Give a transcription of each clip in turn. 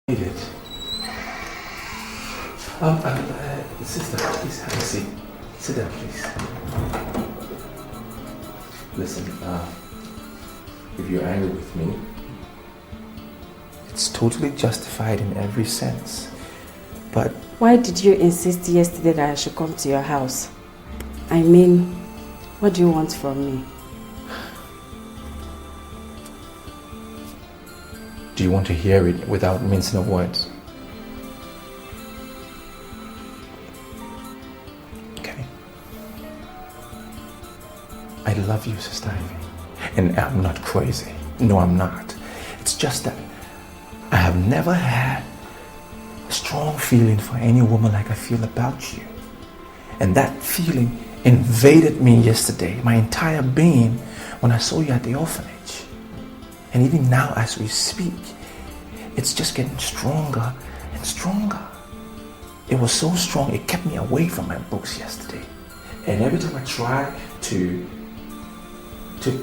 Need it. Sister, please have a seat. Sit down, please. Listen, if you're angry with me, it's totally justified in every sense. But why did you insist yesterday that I should come to your house? I mean, what do you want from me? do you want to hear it without mincing of words? Okay. I love you, Sister Ivy. And I'm not crazy. No, I'm not. It's just that I have never had a strong feeling for any woman like I feel about you. And that feeling invaded me yesterday, my entire being, when I saw you at the orphanage. And even now as we speak, it's just getting stronger and stronger. It was so strong, it kept me away from my books yesterday. And every time I try to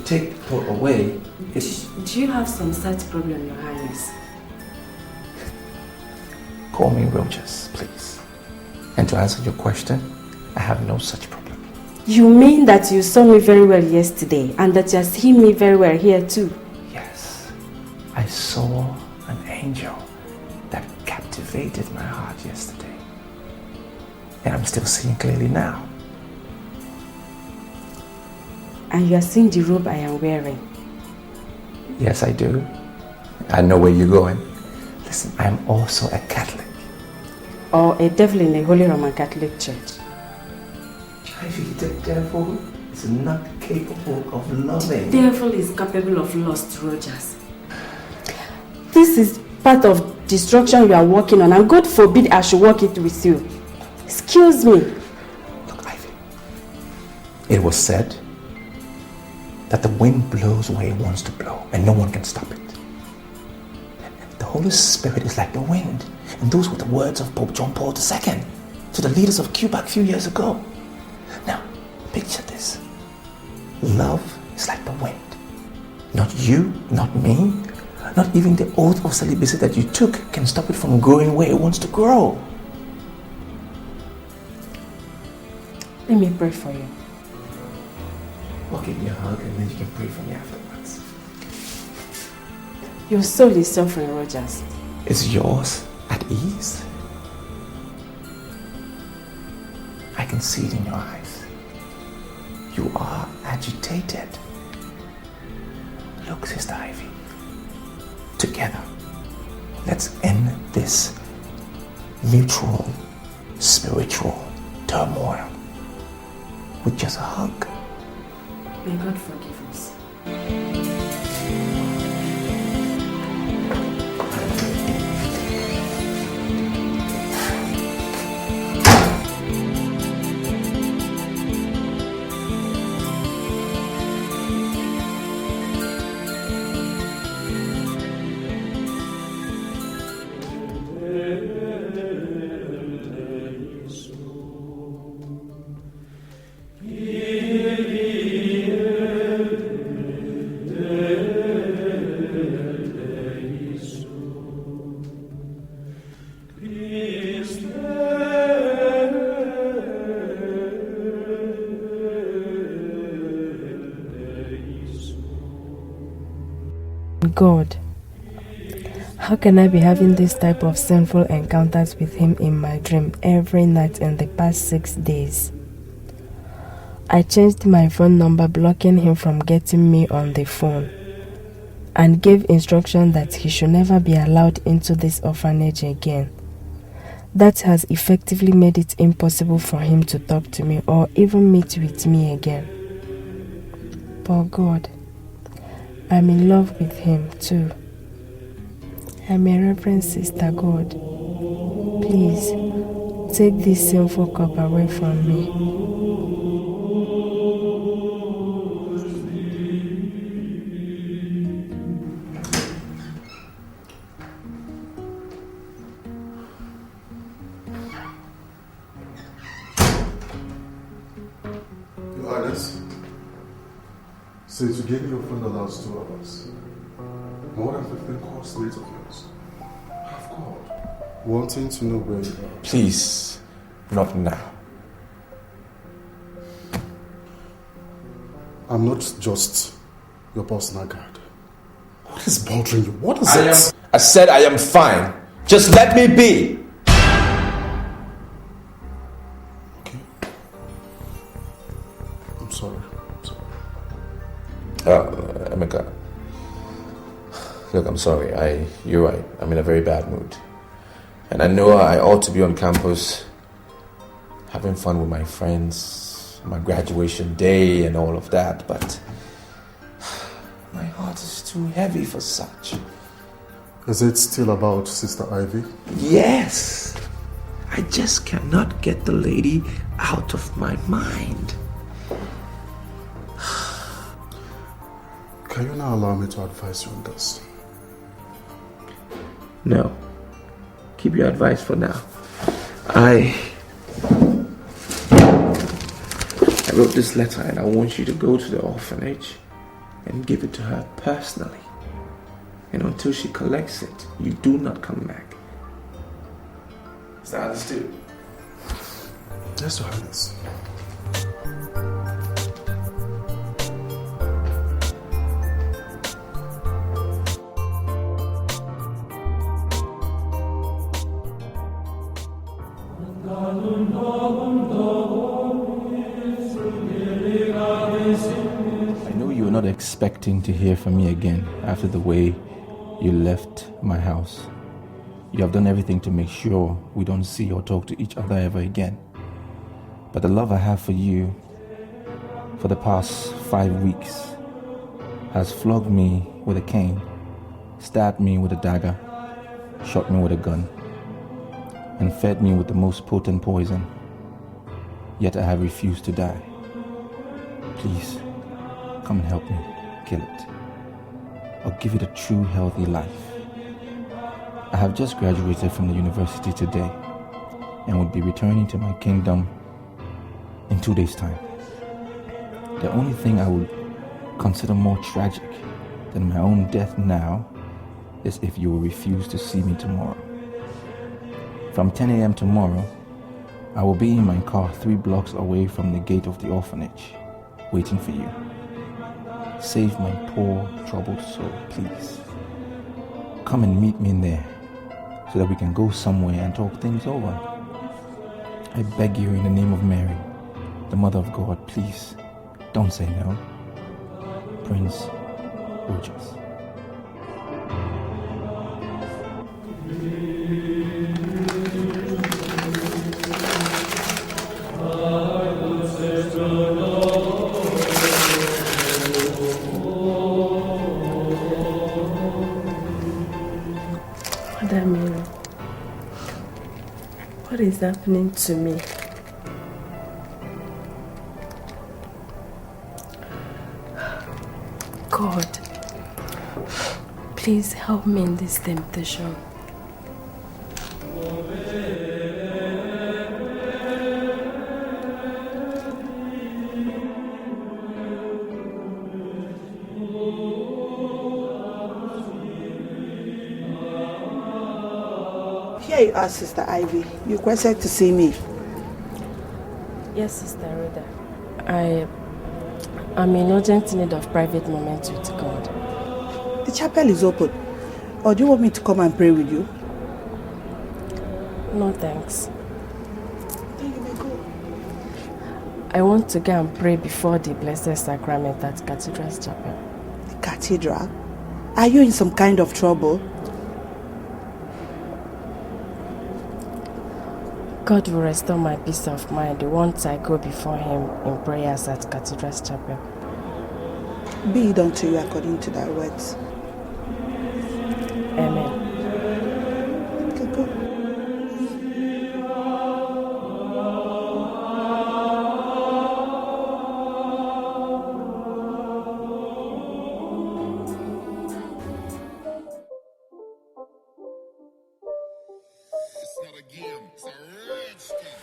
take thought away, it's... Do you have some such problem, Your Highness? Call me Rogers, please. And to answer your question, I have no such problem. You mean that you saw me very well yesterday and that you are seeing me very well here too? Yes. I saw an angel that captivated my heart yesterday. And I'm still seeing clearly now. And you are seeing the robe I am wearing? Yes, I do. I know where you're going. Listen, I'm also a Catholic. Or a devil in the Holy Roman Catholic Church? Ivy, the devil is not capable of loving. The devil is capable of lust, Rogers. This is part of destruction you are working on, and God forbid I should work it with you. Excuse me. Look, Ivy, it was said that the wind blows where it wants to blow, and no one can stop it. The Holy Spirit is like the wind, and those were the words of Pope John Paul II to the leaders of Cuba a few years ago. Now, picture this. Love is like the wind. Not you, not me, not even the oath of celibacy that you took can stop it from growing where it wants to grow. Let me pray for you. I'll give you a hug and then you can pray for me afterwards. Your soul is suffering, Rogers. Is yours at ease? I can see it in your eyes. You are agitated. Look, Sister Ivy. Together, let's end this mutual spiritual turmoil with just a hug. May God forgive us. God, how can I be having this type of sinful encounters with him in my dream every night in the past 6 days? I changed my phone number, blocking him from getting me on the phone, and gave instruction that he should never be allowed into this orphanage again. That has effectively made it impossible for him to talk to me or even meet with me again. But God, I'm in love with him too. I'm a reverend sister, God. Please, take this sinful cup away from me. Your Highness, since you gave me your phone the last 2 hours, more than 15 calls straight of yours have called. Wanting to know where you are. Please, not now. I'm not just your personal guard. What is bothering you? What is it? I said I am fine. Just let me be. Okay. I'm sorry. Emeka. Look, I'm sorry. You're right. I'm in a very bad mood. And I know I ought to be on campus having fun with my friends, my graduation day and all of that, but my heart is too heavy for such. Is it still about Sister Ivy? Yes. I just cannot get the lady out of my mind. Can you now allow me to advise you on this? No. Keep your advice for now. I wrote this letter and I want you to go to the orphanage and give it to her personally. And until she collects it, you do not come back. Is that understood? Yes, Your Highness. I know you were not expecting to hear from me again after the way you left my house. You have done everything to make sure we don't see or talk to each other ever again. But the love I have for you for the past 5 weeks has flogged me with a cane, stabbed me with a dagger, shot me with a gun, and fed me with the most potent poison. Yet I have refused to die. Please, come and help me kill it. Or give it a true, healthy life. I have just graduated from the university today and would be returning to my kingdom in 2 days' time. The only thing I would consider more tragic than my own death now is if you will refuse to see me tomorrow. From 10 a.m. tomorrow, I will be in my car 3 blocks away from the gate of the orphanage, waiting for you. Save my poor, troubled soul, please. Come and meet me in there so that we can go somewhere and talk things over. I beg you in the name of Mary, the Mother of God, please, don't say no. Prince Rojas. What is happening to me? God, please help me in this temptation. Here you are, Sister Ivy. You requested to see me. Yes, Sister Rhoda. I'm in urgent need of private moments with God. The chapel is open. Or do you want me to come and pray with you? No, thanks. Then you may go. I want to go and pray before the Blessed Sacrament at Cathedral's Chapel. The cathedral? Are you in some kind of trouble? God will restore my peace of mind once I go before Him in prayers at Cathedral's Chapel. Be it unto you according to thy words. Amen. Okay, go. It's not a game, it's a rich thing.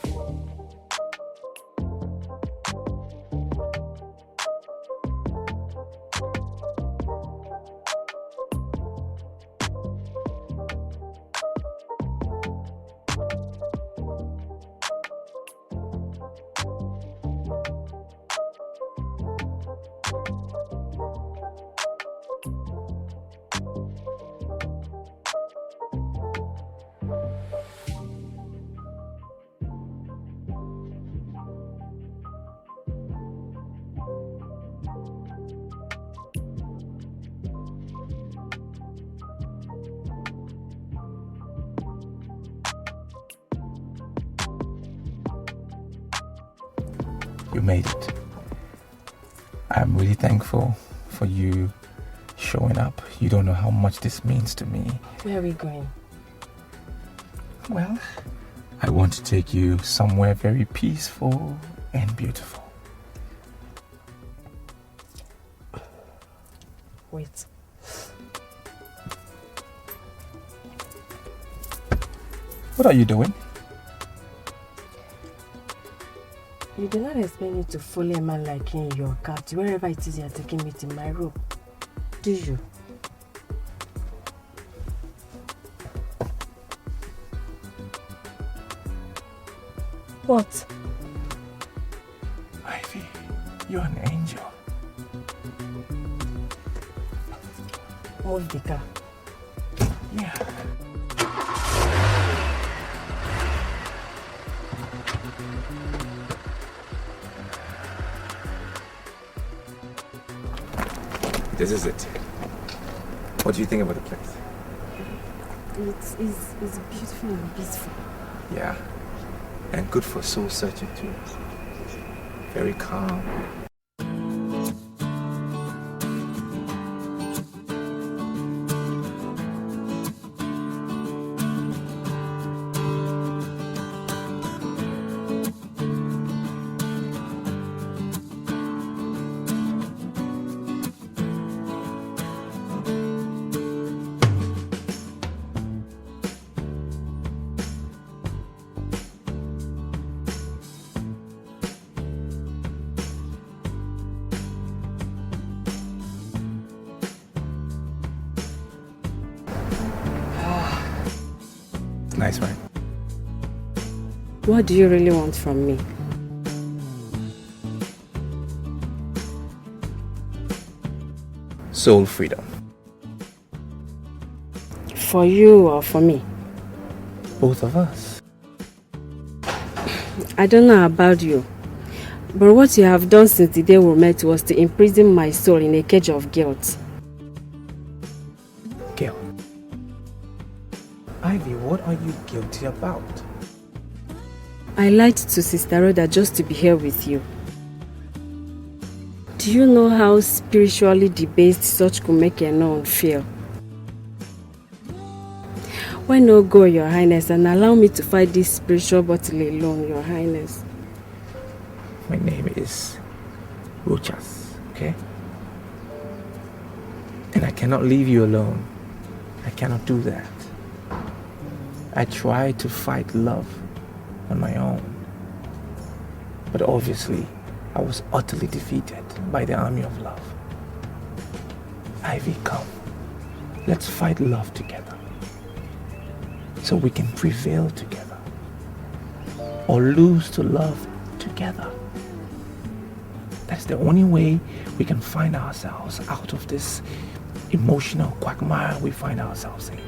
You made it. I'm really thankful for you showing up. You don't know how much this means to me. Where are we going? Well, I want to take you somewhere very peaceful and beautiful. Wait. What are you doing? You do not expect me to follow a man like you in your car to wherever it is you are taking me to my room, do you? What? Ivy, you're an angel. Move the car. Yeah. This is it. What do you think about the place? It's beautiful and peaceful. Yeah. And good for soul searching too. Very calm. Nice, right? What do you really want from me? Soul freedom. For you or for me? Both of us. I don't know about you, but what you have done since the day we met was to imprison my soul in a cage of guilt. Guilt. Ivy, what are you guilty about? I lied to Sister Rhoda just to be here with you. Do you know how spiritually debased such could make a nun feel? Why not go, Your Highness, and allow me to fight this spiritual battle alone, Your Highness? My name is Rochas, okay? And I cannot leave you alone. I cannot do that. I tried to fight love on my own. But obviously, I was utterly defeated by the army of love. Ivy, come. Let's fight love together. So we can prevail together. Or lose to love together. That's the only way we can find ourselves out of this emotional quagmire we find ourselves in.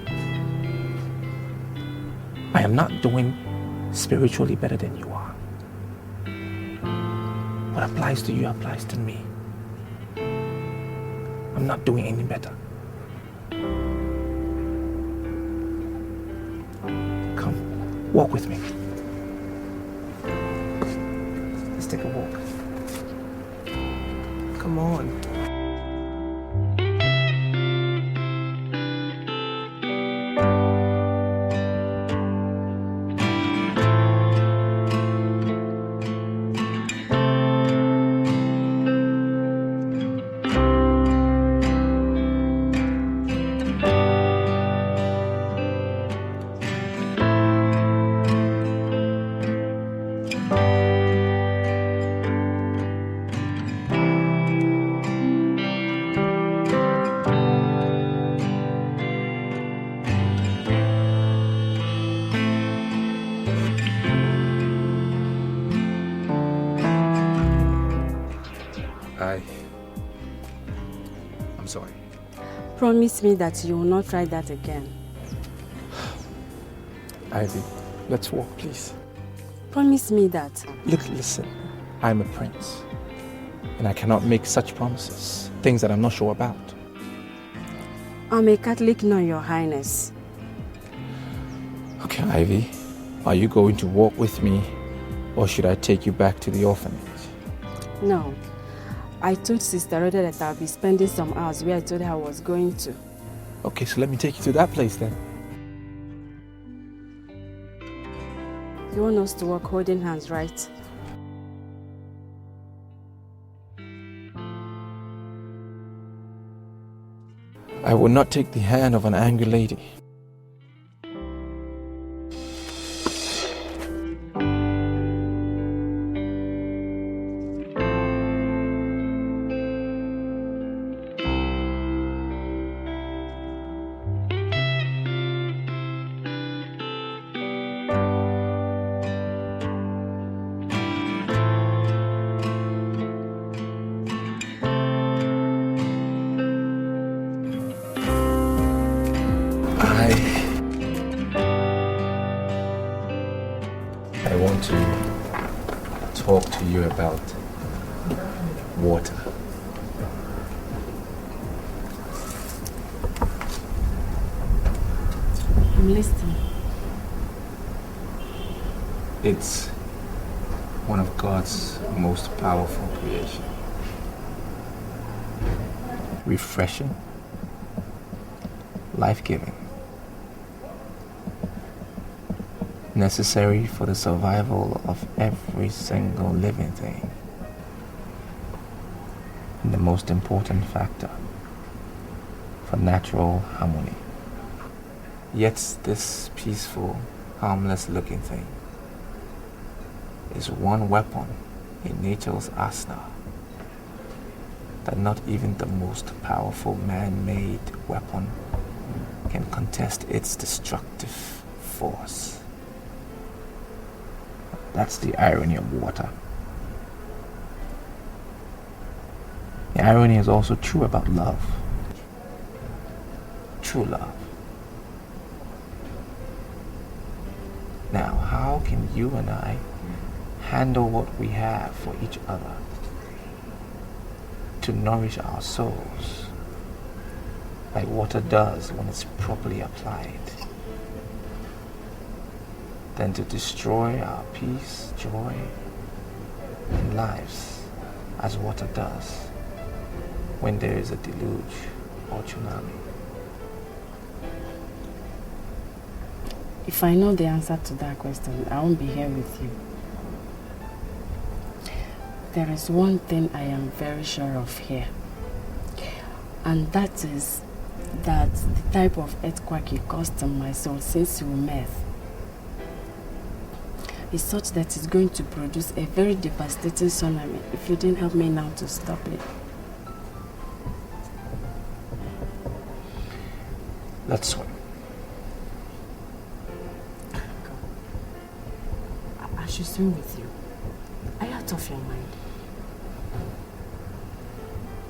I am not doing spiritually better than you are. What applies to you applies to me. I'm not doing any better. Come, walk with me. Let's take a walk. Come on. I'm sorry. Promise me that you will not try that again. Ivy, let's walk, please. Promise me that. Look, listen. I'm a prince. And I cannot make such promises. Things that I'm not sure about. I'm a Catholic nun, Your Highness. Okay, Ivy. Are you going to walk with me? Or should I take you back to the orphanage? No. I told Sister Rhoda that I'll be spending some hours where I told her I was going to. Okay, so let me take you to that place then. You want us to walk holding hands, right? I will not take the hand of an angry lady. I want to talk to you about water. I'm listening. It's one of God's most powerful creation. Refreshing, life-giving, necessary for the survival of every single living thing, and the most important factor for natural harmony. Yet this peaceful, harmless-looking thing is one weapon in nature's arsenal that not even the most powerful man-made weapon can contest its destructive force. That's the irony of water. The irony is also true about love. True love. Now, how can you and I handle what we have for each other to nourish our souls like water does when it's properly applied, than to destroy our peace, joy, and lives as water does when there is a deluge or tsunami? If I know the answer to that question, I won't be here with you. There is one thing I am very sure of here, and that is that the type of earthquake you caused on my soul since we met is such that it's going to produce a very devastating tsunami if you didn't help me now to stop it. Let's swim. I should swim with you. Are you out of your mind?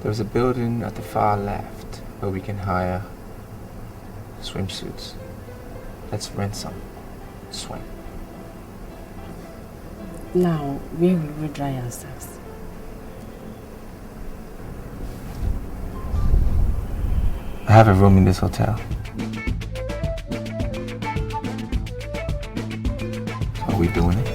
There's a building at the far left where we can hire swimsuits. Let's rent some. Swim. Now, where will we dry ourselves? I have a room in this hotel. Are we doing it?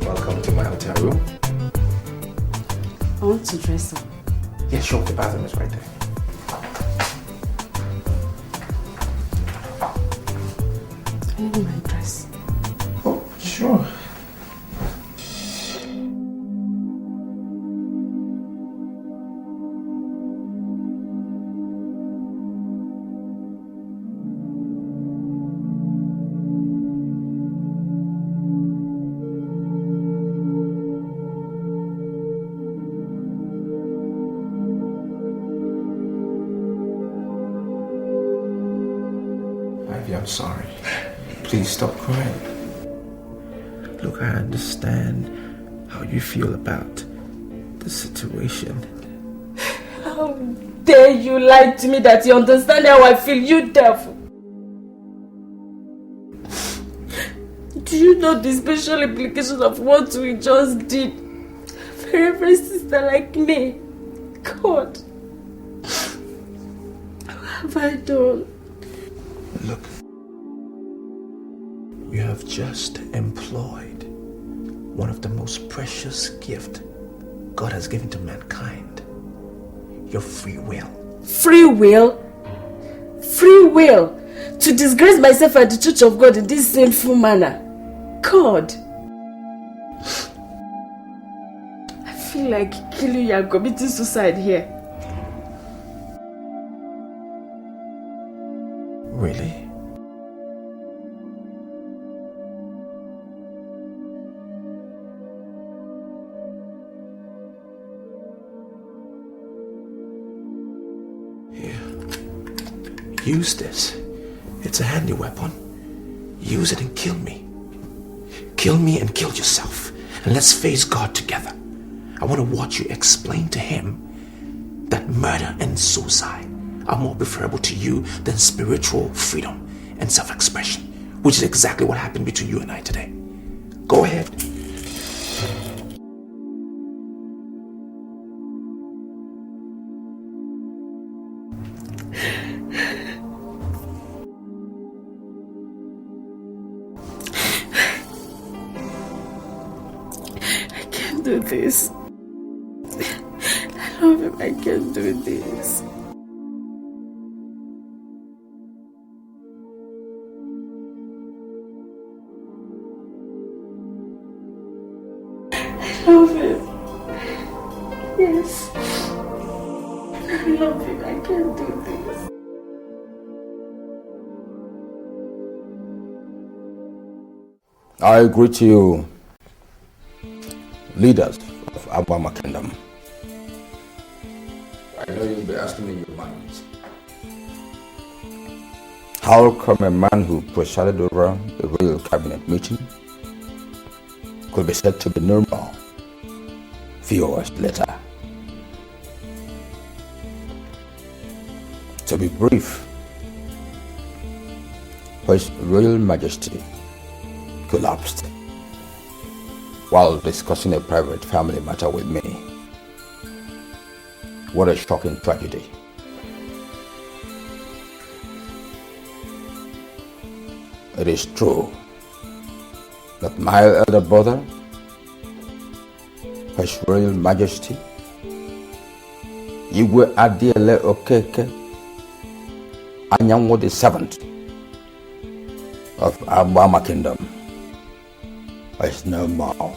Welcome to my hotel room. I want to dress up. Yeah, sure, the bathroom is right there. I need my dress. Oh, sure. Ivy, I'm sorry. Please stop crying. Look, I understand how you feel about the situation. How dare you lie to me that you understand how I feel, you devil? Do you know the special implications of what we just did for every sister like me? God, what have I done? Look, you have just employed one of the most precious gifts God has given to mankind. Your free will. Free will? Free will? To disgrace myself at the church of God in this sinful manner? God, I feel like killing you and committing suicide here. Really? Use this. It's a handy weapon. Use it and kill me. Kill me and kill yourself. And let's face God together. I want to watch you explain to him that murder and suicide are more preferable to you than spiritual freedom and self-expression, which is exactly what happened between you and I today. Go ahead. Do this. I love him. I can't do this. I love him. Yes. I love him. I can't do this. I greet you, leaders of Abama Kingdom. I know you'll be asking me your minds. How come a man who presided over the royal cabinet meeting could be said to be normal few hours later? To be brief, His Royal Majesty collapsed while discussing a private family matter with me. What a shocking tragedy. It is true that my elder brother, His Royal Majesty, Igwe Adiele Okeke Anyango the seventh of Abama Kingdom is no more.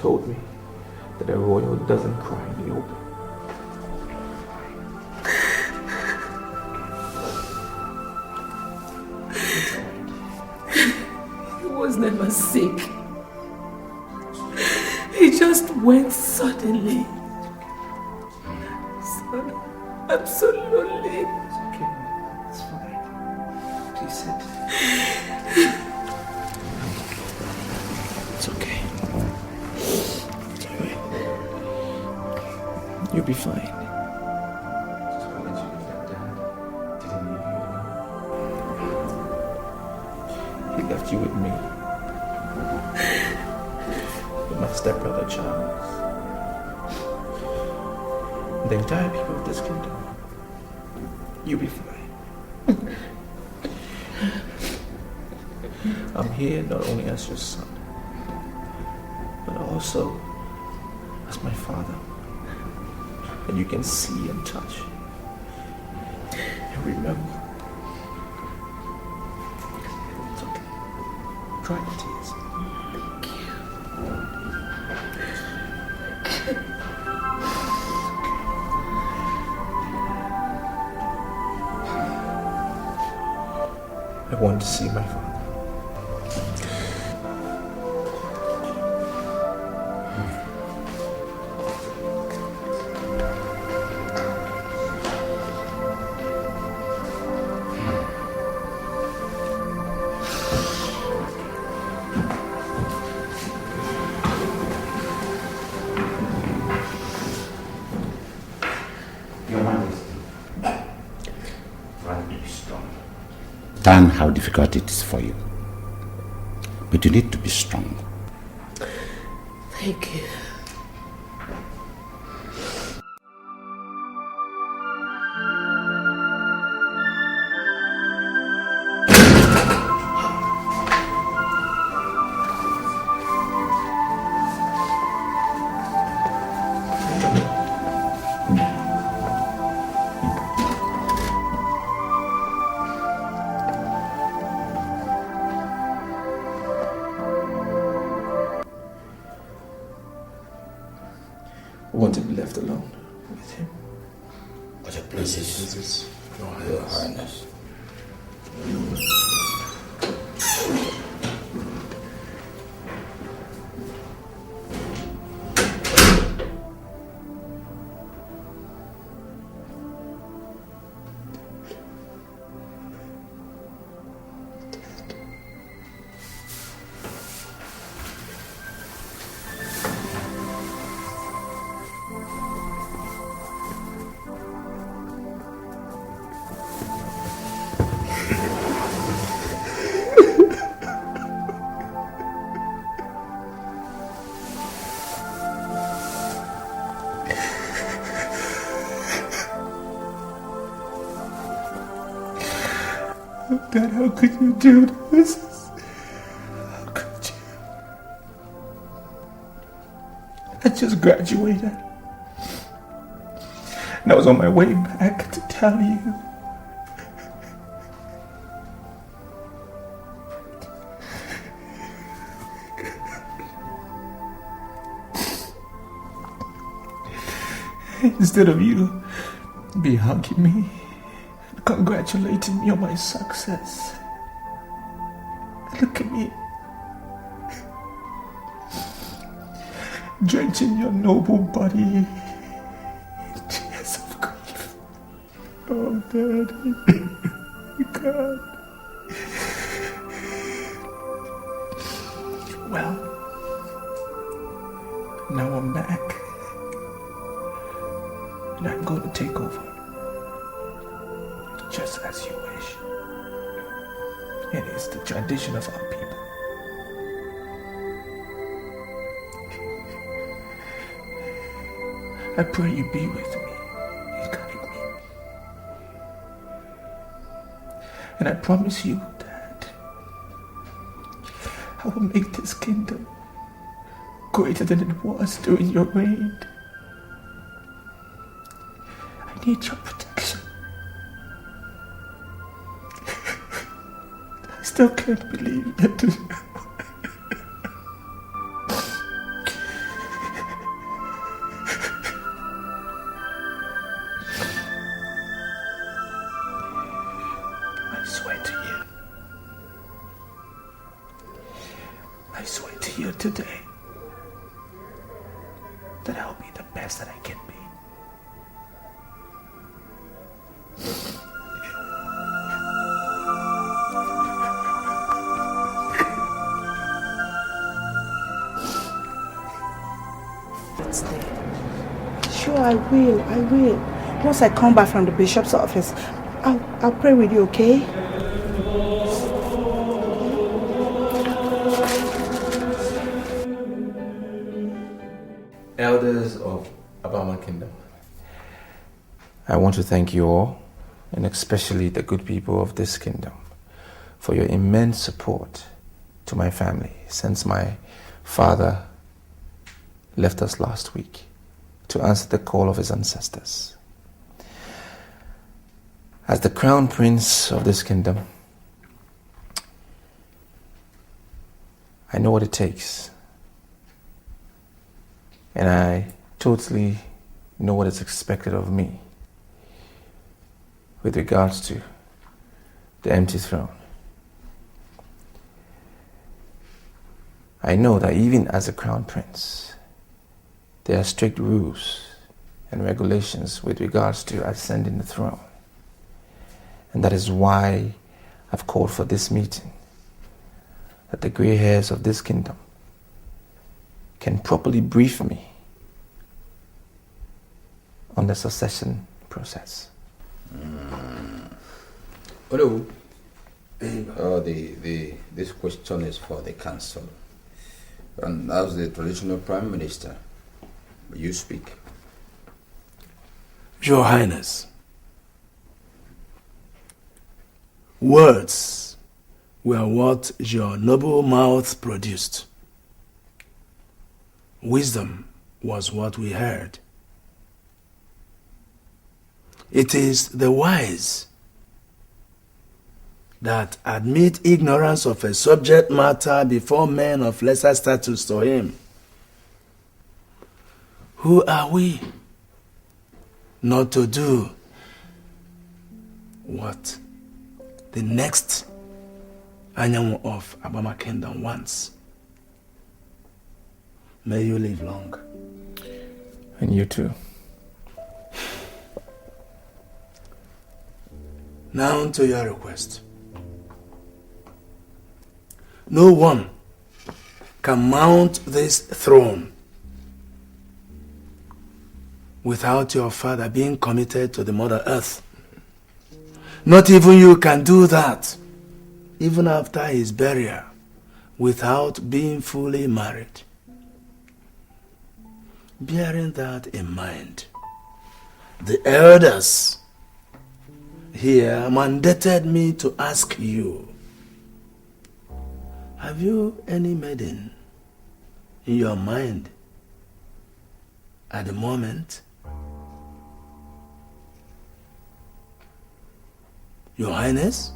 told me that a royal doesn't cry in the open. He was never sick. He just went suddenly. Son, absolutely. It's okay. It's fine. Please sit. It's okay. It's alright. You'll be fine. Just wanted you to know that Dad didn't leave you alone. He left you with me. With my stepbrother Charles. The entire people of this kingdom. You'll be fine. I'm here not only as your son, but also as my father. And you can see and touch. And remember. It's okay. Dry your tears. Thank you. I want to see my father. Your Majesty, try to be strong. Understand how difficult it is for you, but you need to be strong. Thank you. I want to be left alone with him. But your princess, Your Highness. Dad, how could you do this? How could you? I just graduated. And I was on my way back to tell you. Instead of you be hugging me, congratulating me on my success. Look at me. Drenching your noble body in tears of grief. Oh, Daddy. God. Well, now I'm back. And I'm going to take over. Just as you wish. It is the tradition of our people. I pray you be with me and guide me. And I promise you that I will make this kingdom greater than it was during your reign. I need your protection. I still can't believe it. swear to you. I swear to you today that I'll be the best that I can be. Sure, I will. Once I come back from the bishop's office, I'll pray with you, okay? Elders of Abama Kingdom, I want to thank you all, and especially the good people of this kingdom, for your immense support to my family since my father left us last week to answer the call of his ancestors. As the crown prince of this kingdom, I know what it takes, and I totally know what is expected of me with regards to the empty throne. I know that even as a crown prince, there are strict rules and regulations with regards to ascending the throne. And that is why I've called for this meeting, that the gray hairs of this kingdom can properly brief me on the succession process. Hello. This question is for the council. And as the traditional prime minister, you speak. Your Highness, words were what your noble mouth produced. Wisdom was what we heard. It is the wise that admit ignorance of a subject matter before men of lesser status to him. Who are we not to do what the next Anyanwu of Abama Kingdom wants? May you live long. And you too. Now to your request. No one can mount this throne without your father being committed to the Mother Earth. Not even you can do that, even after his burial, without being fully married. Bearing that in mind, the elders here mandated me to ask you, have you any maiden in your mind at the moment? Your Highness?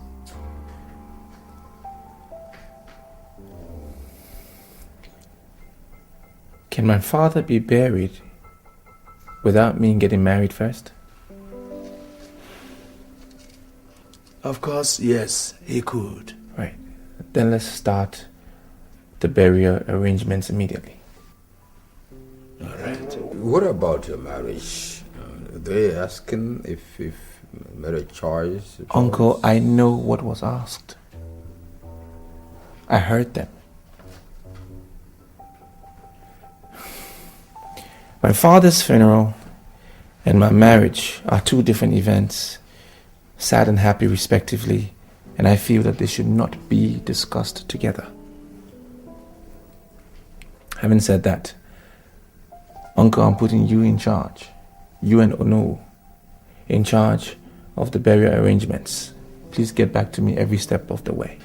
Can my father be buried without me getting married first? Of course, yes, he could. Right. Then let's start the burial arrangements immediately. All right. What about your marriage? They asking if marriage choice? Uncle, I know what was asked. I heard them. My father's funeral and my marriage are two different events, sad and happy respectively, and I feel that they should not be discussed together. Having said that, Uncle, I'm putting you in charge, you and Ono, in charge of the burial arrangements. Please get back to me every step of the way.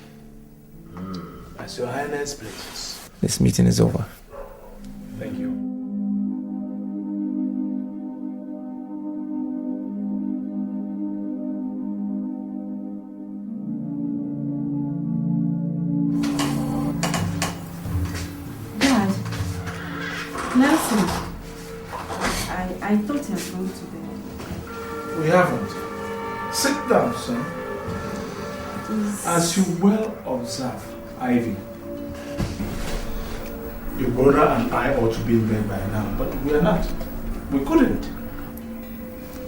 As your Highness pleases. This meeting is over. Thank you. I thought you had gone to bed. We haven't. Sit down, son. As you well observe, Ivy, your brother and I ought to be in bed by now, but we are not. We couldn't.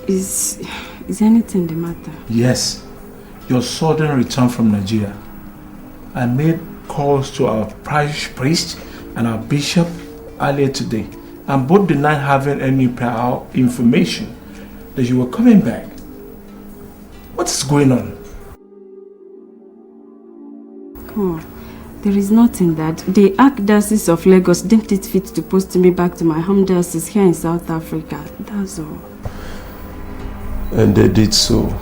Is anything the matter? Yes. Your sudden return from Nigeria. I made calls to our parish priest and our bishop earlier today, and both denied having any prior information that you were coming back. What is going on? Oh, there is nothing that the Archdiocese of Lagos deemed it fit to post me back to my home diocese here in South Africa. That's all. And they did so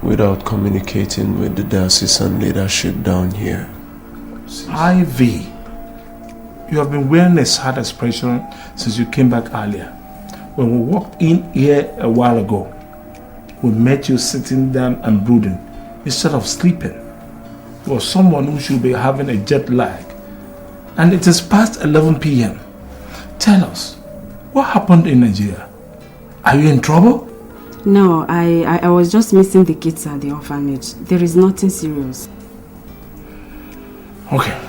without communicating with the diocesan leadership down here. Ivy, you have been wearing a sad expression since you came back earlier. When we walked in here a while ago, we met you sitting down and brooding instead of sleeping. You are someone who should be having a jet lag. And it is past 11 p.m. Tell us, what happened in Nigeria? Are you in trouble? No, I was just missing the kids at the orphanage. There is nothing serious. Okay.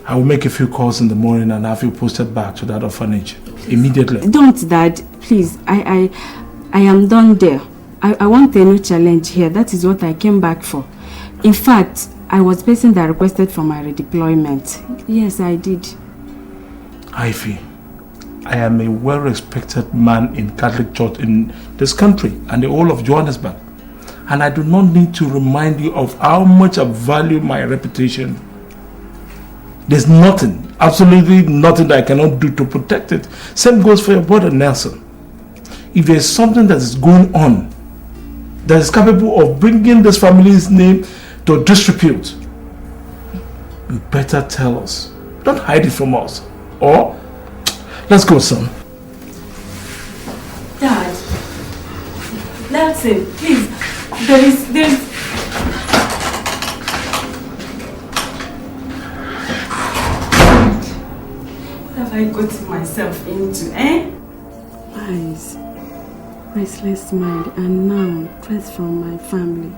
I will make a few calls in the morning and have you posted back to that orphanage immediately. Don't, Dad. Please. I am done there. I want a new challenge here. That is what I came back for. In fact, I was the person that requested for my redeployment. Yes, I did. Ivy, I am a well-respected man in Catholic Church in this country and the whole of Johannesburg. And I do not need to remind you of how much I value my reputation. There's nothing, absolutely nothing that I cannot do to protect it. Same goes for your brother Nelson. If there's something that is going on that is capable of bringing this family's name to disrepute, you better tell us. Don't hide it from us. Or, let's go, son. Dad. Nelson, please. There's... What have I got myself into, eh? Eyes, restless mind, and now threats from my family.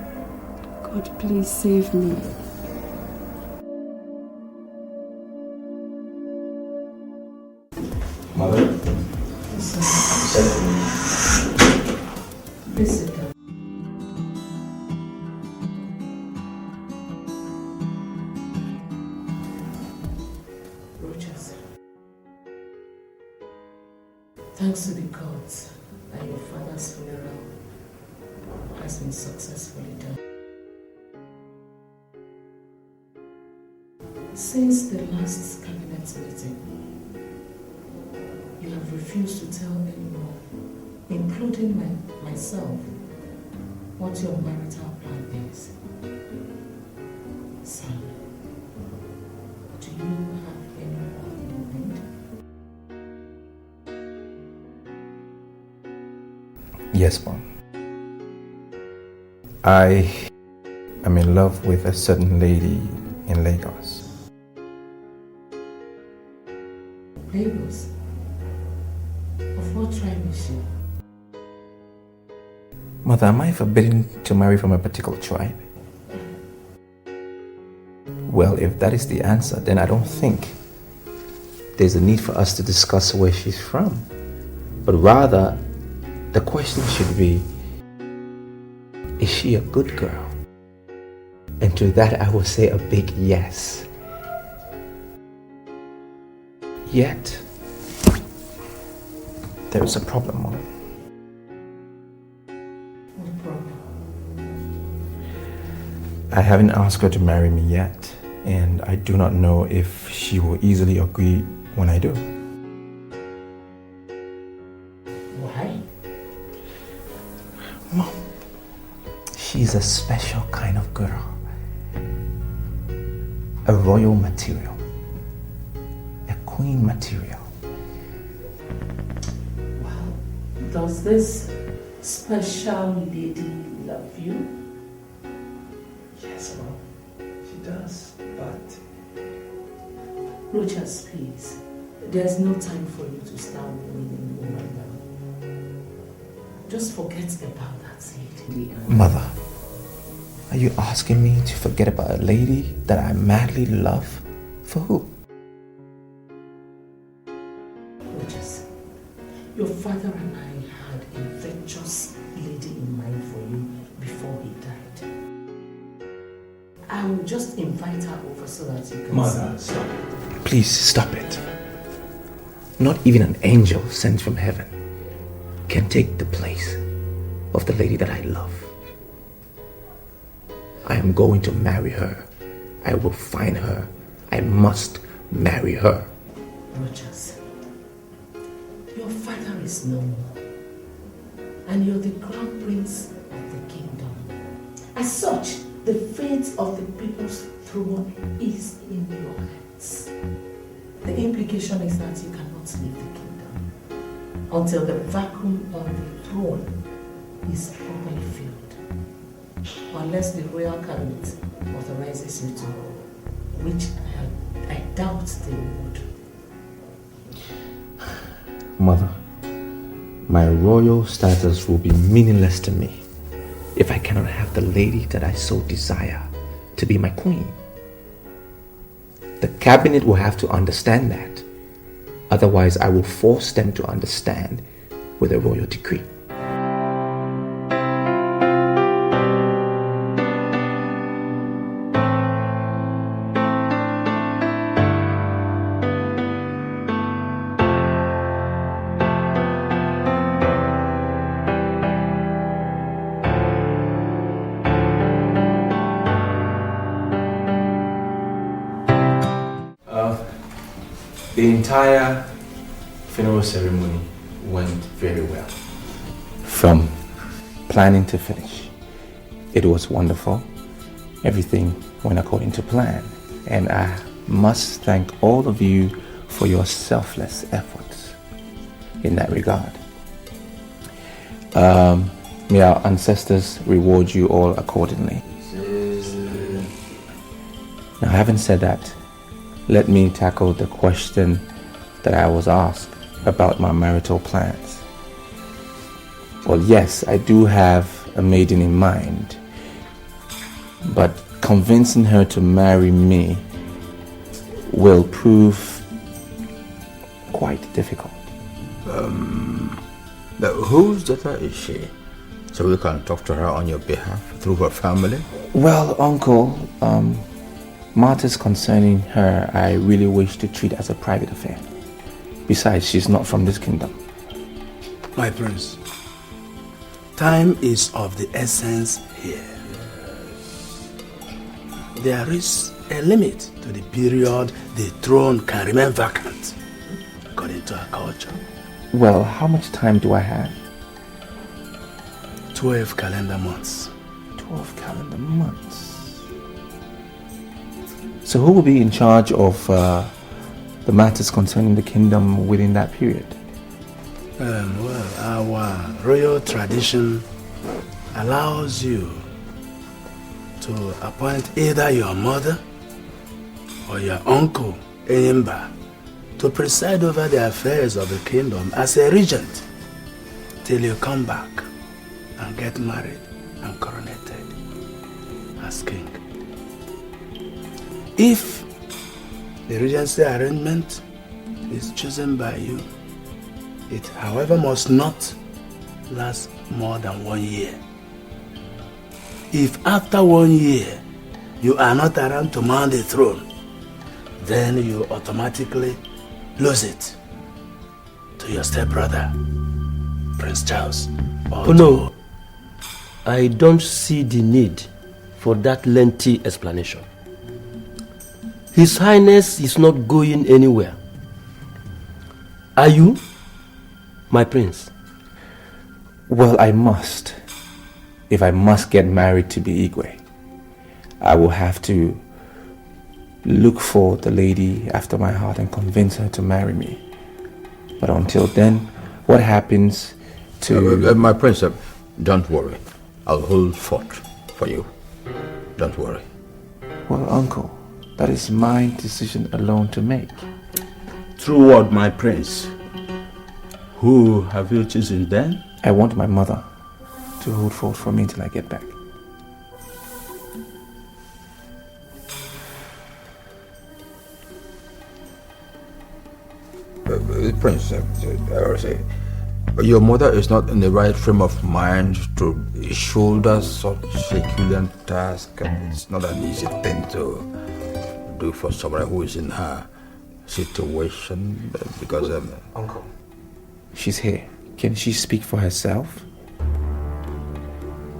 God, please save me. Mother? Please sit down. Rogers, thanks to the gods that your father's funeral has been successfully done. Since the last cabinet meeting, you have refused to tell anyone, including myself, what your marital plan is. Son, do you have anyone in mind? Yes, Mom. I am in love with a certain lady in Lagos. Lagos? Of what tribe is she? Mother, am I forbidden to marry from a particular tribe? Well, if that is the answer, then I don't think there's a need for us to discuss where she's from. But rather, the question should be, is she a good girl? And to that I will say a big yes. Yet, there is a problem, Mom. What problem? I haven't asked her to marry me yet, and I do not know if she will easily agree when I do. Why? Mom, she's a special kind of girl. A royal material. A queen material. Well, does this special lady love you? Yes, Mom, she does, but... Rogers, please. There's no time for you to start winning woman now. Just forget about that lady. Mother, Are you asking me to forget about a lady that I madly love? For who? Rogers, your father and I had a virtuous lady in mind for you before he died. I will just invite her over so that you can Mother, see. stop it. Please stop it. Not even an angel sent from heaven can take the place of the lady that I love. I am going to marry her. I will find her. I must marry her. Rogers, your father is no more, and you're the crown prince of the kingdom. As such, the fate of the people's throne is in your hands. The implication is that you cannot leave the kingdom until the vacuum on the throne is properly filled. Unless the royal cabinet authorizes you to, which I doubt they would. Mother, my royal status will be meaningless to me if I cannot have the lady that I so desire to be my queen. The cabinet will have to understand that. Otherwise, I will force them to understand with a royal decree. The entire funeral ceremony went very well. From planning to finish. It was wonderful. Everything went according to plan. And I must thank all of you for your selfless efforts in that regard. May our ancestors reward you all accordingly. Now, having said that, let me tackle the question that I was asked about my marital plans. Well, yes, I do have a maiden in mind, but convincing her to marry me will prove quite difficult. Whose daughter is she? So we can talk to her on your behalf through her family? Well, Uncle, matters concerning her I really wish to treat as a private affair. Besides, she's not from this kingdom. My prince, time is of the essence here. There is a limit to the period the throne can remain vacant, according to our culture. Well, how much time do I have? 12 calendar months. 12 calendar months. So who will be in charge of the matters concerning the kingdom within that period? Well, our royal tradition allows you to appoint either your mother or your uncle, Enyimba, to preside over the affairs of the kingdom as a regent till you come back and get married and coronated as king. If the regency arrangement is chosen by you, it, however, must not last more than 1 year. If after 1 year you are not around to mount the throne, then you automatically lose it to your stepbrother, Prince Charles. Oh no, I don't see the need for that lengthy explanation. His Highness is not going anywhere. Are you, my prince? Well, I must. If I must get married to be Igwe, I will have to look for the lady after my heart and convince her to marry me. But until then, what happens to... my prince, don't worry. I'll hold fort for you. Don't worry. Well, uncle, that is my decision alone to make. True word, my prince. Who have you chosen then? I want my mother to hold fort for me till I get back. Prince, your mother is not in the right frame of mind to shoulder such a Herculean task, and it's not an easy thing to do for someone who is in her situation, because... Uncle, she's here. Can she speak for herself?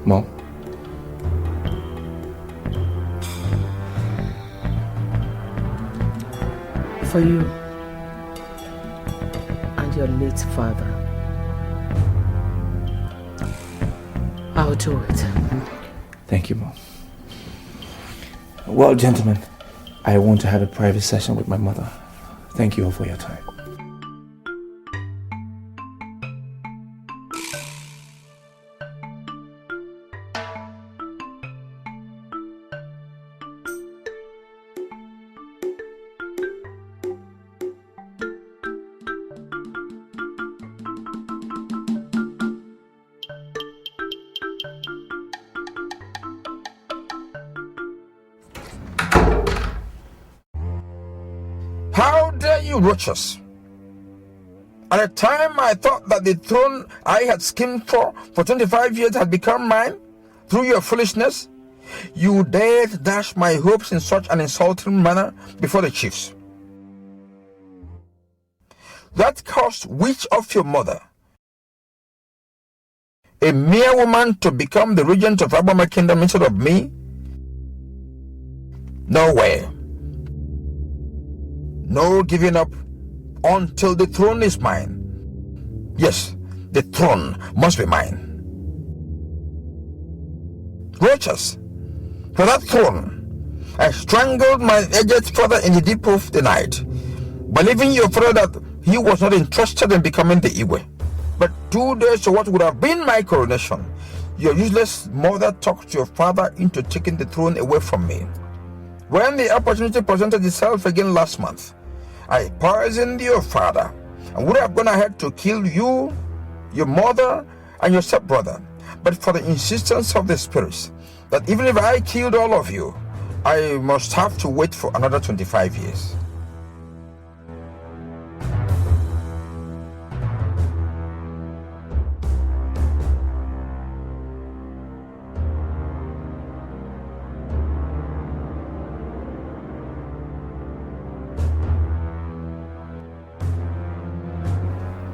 Mom? For you and your late father, I'll do it. Thank you, Mom. Well, gentlemen, I want to have a private session with my mother. Thank you all for your time. How dare you, Rochas? At a time I thought that the throne I had schemed for 25 years had become mine through your foolishness, you dared dash my hopes in such an insulting manner before the chiefs. That caused which of your mother, a mere woman, to become the regent of Abama Kingdom instead of me? No way. No giving up until the throne is mine. Yes, the throne must be mine. Rochas, for that throne, I strangled my aged father in the deep of the night, believing your father that he was not interested in becoming the Igwe. But 2 days to what would have been my coronation, your useless mother talked your father into taking the throne away from me. When the opportunity presented itself again last month, I poisoned your father and would have gone ahead to kill you, your mother, and your stepbrother, but for the insistence of the spirits that even if I killed all of you, I must have to wait for another 25 years.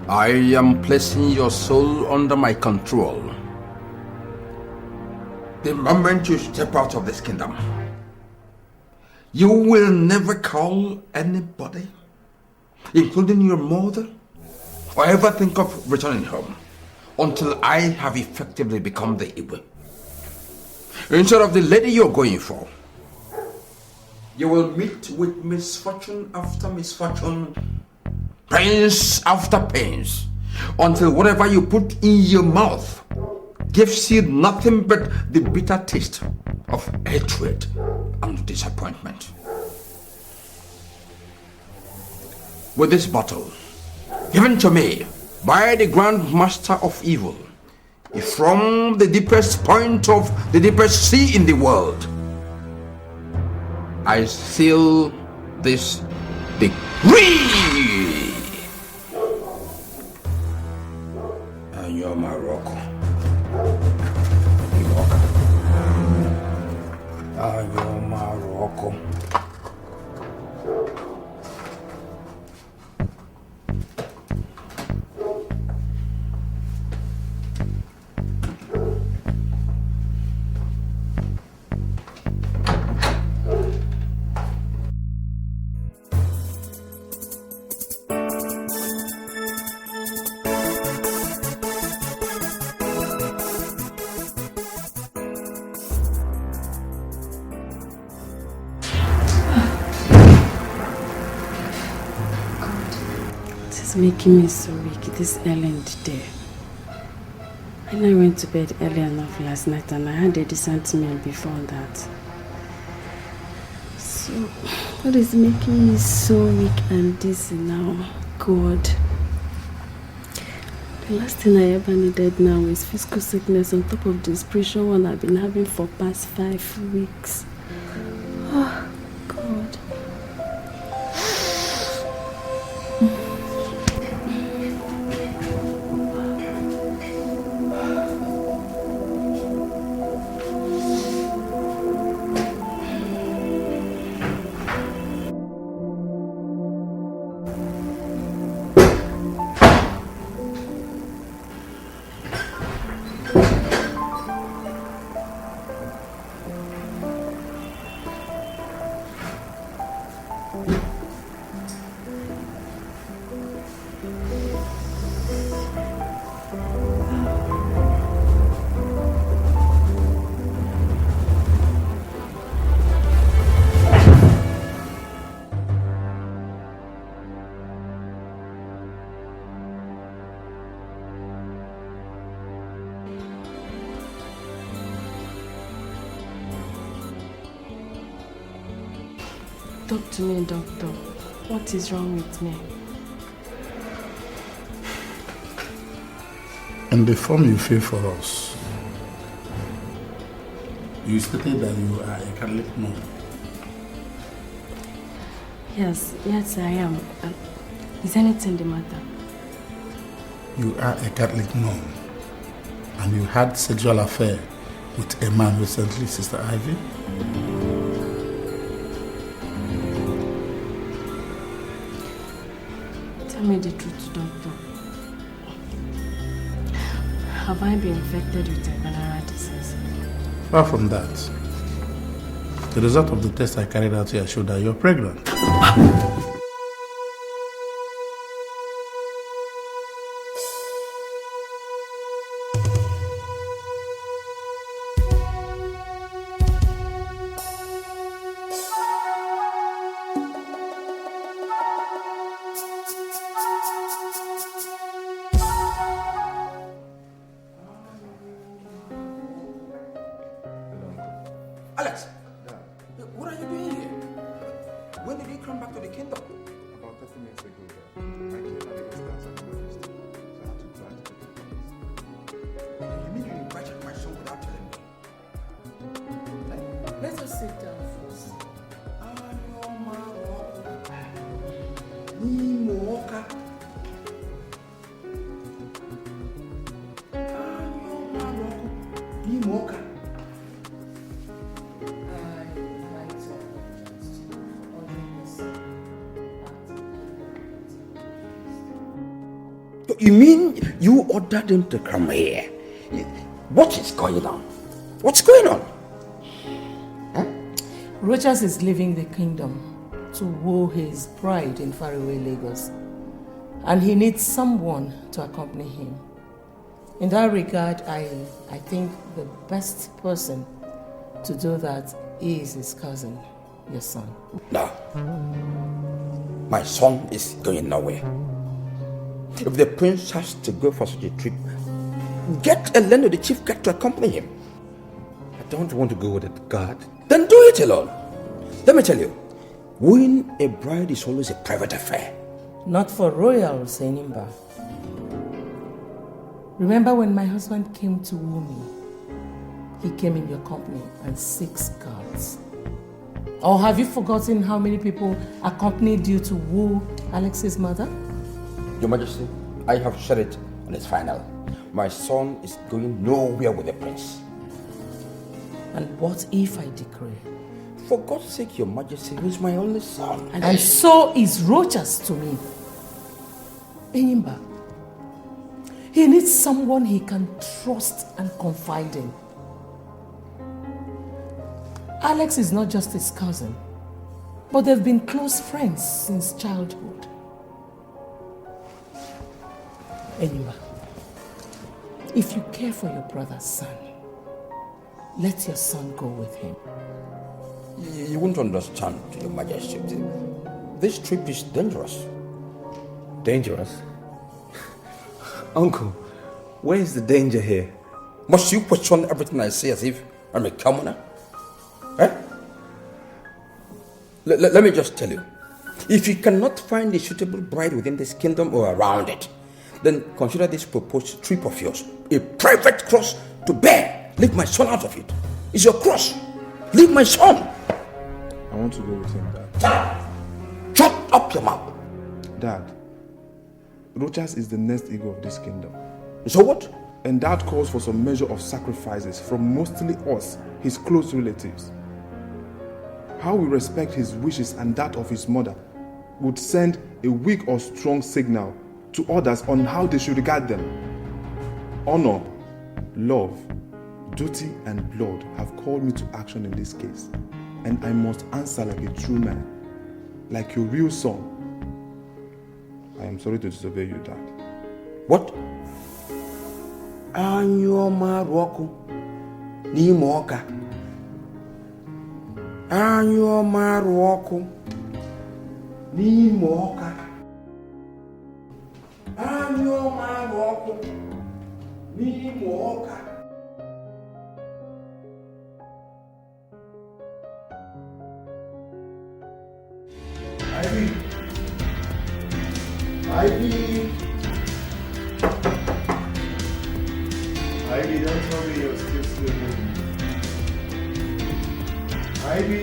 I am placing your soul under my control. The moment you step out of this kingdom, you will never call anybody, including your mother, or ever think of returning home until I have effectively become the Igwe. Instead of the lady you're going for, you will meet with misfortune after misfortune, pains after pains, until whatever you put in your mouth gives you nothing but the bitter taste of hatred and disappointment. With this bottle, given to me by the Grand Master of Evil, from the deepest point of the deepest sea in the world, I seal this decree. And you're my rock. And you're my rock. Making me so weak this early in the day. And I went to bed early enough last night and I had a decent meal before that. So, what is making me so weak and dizzy now? God. The last thing I ever needed now is physical sickness on top of the spiritual one I've been having for past 5 weeks. Oh, God. Talk to me, doctor. What is wrong with me? In the form you fill for us, you stated that you are a Catholic nun. Yes, I am. Is anything the matter? You are a Catholic nun, and you had sexual affair with a man recently, Sister Ivy? Tell me the truth, doctor. Have I been infected with a venereal disease? Far from that. The result of the test I carried out here showed that you're pregnant. Alex, what are you doing here? When did you come back to the kingdom? About 30 minutes ago, I came at the instance of my majesty, so I had to drive to the place. You mean you invited my son without telling me? Let us sit down first. You mean you ordered him to come here? What is going on? What's going on? Rochas is leaving the kingdom to woo his bride in faraway Lagos. And he needs someone to accompany him. In that regard, I think the best person to do that is his cousin, your son. No. My son is going nowhere. If the prince has to go for such a trip, get a land of the chief guard to accompany him. I don't want to go with a guard. Then do it alone. Let me tell you, wooing a bride is always a private affair. Not for royals, Enimba. Remember when my husband came to woo me? He came in your company and 6 guards. Or have you forgotten how many people accompanied you to woo Alex's mother? Your Majesty, I have said it and it's final. My son is going nowhere with the prince. And what if I decree? For God's sake, Your Majesty, he's my only son. And so is Rochas to me. Enyimba, he needs someone he can trust and confide in. Alex is not just his cousin, but they've been close friends since childhood. Enyimba, if you care for your brother's son, let your son go with him. You won't understand, Your Majesty. This trip is dangerous. Dangerous? Uncle, where is the danger here? Must you question everything I say as if I'm a commoner? Eh? Let me just tell you. If you cannot find a suitable bride within this kingdom or around it, then consider this proposed trip of yours a private cross to bear. Leave my son out of it. It's your cross. Leave my son. I want to go with him, Dad. Shut up your mouth. Dad, Rochas is the next ego of this kingdom. So what? And that calls for some measure of sacrifices from mostly us, his close relatives. How we respect his wishes and that of his mother would send a weak or strong signal to others on how they should regard them. Honor, love, duty, and blood have called me to action in this case, and I must answer like a true man, like your real son. I am sorry to disobey you, Dad. What? Anyoma Roku Nimoka. Anyoma Roku Nimoka. Anyoma Roku Nimoka. Ivy! Ivy! Ivy, don't tell me you're still sleeping. Ivy!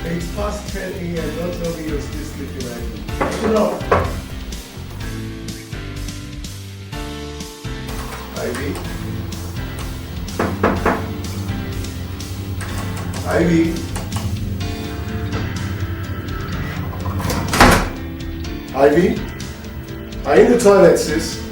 It's past 10 a.m. Don't tell me you're still sleeping, Ivy. Get up! Ivy? Ivy? Ivy? Are you in the toilet, sis?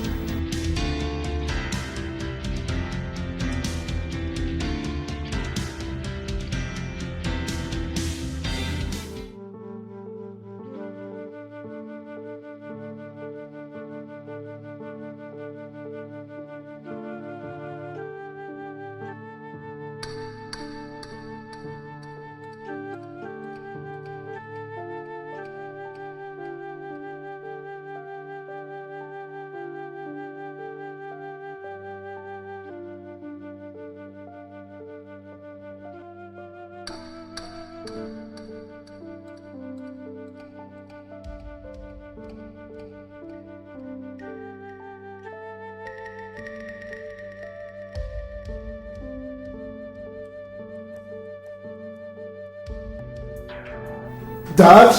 Dad?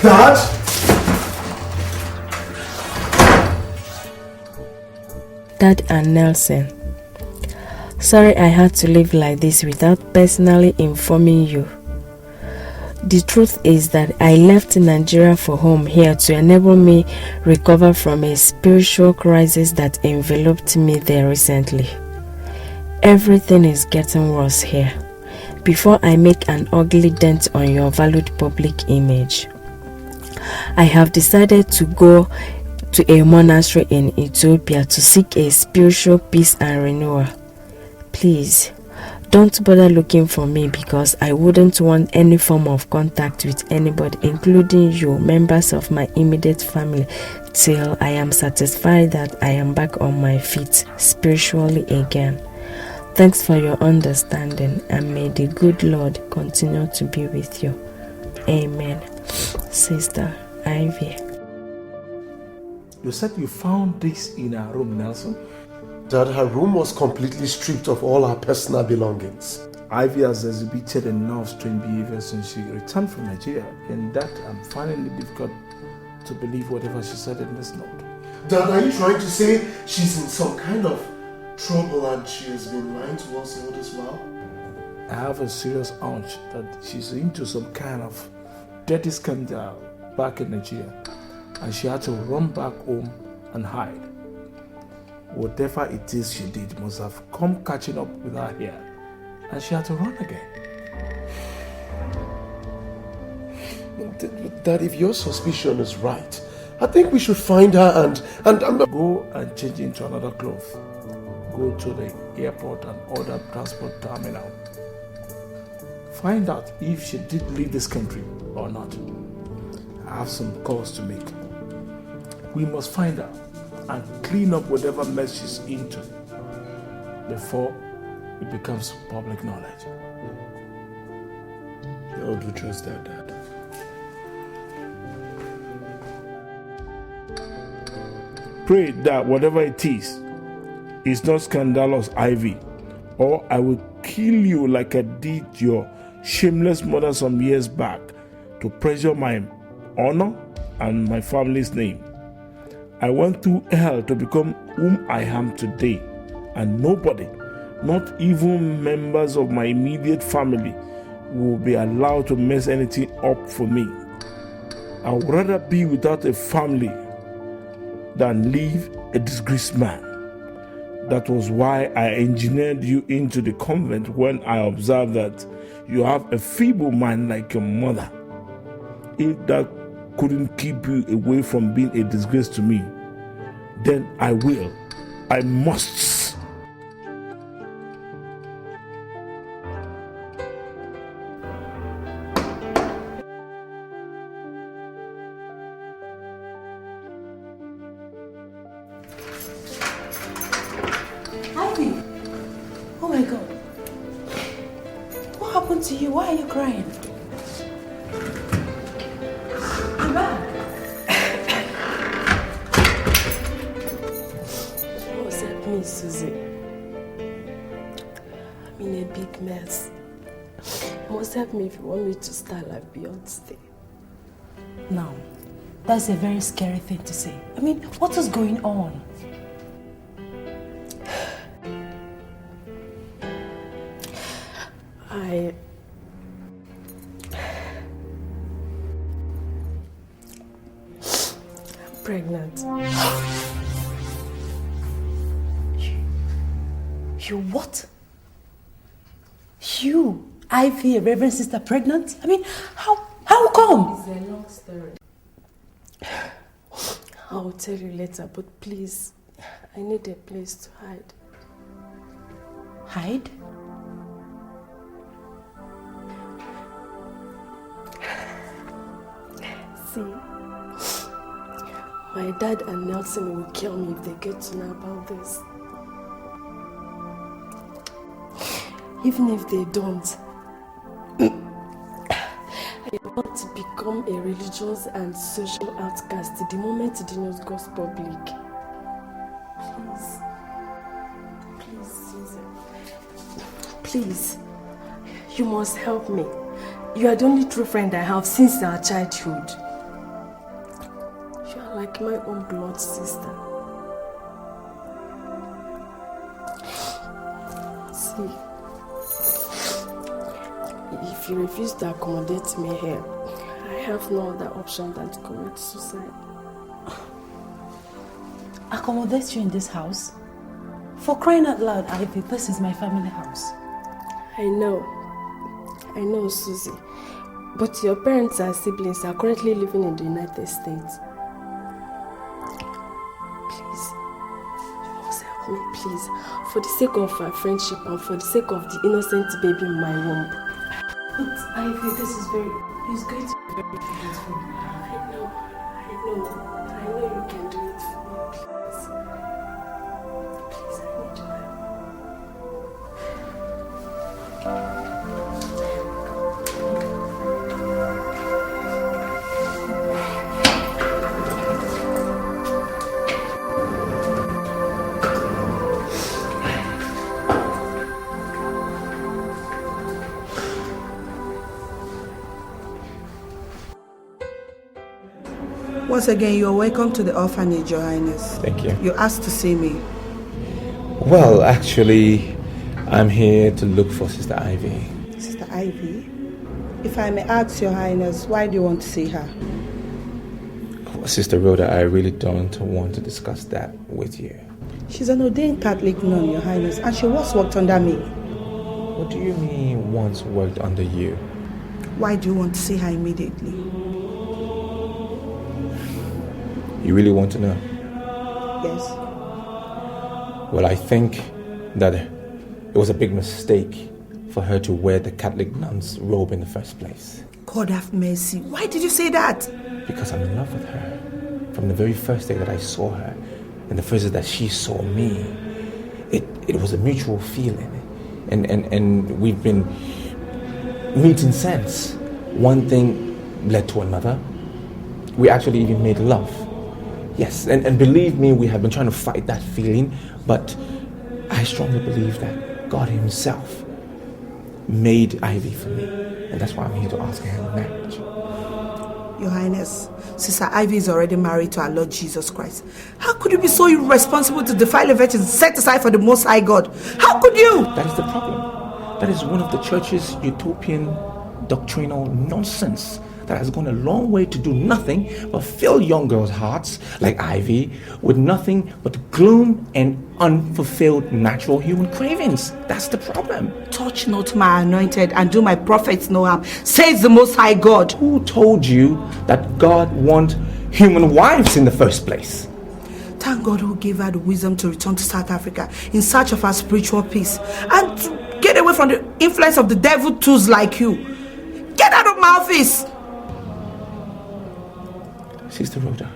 Dad? Dad and Nelson. Sorry I had to live like this without personally informing you. The truth is that I left Nigeria for home here to enable me recover from a spiritual crisis that enveloped me there recently. Everything is getting worse here. Before I make an ugly dent on your valued public image, I have decided to go to a monastery in Ethiopia to seek a spiritual peace and renewal. Please, don't bother looking for me because I wouldn't want any form of contact with anybody, including you, members of my immediate family, till I am satisfied that I am back on my feet spiritually again. Thanks for your understanding, and may the good Lord continue to be with you. Amen. Sister Ivy. You said you found this in her room, Nelson? Dad, her room was completely stripped of all her personal belongings. Ivy has exhibited enough strange behavior since she returned from Nigeria, and that I'm finding it difficult to believe whatever she said in this note. Dad, are you trying to say she's in some kind of trouble and she has been lying to us all this while? I have a serious hunch that she's into some kind of dirty scandal back in Nigeria, and she had to run back home and hide. Whatever it is she did must have come catching up with her here, and she had to run again. Dad, if your suspicion is right, I think we should find her and go and change into another cloth. Go to the airport and other transport terminal. Find out if she did leave this country or not. I have some calls to make. We must find her and clean up whatever mess she's into before it becomes public knowledge. I'll do just that, Dad. Pray that whatever it is not scandalous, Ivy, or I will kill you like I did your shameless mother some years back to preserve my honor and my family's name. I went through hell to become whom I am today, and nobody, not even members of my immediate family, will be allowed to mess anything up for me. I would rather be without a family than leave a disgraced man. That was why I engineered you into the convent when I observed that you have a feeble mind like your mother. If that couldn't keep you away from being a disgrace to me, then I must. Ivy! Oh my God. What happened to you? Why are you crying? me, Susie. I'm in a big mess. You must help me if you want me to start like Beyonce. Now, that's a very scary thing to say. I mean, what is going on? I'm pregnant. You what? You, Ivy, a Reverend Sister, pregnant? I mean, how come? It's a long story. I'll tell you later, but please, I need a place to hide. Hide? See, my dad and Nelson will kill me if they get to know about this. Even if they don't, I want to become a religious and social outcast the moment the news goes public. Please. Please, Susan. Please. You must help me. You are the only true friend I have since our childhood. You are like my own blood sister. See, if you refuse to accommodate me here, I have no other option than to commit suicide. Accommodate you in this house? For crying out loud, Ivy, this is my family house. I know, Susie. But your parents and siblings are currently living in the United States. Please, you must help me, please. For the sake of our friendship and for the sake of the innocent baby in my womb. But Ivy, this is it's going to be very difficult for me. I know you can do it for me, please. Please, I need your help. Once again, you're welcome to the orphanage, Your Highness. Thank you. You asked to see me. Well, actually, I'm here to look for Sister Ivy. Sister Ivy? If I may ask, Your Highness, why do you want to see her? Well, Sister Rhoda, I really don't want to discuss that with you. She's an ordained Catholic nun, Your Highness, and she once worked under me. What do you mean once worked under you? Why do you want to see her immediately? You really want to know? Yes. Well, I think that it was a big mistake for her to wear the Catholic nun's robe in the first place. God have mercy. Why did you say that? Because I'm in love with her. From the very first day that I saw her, and the first day that she saw me, it was a mutual feeling. And we've been meeting since. One thing led to another. We actually even made love. Yes, and believe me, we have been trying to fight that feeling, but I strongly believe that God Himself made Ivy for me, and that's why I'm here to ask her in marriage. Your Highness, Sister Ivy is already married to our Lord Jesus Christ. How could you be so irresponsible to defile a virgin set aside for the Most High God? How could you? That is the problem. That is one of the church's utopian doctrinal nonsense that has gone a long way to do nothing but fill young girls' hearts, like Ivy, with nothing but gloom and unfulfilled natural human cravings. That's the problem. Touch not my anointed and do my prophets no harm, says the Most High God. Who told you that God wants human wives in the first place? Thank God who gave her the wisdom to return to South Africa in search of her spiritual peace and to get away from the influence of the devil tools like you. Get out of my office! Sister Rhoda,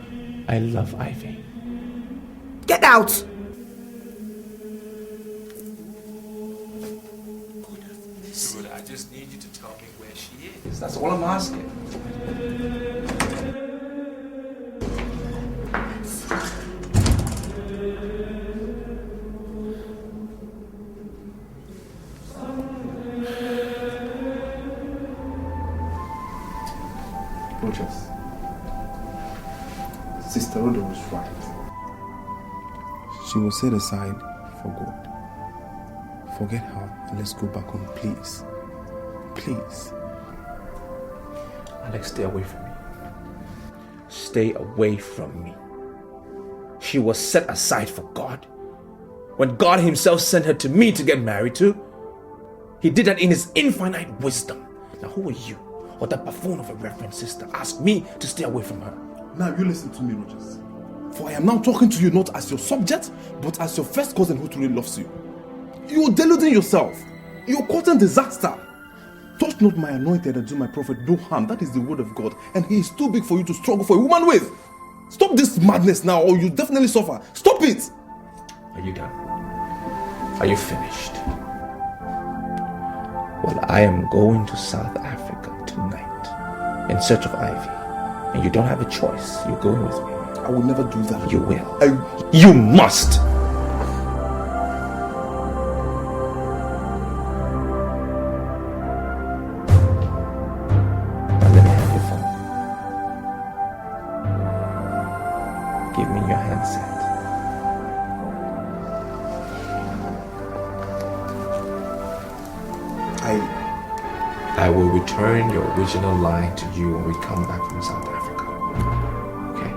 I love Ivy. Get out! Sister Rhoda, I just need you to tell me where she is. That's all I'm asking. Rogers, Sister Rhoda was right. She was set aside for God. Forget her and let's go back home, please. Please. Alex, stay away from me. Stay away from me. She was set aside for God. When God himself sent her to me to get married to, he did that in his infinite wisdom. Now who are you, or that buffoon of a reverend sister, asked me to stay away from her? Now you listen to me, Rogers. For I am now talking to you not as your subject, but as your first cousin who truly loves you. You are deluding yourself. You are causing disaster. Touch not my anointed and do my prophet no harm. That is the word of God. And he is too big for you to struggle for a woman with. Stop this madness now or you'll definitely suffer. Stop it! Are you done? Are you finished? Well, I am going to South Africa tonight in search of Ivy. And you don't have a choice. You're going with me. I will never do that. You will. You must! Now let me have your phone. Give me your handset. I will return your original line to you when we come back from South Africa. Okay?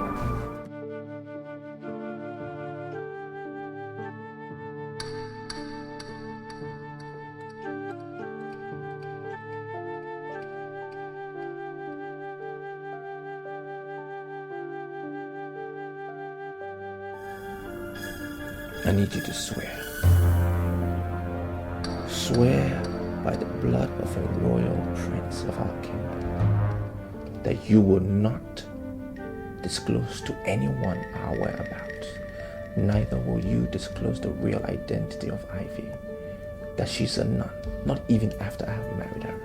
I need you to swear. Swear by the blood of a royal prince of our kingdom that you will not disclose to anyone our whereabouts. Neither will you disclose the real identity of Ivy, that she's a nun, not even after I have married her.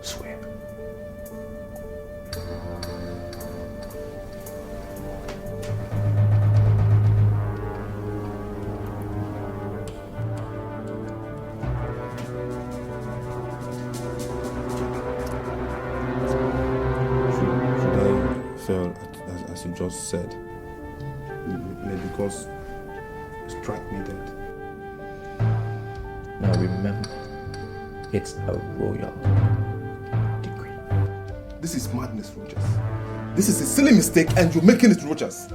Swear. As you just said, because strike me dead. Now remember, it's a royal decree. This is madness, Rogers. This is a silly mistake and you're making it, Rogers.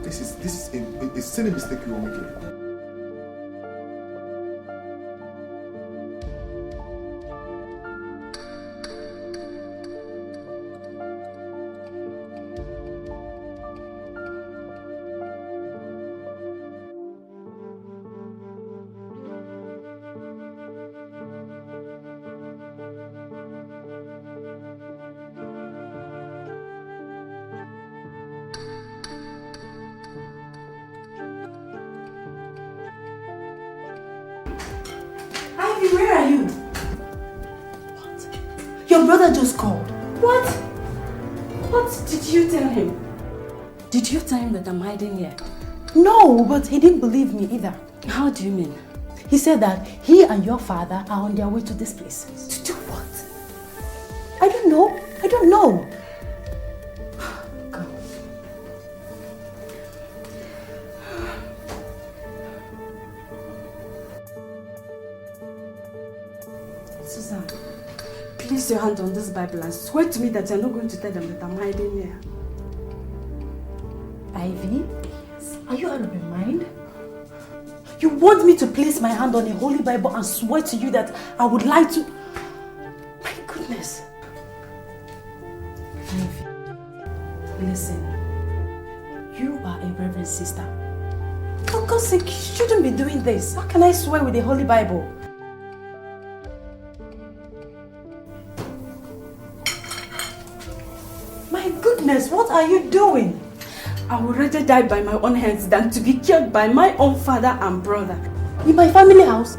This is a silly mistake you're making. Where are you? What? Your brother just called. What? What did you tell him? Did you tell him that I'm hiding here? No, but he didn't believe me either. How do you mean? He said that he and your father are on their way to this place. To do what? I don't know. I don't know. Susan, place your hand on this Bible and swear to me that you're not going to tell them that I'm hiding here. Ivy, are you out of your mind? You want me to place my hand on a holy Bible and swear to you that I would lie to... My goodness. Ivy, listen. You are a reverend sister. For God's sake, you shouldn't be doing this. How can I swear with a holy Bible? My goodness, what are you doing? I would rather die by my own hands than to be killed by my own father and brother. In my family house?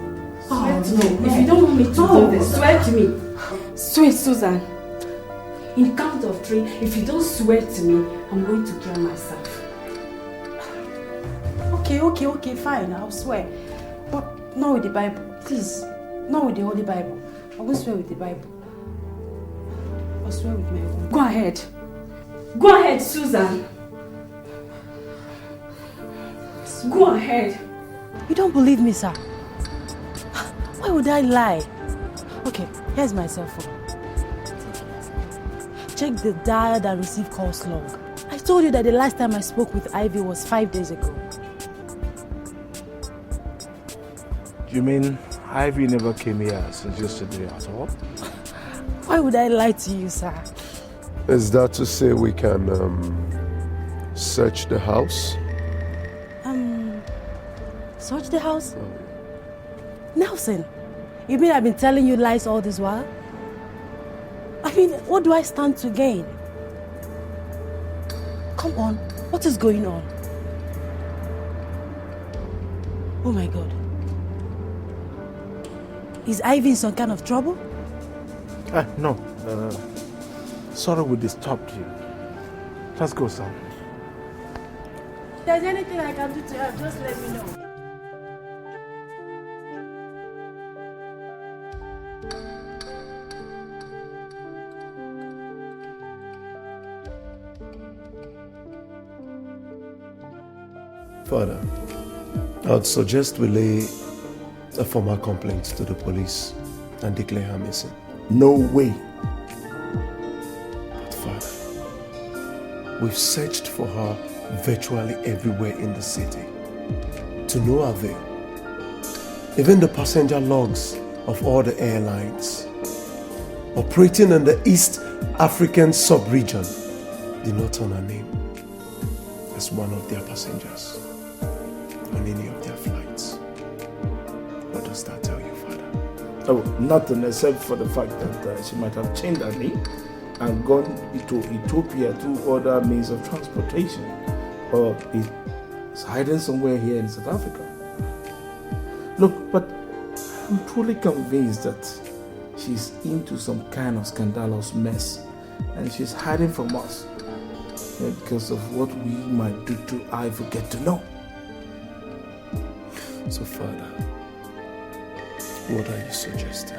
Swear to me. If you don't want me to do this, swear to me. Swear, Susan. In count of 3, if you don't swear to me, I'm going to kill myself. Okay, fine, I'll swear. But not with the Bible, please. Not with the Holy Bible. I won't swear with the Bible. I'll swear with my own. Go ahead. Go ahead, Susan. Go ahead. You don't believe me, sir? Why would I lie? Okay, here's my cell phone. Check the dialed and received calls log. I told you that the last time I spoke with Ivy was 5 days ago. You mean Ivy never came here since yesterday at all? Why would I lie to you, sir? Is that to say we can search the house? Search the house? Nelson, you mean I've been telling you lies all this while? I mean, what do I stand to gain? Come on, what is going on? Oh my God. Is Ivy in some kind of trouble? No. Sorry we disturbed you. Let's go, son. If there's anything I can do to help, just let me know. Father, I'd suggest we lay a formal complaint to the police and declare her missing. No way. But Father, we've searched for her virtually everywhere in the city, to no avail. Even the passenger logs of all the airlines operating in the East African sub-region did not turn her name as one of their passengers on any of their flights. What does that tell you, Father? Oh, nothing except for the fact that she might have changed her name and gone to Ethiopia through other means of transportation, or is hiding somewhere here in South Africa. Look, but I'm truly convinced that she's into some kind of scandalous mess and she's hiding from us because of what we might do to I forget to know. So, Father, what are you suggesting?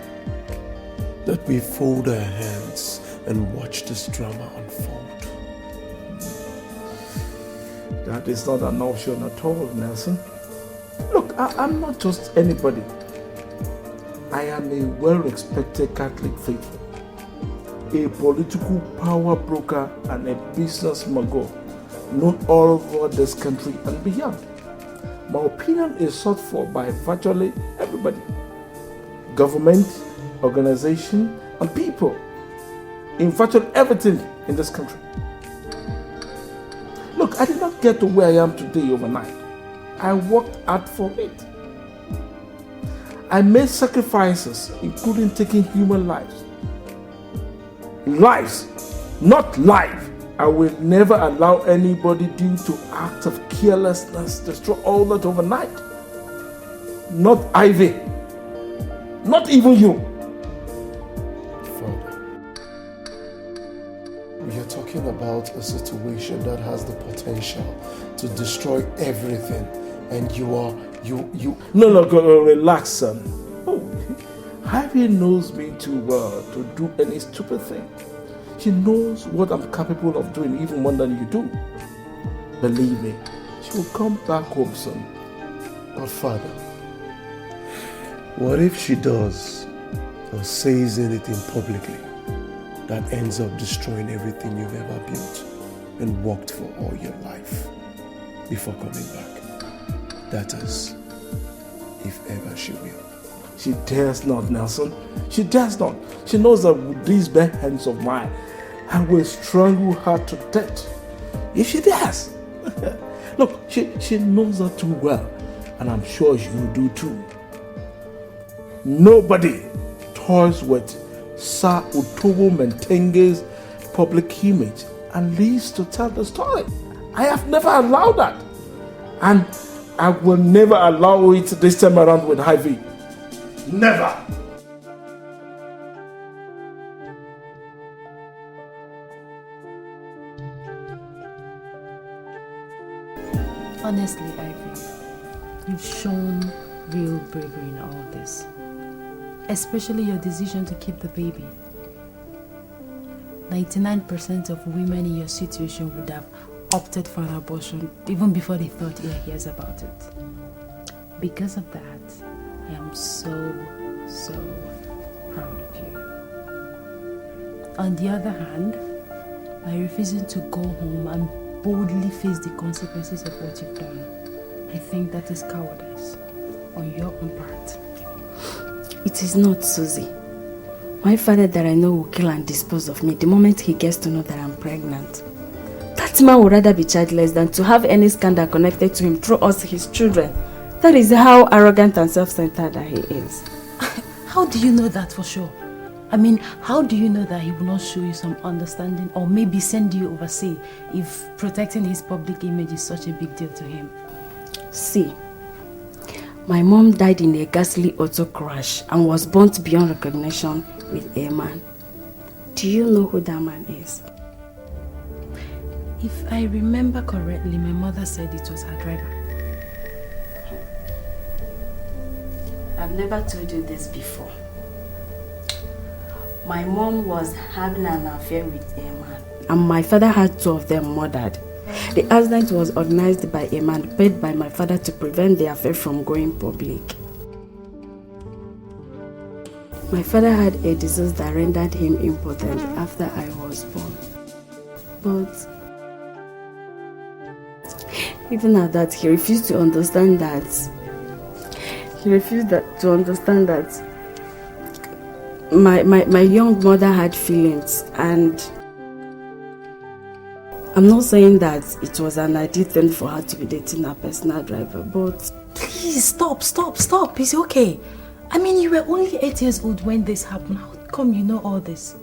That we fold our hands and watch this drama unfold? That is not an option at all, Nelson. Look, I'm not just anybody. I am a well-respected Catholic faithful, a political power broker and a business mogul known all over this country and beyond. My opinion is sought for by virtually everybody. Government, organization, and people in virtually everything in this country. Look, I did not get to where I am today overnight. I worked hard for it. I made sacrifices, including taking human lives. Lives, not life. I will never allow anybody due to acts of carelessness destroy all that overnight. Not Ivy. Not even you. Father, we are talking about a situation that has the potential to destroy everything, and No, relax, son. Oh, Ivy knows me too well to do any stupid thing. She knows what I'm capable of doing even more than you do. Believe me, she will come back home soon. But Father, what if she does or says anything publicly that ends up destroying everything you've ever built and worked for all your life before coming back? That is, if ever she will. She dares not, Nelson. She dares not. She knows that with these bare hands of mine, I will strangle her to death. If she dares. Look, she knows that too well, and I'm sure you do too. Nobody toys with Sir Utobo Mentenge's public image and lives to tell the story. I have never allowed that. And I will never allow it this time around with Ivy. Never. Honestly, Ivy, You've shown real bravery in all this. Especially your decision to keep the baby. 99% of women in your situation would have opted for an abortion even before they thought he hears about it. Because of that, I am so proud of you. On the other hand, by refusing to go home and boldly face the consequences of what you've done, I think that is cowardice on your own part. It is not, Susie. My father that I know will kill and dispose of me the moment he gets to know that I'm pregnant. That man would rather be childless than to have any scandal connected to him through us, his children. That is how arrogant and self-centered that he is. How do you know that for sure? I mean, how do you know that he will not show you some understanding or maybe send you overseas if protecting his public image is such a big deal to him? See, my mom died in a ghastly auto crash and was burnt beyond recognition with a man. Do you know who that man is? If I remember correctly, my mother said it was her driver. I've never told you this before. My mom was having an affair with a man, and my father had 2 of them murdered. The accident was organized by a man paid by my father to prevent the affair from going public. My father had a disease that rendered him impotent after I was born. But even at that, he refused to understand that. My young mother had feelings, and I'm not saying that it was an ideal thing for her to be dating a personal driver, but... Please, stop. It's okay. I mean, you were only 8 years old when this happened. How come you know all this?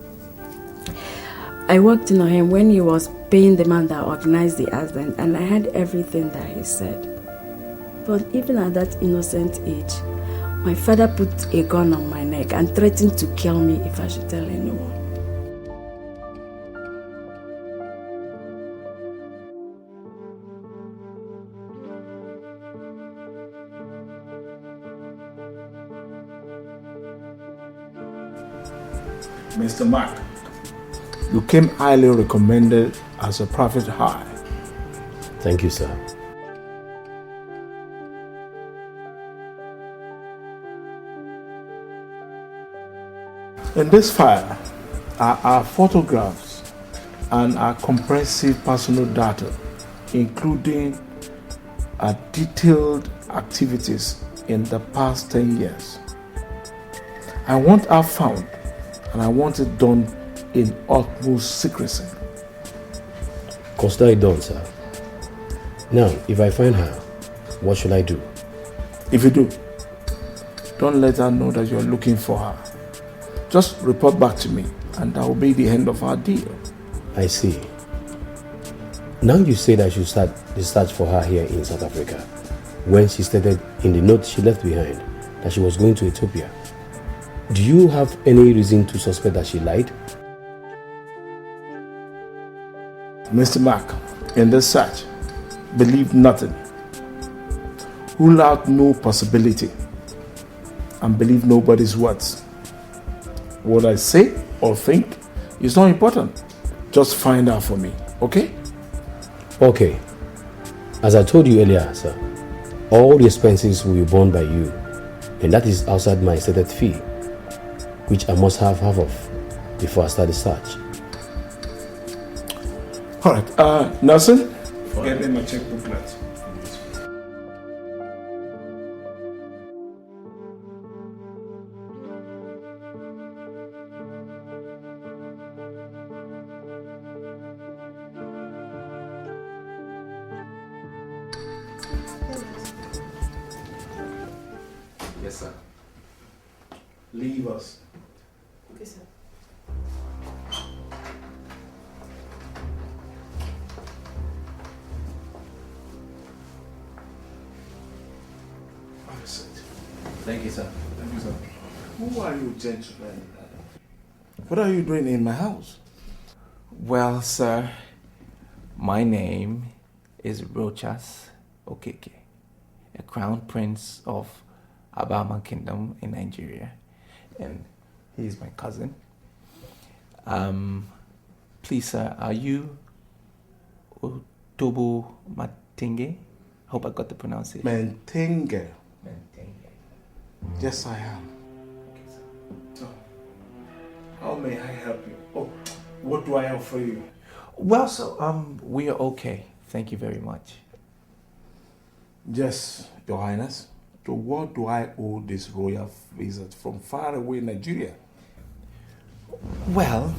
I worked in on him when he was paying the man that organized the accident, and I heard everything that he said. But even at that innocent age, my father put a gun on my neck and threatened to kill me if I should tell anyone. Mr. Mark, you came highly recommended as a prophet high. Thank you, sir. In this file are our photographs and our comprehensive personal data, including our detailed activities in the past 10 years. I want her found, and I want it done in utmost secrecy. Consider it done, sir. Now, if I find her, what should I do? If you do, don't let her know that you're looking for her. Just report back to me, and that will be the end of our deal. I see. Now you said I should start the search for her here in South Africa, when she stated in the note she left behind that she was going to Ethiopia. Do you have any reason to suspect that she lied? Mr. Mark, in this search, believe nothing. Rule out no possibility, and believe nobody's words. What I say or think is not important. Just find out for me, okay? Okay. As I told you earlier, sir, all the expenses will be borne by you, and that is outside my stated fee, which I must have half of before I start the search. All right, Nelson, get me my checkbooklet. Yes, sir. Leave us. Okay, sir. Thank you, sir. Thank you, sir. Who are you, gentlemen? What are you doing in my house? Well, sir, my name is Rochas Okeke, a crown prince of Abama Kingdom in Nigeria, and he's my cousin. Please, sir, are you Otobo Matenge? Hope I got the pronunciation. Mentenge. Yes, I am. Okay, sir. So, how may I help you? Oh, what do I offer you? Well, so we are okay. Thank you very much. Yes, Your Highness. So what do I owe this royal visit from far away Nigeria? Well,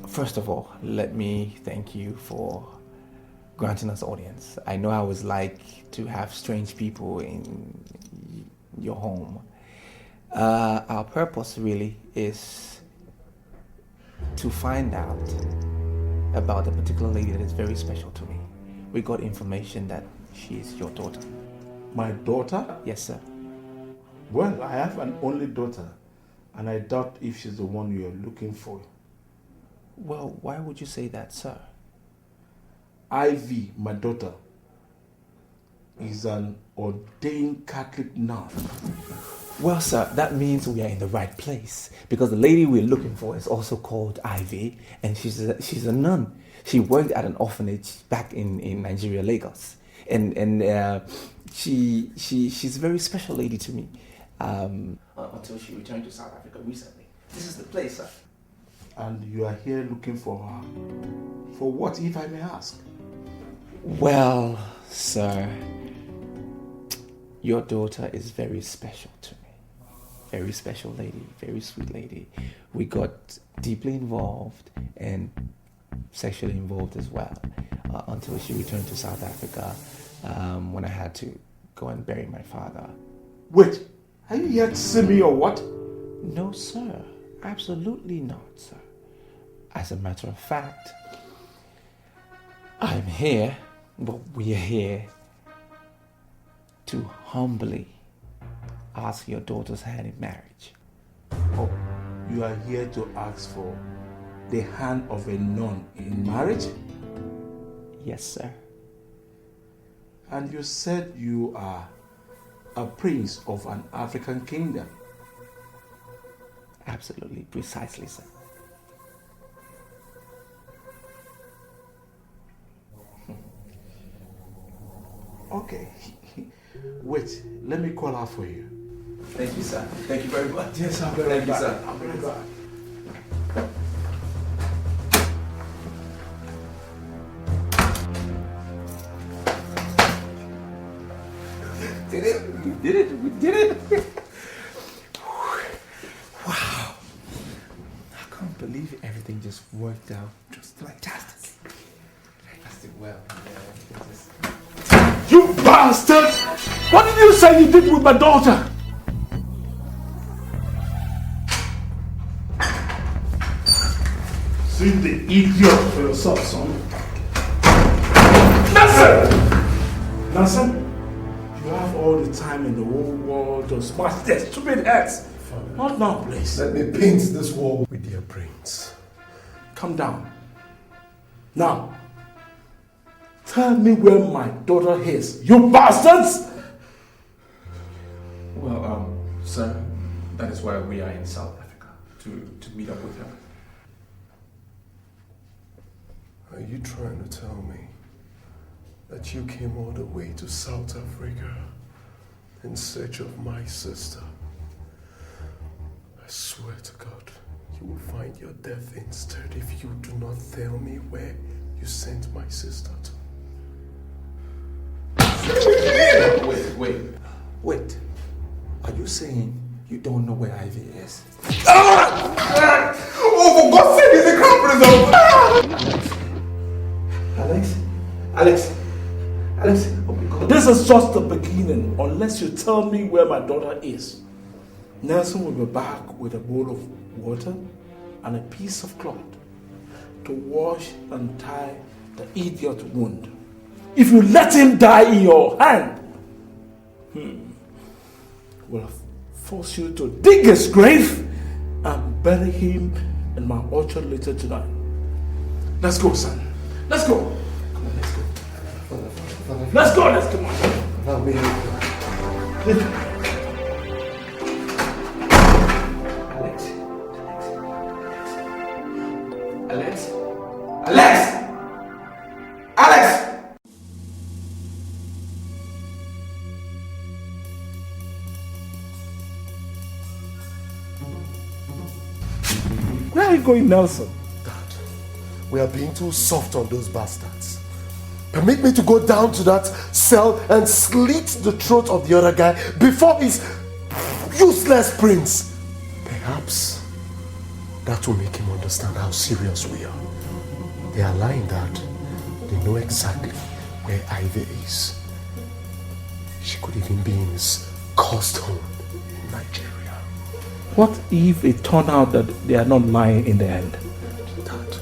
first of all, let me thank you for granting us audience. I know how it's like to have strange people in your home. Our purpose really is to find out about a particular lady that is very special to me. We got information that she is your daughter. My daughter? Yes, sir. Well, I have an only daughter, and I doubt if she's the one you are looking for. Well, why would you say that, sir? Ivy, my daughter, is an ordained Catholic nun. Well, sir, that means we are in the right place, because the lady we're looking for is also called Ivy, and she's a nun. She worked at an orphanage back in Nigeria, Lagos, and she's a very special lady to me. Until she returned to South Africa recently. This is the place, sir. And you are here looking for her. For what, if I may ask? Well, sir, your daughter is very special to me. Very special lady, very sweet lady. We got deeply involved and sexually involved as well until she returned to South Africa when I had to go and bury my father. Wait, are you here to see me or what? No, sir. Absolutely not, sir. As a matter of fact, I'm here, but we are here to humbly ask your daughter's hand in marriage. Oh, you are here to ask for the hand of a nun in marriage? Yes, sir. And you said you are a prince of an African kingdom. Absolutely, precisely, sir. Okay. Wait, let me call her for you. Thank you, sir. Thank you very much. Yes, I'll be right back. Sir. I'll be right back. We did it. Wow. I can't believe everything just worked out just like that. Fantastic. Well, You bastard! What did you say you did with my daughter? See the idiot for yourself, son. Nelson! You have all the time in the whole world to smash their stupid heads. Not now, please. Let me paint this wall with their brains. Calm down. Now, tell me where my daughter is, you bastards! well, sir, that is why we are in South Africa, to meet up with her. Are you trying to tell me that you came all the way to South Africa in search of my sister? I swear to God, you will find your death instead if you do not tell me where you sent my sister to. Wait. Are you saying you don't know where Ivy is? Oh, for God's sake, is the crown prince over? Alex, oh my God. This is just the beginning. Unless you tell me where my daughter is, Nelson will be back with a bowl of water and a piece of cloth to wash and tie the idiot wound. If you let him die in your hand, will force you to dig his grave and bury him in my orchard later tonight. Let's go, son. Let's go. Come on, let's go. Let's go, let's come on. Allow me. Alex? Alex! Alex! Where are you going, Nelson? Dad, we are being too soft on those bastards. Permit me to go down to that cell and slit the throat of the other guy before his useless prince. Perhaps that will make him understand how serious we are. They are lying, Dad. They know exactly where Ivy is. She could even be in his cursed home in Nigeria. What if it turned out that they are not lying in the end? Dad,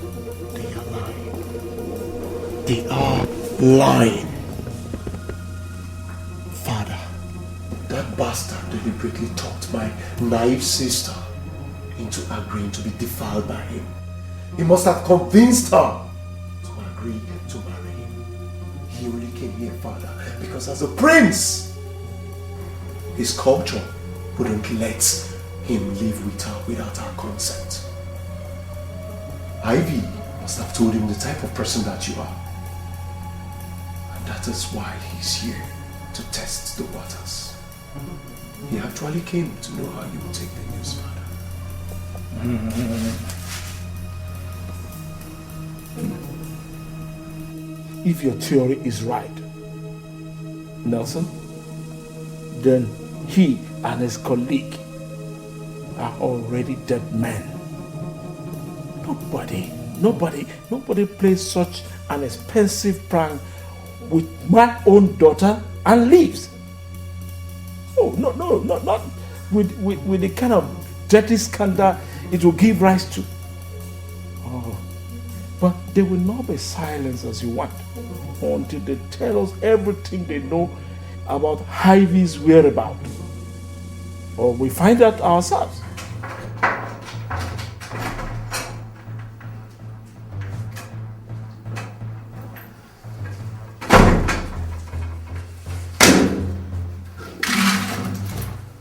they are lying. They are lying. Father, that bastard deliberately talked my naive sister into agreeing to be defiled by him. He must have convinced her to agree to marry him. He only came here, Father, because as a prince, his culture wouldn't let him live with her without her consent. Ivy must have told him the type of person that you are. And that is why he's here, to test the waters. He actually came to know how you would take the news, Father. If your theory is right, Nelson, then he and his colleague are already dead men. Nobody plays such an expensive prank with my own daughter and leaves. Oh, no, not with the kind of dirty scandal it will give rise to. Oh, but they will not be silenced as you want until they tell us everything they know about Ivy's whereabouts. Or we find out ourselves.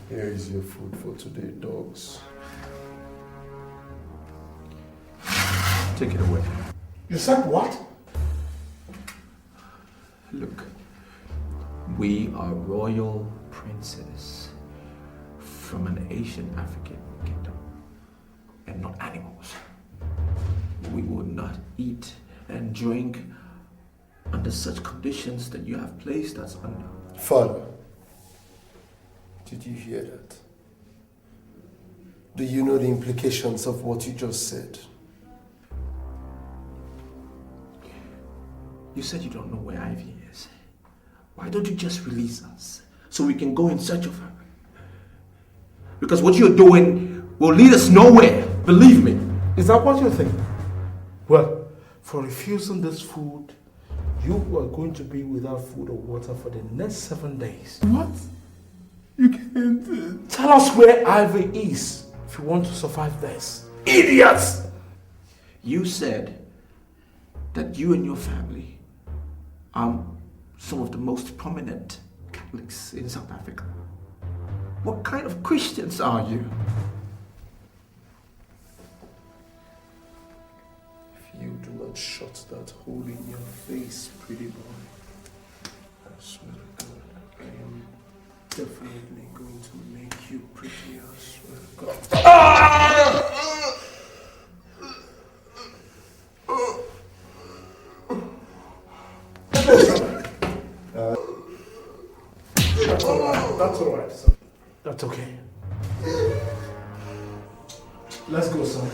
Here is your food for today, dogs. Take it away. You said what? Look, we are royal princes from an Asian African kingdom and not animals. We will not eat and drink under such conditions that you have placed us under. Father, did you hear that? Do you know the implications of what you just said? You said you don't know where Ivy is. Why don't you just release us so we can go in search of her? Because what you're doing will lead us nowhere, believe me. Is that what you think? Well, for refusing this food, you are going to be without food or water for the next 7 days. What? You can't. Tell us where Ivy is if you want to survive this. Idiots! You said that you and your family are some of the most prominent Catholics in South Africa. What kind of Christians are you? If you do not shut that hole in your face, pretty boy, I swear to God, I am definitely going to make you pretty, I swear to God. That's all right, son. That's okay. Let's go, son.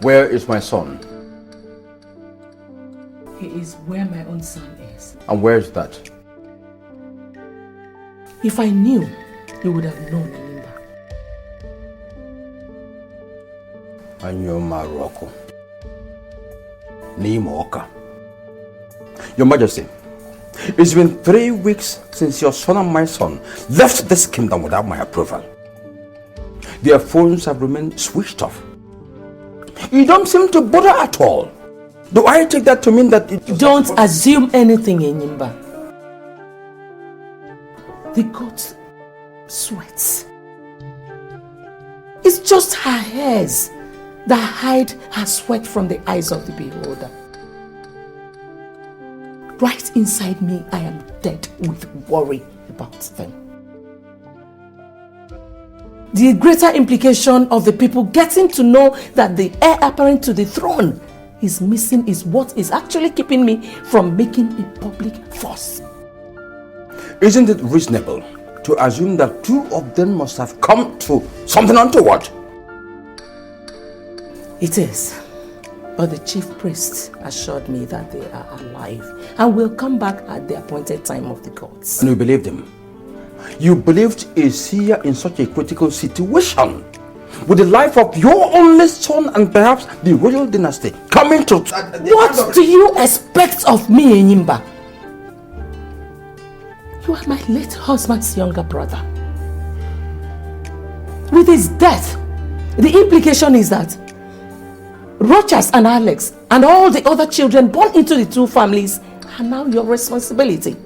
Where is my son? He is where my own son is. And where is that? If I knew, you would have known, Enyimba. I know Morocco. Nimoka. Your Majesty, it's been 3 weeks since your son and my son left this kingdom without my approval. Their phones have remained switched off. You don't seem to bother at all. Do I take that to mean that it... Don't assume anything, Enyimba. The goat sweats. It's just her hairs that hide her sweat from the eyes of the beholder. Right inside me, I am dead with worry about them. The greater implication of the people getting to know that the heir apparent to the throne is missing is what is actually keeping me from making a public fuss. Isn't it reasonable to assume that 2 of them must have come to something untoward? It is. But the chief priest assured me that they are alive and will come back at the appointed time of the gods. And you believed him? You believed a seer in such a critical situation, with the life of your only son and perhaps the royal dynasty coming to... What do you expect of me, Enyimba? You are my late husband's younger brother. With his death, the implication is that Rochas and Alex and all the other children born into the 2 families are now your responsibility.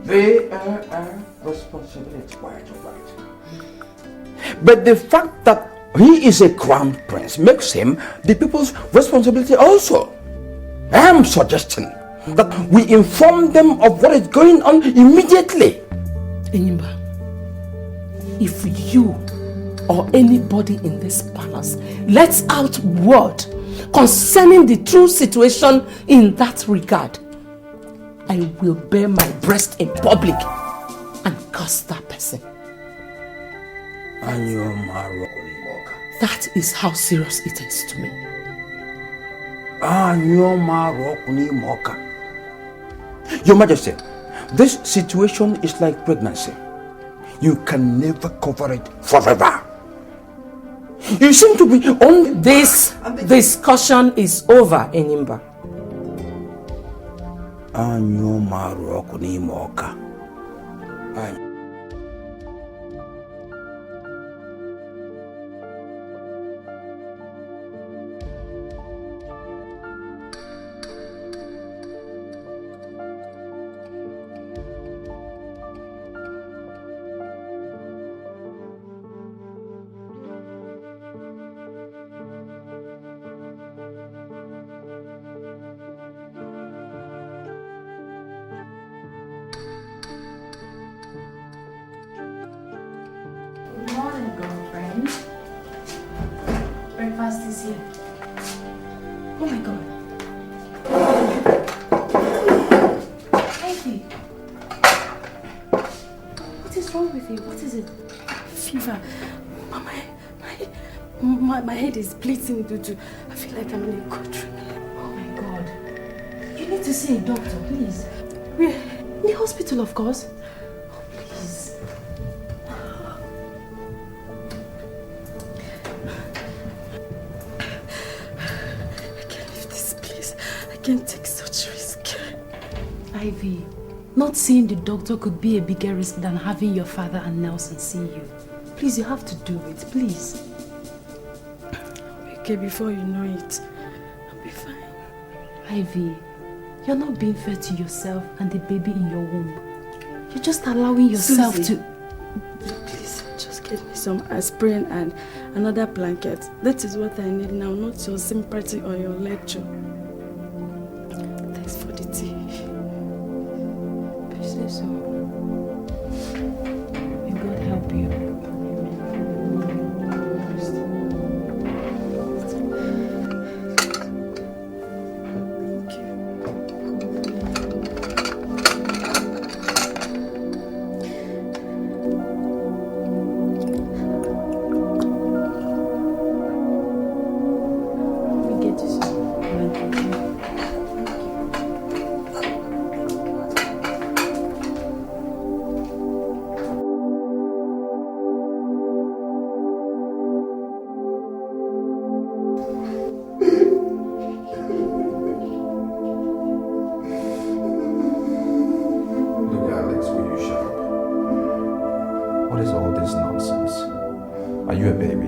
They are our responsibility, quite right. But the fact that he is a crown prince makes him the people's responsibility also. I am suggesting that we inform them of what is going on immediately. Enyimba, if you or anybody in this palace lets out word concerning the true situation in that regard, I will bare my breast in public and curse that person. That is how serious it is to me. Your Majesty, this situation is like pregnancy. You can never cover it forever. You seem to be on... This discussion is over, Enyimba. Good morning, girlfriend. Breakfast is here. Oh my God. Ivy. What is wrong with you? What is it? Fever. My head is bleeding. I feel like I'm in a country. Oh my God. You need to see a doctor, please. Where? In the hospital, of course. Oh, please. I can't leave this place. I can't take such risk. Ivy, not seeing the doctor could be a bigger risk than having your father and Nelson see you. Please, you have to do it, please. Okay, before you know it, I'll be fine. Ivy, you're not being fair to yourself and the baby in your womb. You're just allowing yourself Susie, to... Please, just get me some aspirin and another blanket. That is what I need now, not your sympathy or your lecture. Thanks for the tea. If you say so. May God help you. you a baby?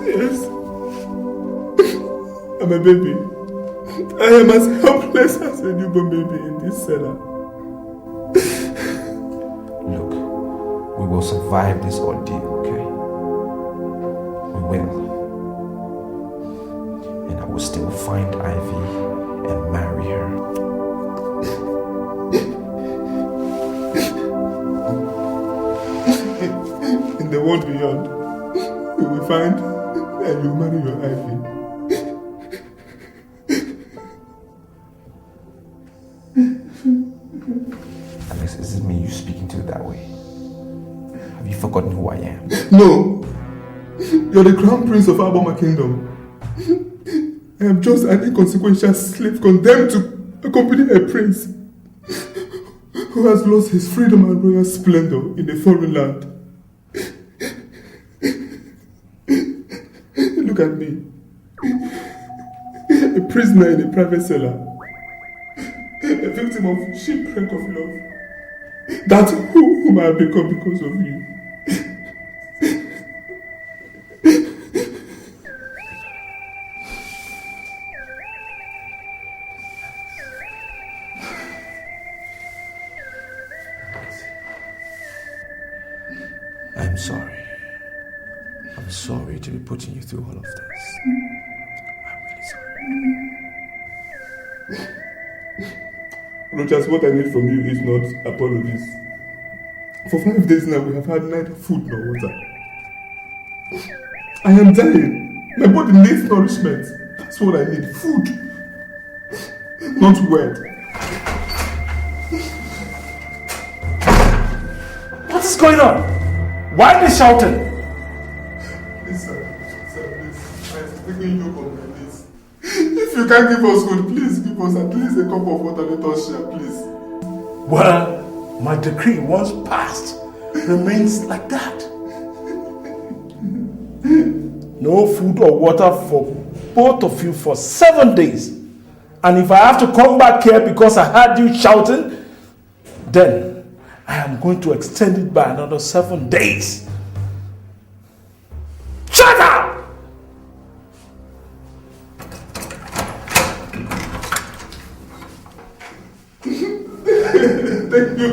Yes. I'm a baby. I am as helpless as a newborn baby in this cellar. Look, we will survive this ordeal, okay? We will. And I will still find Ivy and marry her. In the world beyond, you will find and you marry your Ivy. Alex, is it me you speaking to that way? Have you forgotten who I am? No! You're the crown prince of Aboma Kingdom. I am just an inconsequential slave condemned to accompany a prince who has lost his freedom and royal splendor in a foreign land. Look at me. A prisoner in a private cellar. A victim of shipwreck of love. That's whom I have become because of you. I'm sorry. I'm sorry to be putting you through all of this. I'm really sorry. Rojas, what I need from you is not apologies. For 5 days now, we have had neither food nor water. I am dying. My body needs nourishment. That's what I need. Food. Not word. What is going on? Why are they shouting? Listen, please. I'm taking you on my knees. If you can't give us food, please give us at least a cup of water. Let us share, please. Well, my decree once passed remains like that. No food or water for both of you for 7 days. And if I have to come back here because I heard you shouting, then I am going to extend it by another 7 days. Shut up! Thank you.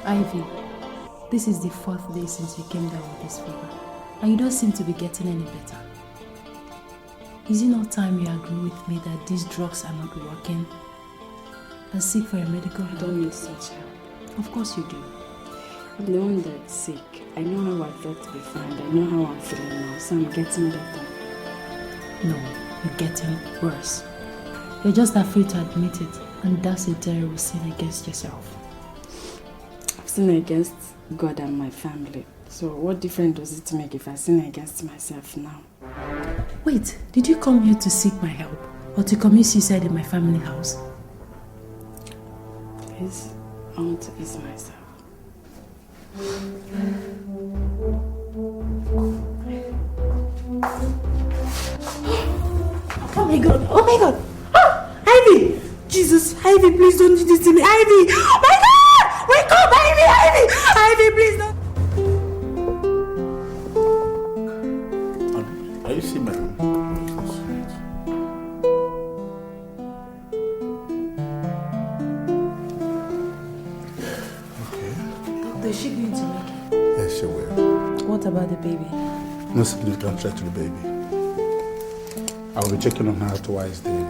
Ivy, this is the 4th day since you came down with this fever, and you don't seem to be getting any better. Is it not time you agree with me that these drugs are not working and seek for a medical help? I don't need such help. Of course you do. I'm the one that's sick. I know how I thought to be fine. I know how I'm feeling now, so I'm getting better. No, you're getting worse. You're just afraid to admit it, and that's a terrible sin against yourself. I've sinned against God and my family. So what difference does it make if I sin against myself now? Wait, did you come here to seek my help or to commit suicide in my family house? Please, I want to ease myself. Oh my god, oh my god! Ah, Ivy! Jesus, Ivy, please don't do this to me, Ivy! Oh my god! Wake up, Ivy, Ivy! Ivy, please don't! Are you seeing my room? Doctor, is she going to make it? Yes, she will. What about the baby? No significant threat to the baby. I will be checking on her twice daily.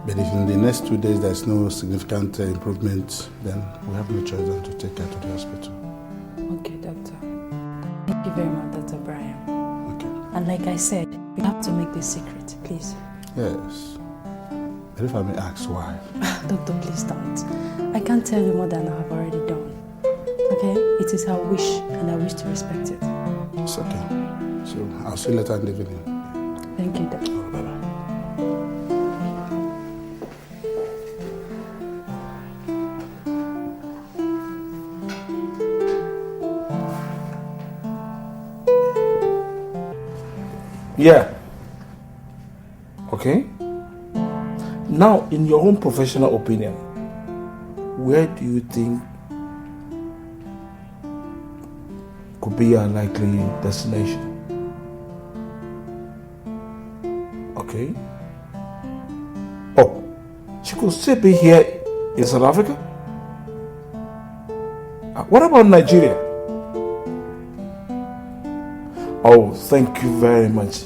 But if in the next 2 days there's no significant improvement, then we have no choice than to take her to the hospital. Okay, doctor. Thank you very much, Dr. Brian. Okay. And like I said, you have to make this secret, please. Yes. But if I may ask why? Doctor, please don't. I can't tell you more than I have already done. Okay? It is her wish, and I wish to respect it. It's okay. So I'll see you later in the evening. Thank you, Doctor. Bye-bye. Yeah. Okay. Now, in your own professional opinion, where do you think could be a likely destination? Okay. Oh, she could still be here in South Africa? What about Nigeria? Oh, thank you very much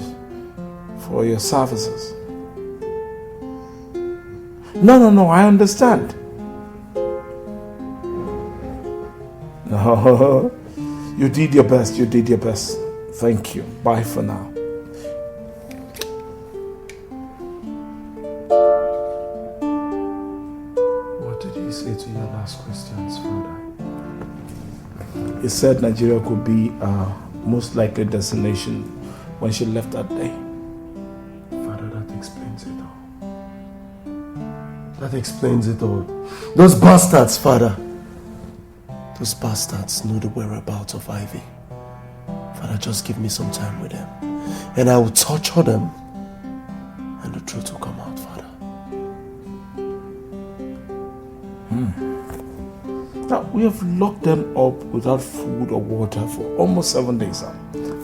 for your services. No, I understand. No, you did your best, Thank you. Bye for now. What did he say to your last questions, Father? He said Nigeria could be most likely destination when she left that day. Father, that explains it all. That explains it all. Those bastards, Father. Those bastards know the whereabouts of Ivy. Father, just give me some time with them. And I will torture them. And the truth will come out, Father. Now, we have locked them up without food or water for almost 7 days now.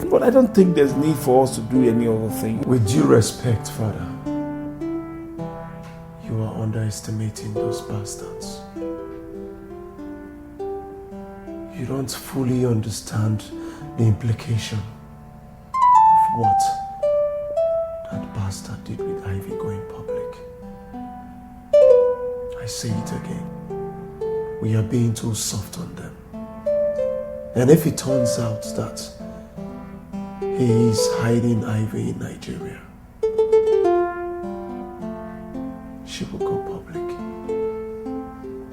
But I don't think there's need for us to do any other thing. With due respect, Father, you are underestimating those bastards. You don't fully understand the implication of what that bastard did with Ivy going public. I say it again. We are being too soft on them. And if it turns out that he is hiding Ivy in Nigeria, she will go public.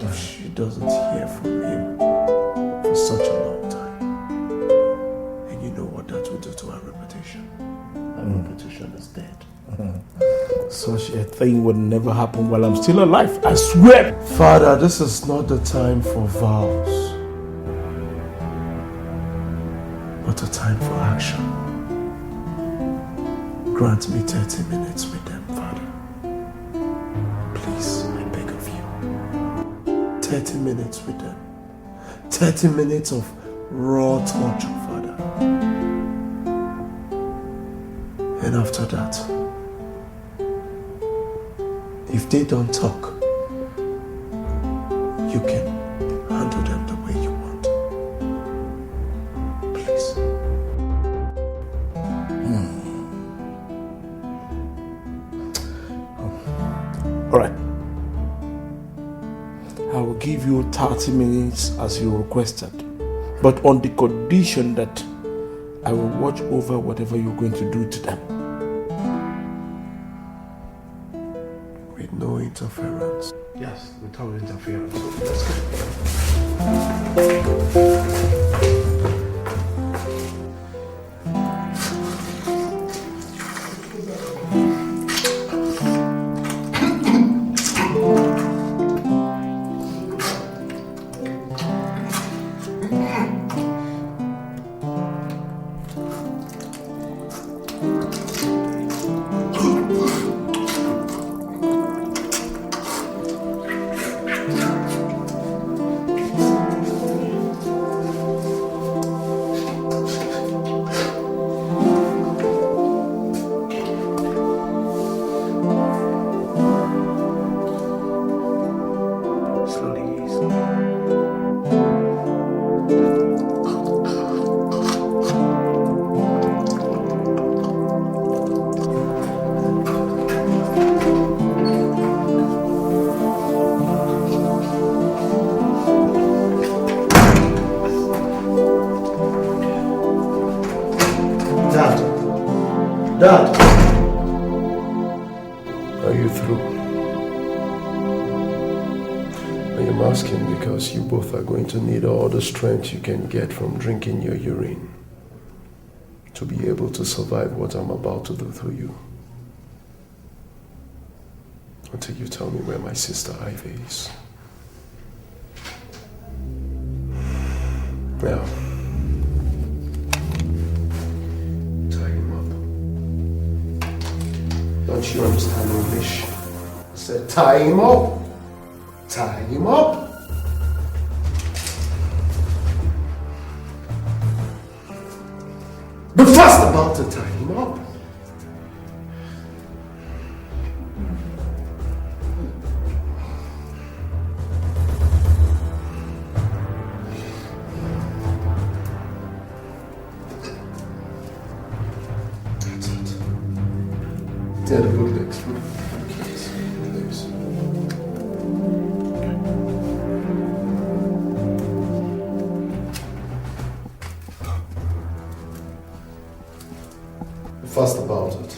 If she doesn't hear from him for such a long time, and you know what that will do to our reputation. Our reputation is dead. Such a thing would never happen while I'm still alive, I swear. Father, this is not the time for vows, but a time for action. Grant me 30 minutes with them, Father. Please, I beg of you. 30 minutes with them. 30 minutes of raw torture, Father. And after that, if they don't talk, you can handle them the way you want. Please. All right. I will give you 30 minutes as you requested, but on the condition that I will watch over whatever you're going to do to them. With no interference. Yes, without interference. Let's Dad! Are you through? asking because you both are going to need all the strength you can get from drinking your urine to be able to survive what I'm about to do through you. Until you tell me where my sister Ivy is. Now, tie him up. Don't you understand English? I said tie him up. Tie him up. But fast about to tie him up. That's it. Tie the good legs. Fast about it.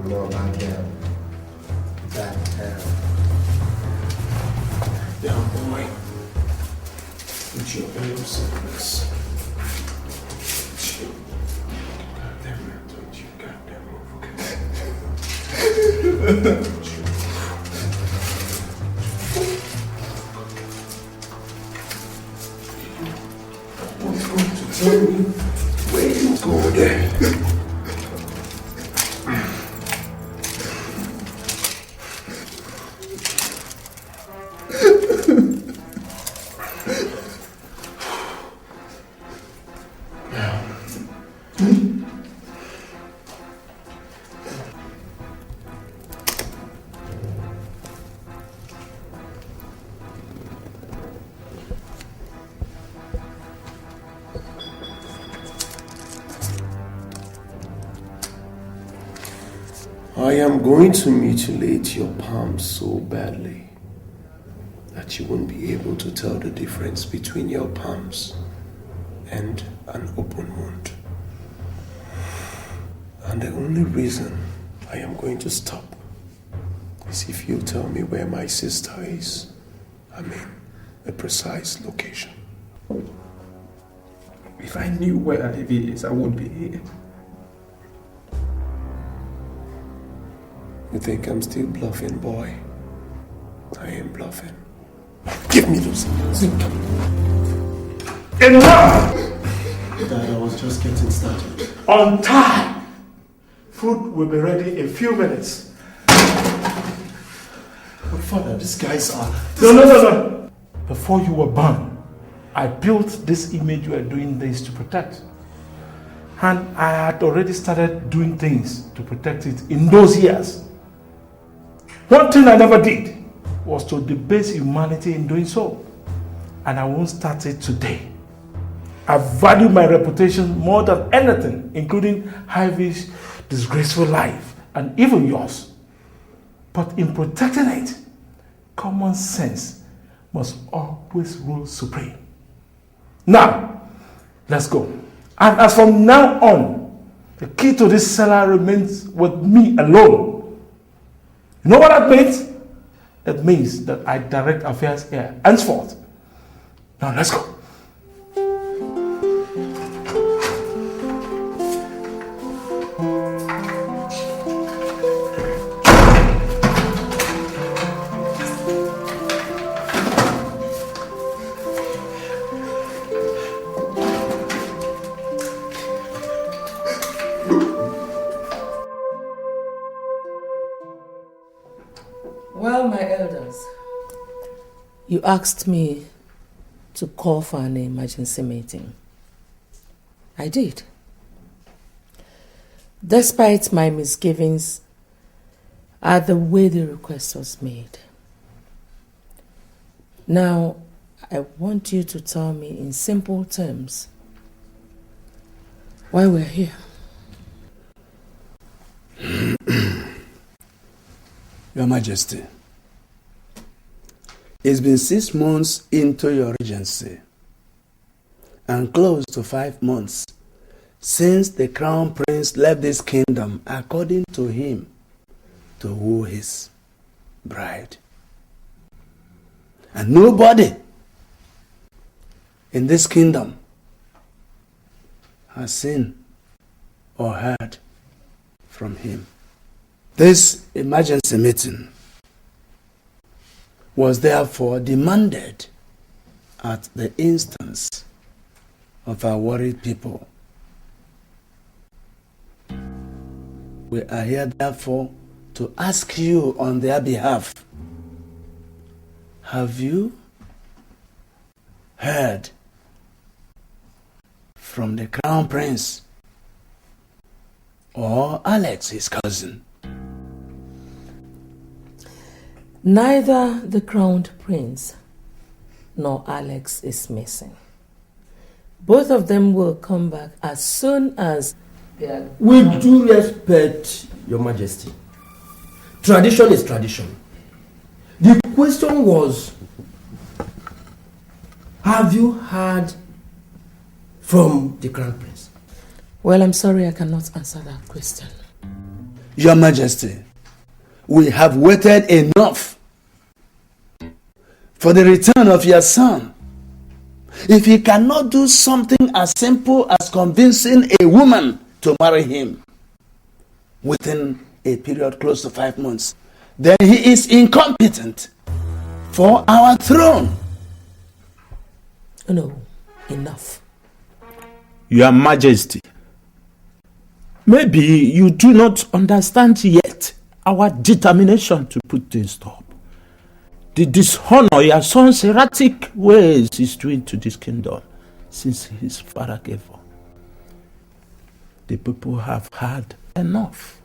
No, back down. Back down. Down, boy. Put your elbows in this. Goddamn man, don't you goddamn move, okay? Tell me where you go there. I am going to mutilate your palms so badly that you won't be able to tell the difference between your palms and an open wound. And the only reason I am going to stop is if you tell me where my sister is. I mean, a precise location. If I knew where Ivy is, I wouldn't be here. You think I'm still bluffing, boy? I am bluffing. Give me those hands. Enough! Dad, I was just getting started. On time! Food will be ready in a few minutes. But Father, these guys are... No. Before you were born, I built this image you are doing this to protect. And I had already started doing things to protect it in those years. One thing I never did was to debase humanity in doing so. And I won't start it today. I value my reputation more than anything, including Ivy's disgraceful life and even yours. But in protecting it, common sense must always rule supreme. Now, let's go. And as from now on, the key to this cellar remains with me alone. You know what that means? It means that I direct affairs here henceforth. Now let's go. Well, my elders, you asked me to call for an emergency meeting. I did. Despite my misgivings at the way the request was made. Now, I want you to tell me in simple terms why we're here. Your Majesty, it's been 6 months into your regency and close to 5 months since the crown prince left this kingdom according to him to woo his bride. And nobody in this kingdom has seen or heard from him. This emergency meeting was therefore demanded at the instance of our worried people. We are here therefore to ask you on their behalf, have you heard from the Crown Prince or Alex, his cousin? Neither the Crowned Prince nor Alex is missing. Both of them will come back as soon as they are... With due respect, Your Majesty, tradition is tradition. The question was, have you heard from the Crown Prince? Well, I'm sorry I cannot answer that question. Your Majesty, we have waited enough for the return of your son. If he cannot do something as simple as convincing a woman to marry him within a period close to 5 months, then he is incompetent for our throne. No, enough. Your Majesty, maybe you do not understand yet our determination to put this stop. The dishonor your son's erratic ways is doing to this kingdom since his father gave up. The people have had enough.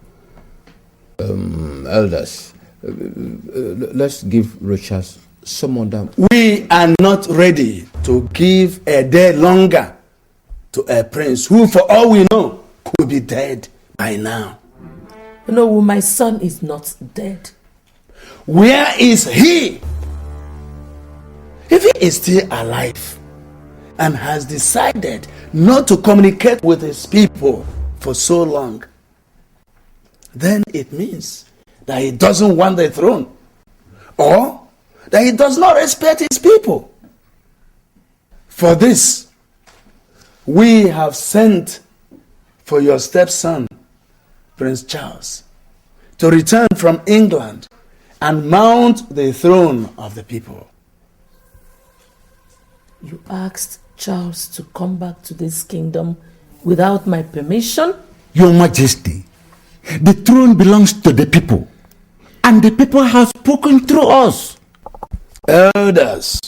Elders, let's give Richard some other... We are not ready to give a day longer to a prince who, for all we know, could be dead by now. No, my son is not dead. Where is he? If he is still alive and has decided not to communicate with his people for so long, then it means that he doesn't want the throne, or that he does not respect his people. For this, we have sent for your stepson, Prince Charles, to return from England and mount the throne of the people. You asked Charles to come back to this kingdom without my permission? Your Majesty, the throne belongs to the people, and the people have spoken through us. Elders,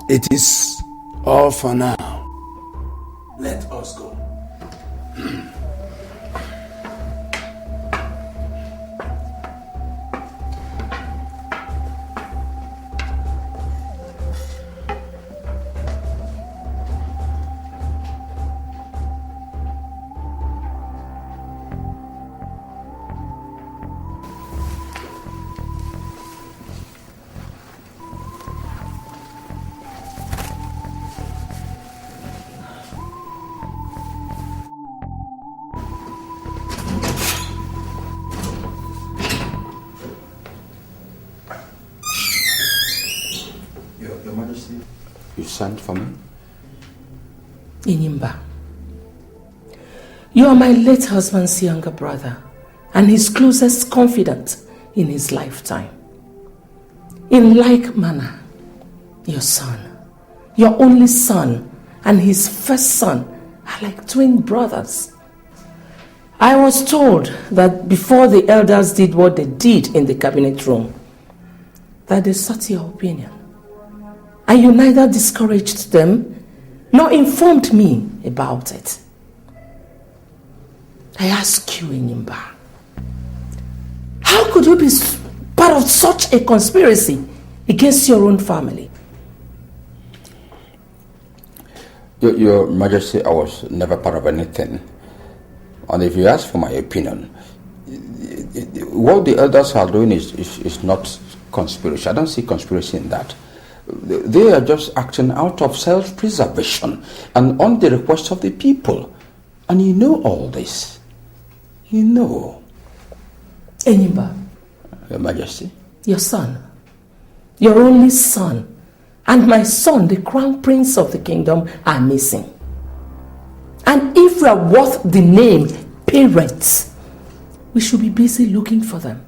it is all for now. Let us go. Your Majesty, you sent for me? Inimba, you are my late husband's younger brother and his closest confidant in his lifetime. In like manner, your son, your only son, and his first son are like twin brothers. I was told that before the elders did what they did in the cabinet room, that they sought your opinion. And you neither discouraged them nor informed me about it. I ask you, Inimba, how could you be part of such a conspiracy against your own family? Your Majesty, I was never part of anything. And if you ask for my opinion, what the elders are doing is not conspiracy. I don't see conspiracy in that. They are just acting out of self-preservation and on the request of the people. And you know all this. You know. Inimba, Your Majesty? Your son. Your only son. And my son, the crown prince of the kingdom, are missing. And if we are worth the name parents, we should be busy looking for them.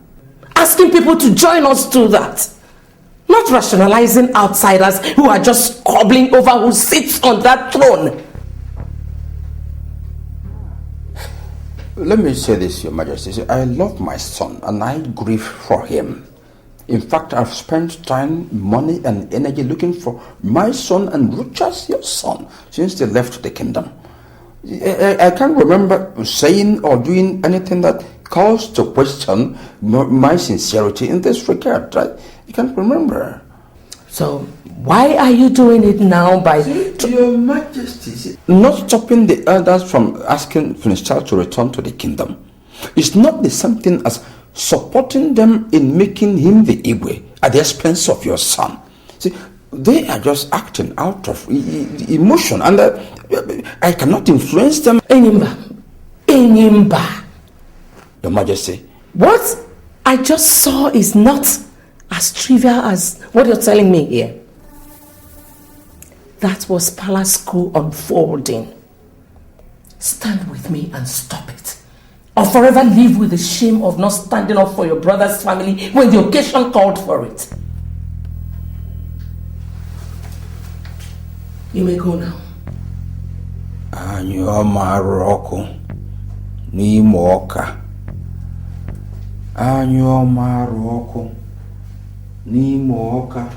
Asking people to join us do that. Not rationalizing outsiders who are just squabbling over who sits on that throne. Let me say this, Your Majesty. I love my son and I grieve for him. In fact, I've spent time, money and energy looking for my son and Ruchas, your son, since they left the kingdom. I can't remember saying or doing anything that calls to question my sincerity in this regard. I can't remember. So, why are you doing it now by... Your Majesty, not stopping the elders from asking Prince Charles to return to the kingdom. It's not the same thing as supporting them in making him the Igwe at the expense of your son. See, they are just acting out of emotion and I cannot influence them. Enyimba. Your Majesty. What I just saw is not as trivial as what you're telling me here. That was palace school unfolding. Stand with me and stop it. Or forever live with the shame of not standing up for your brother's family when the occasion called for it. You may go now. Anyoma roko ni moka. Anyoma roko ni moka.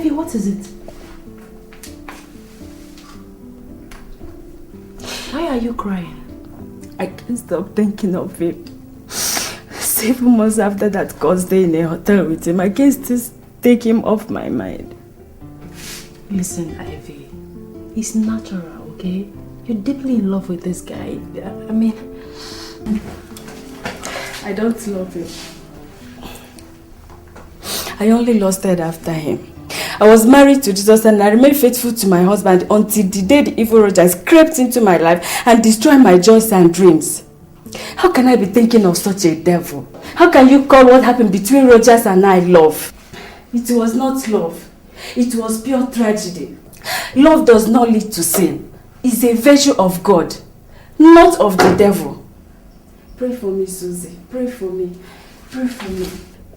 What is it? Why are you crying? I can't stop thinking of it. 7 months after that first day in a hotel with him, I can't still take him off my mind. Listen, Ivy, it's natural, okay? You're deeply in love with this guy. I mean, I don't love him. I only lost it after him. I was married to Jesus and I remained faithful to my husband until the day the evil Rogers crept into my life and destroyed my joys and dreams. How can I be thinking of such a devil? How can you call what happened between Rogers and I love? It was not love. It was pure tragedy. Love does not lead to sin. It's a virtue of God, not of the devil. Pray for me, Susie. Pray for me. Pray for me.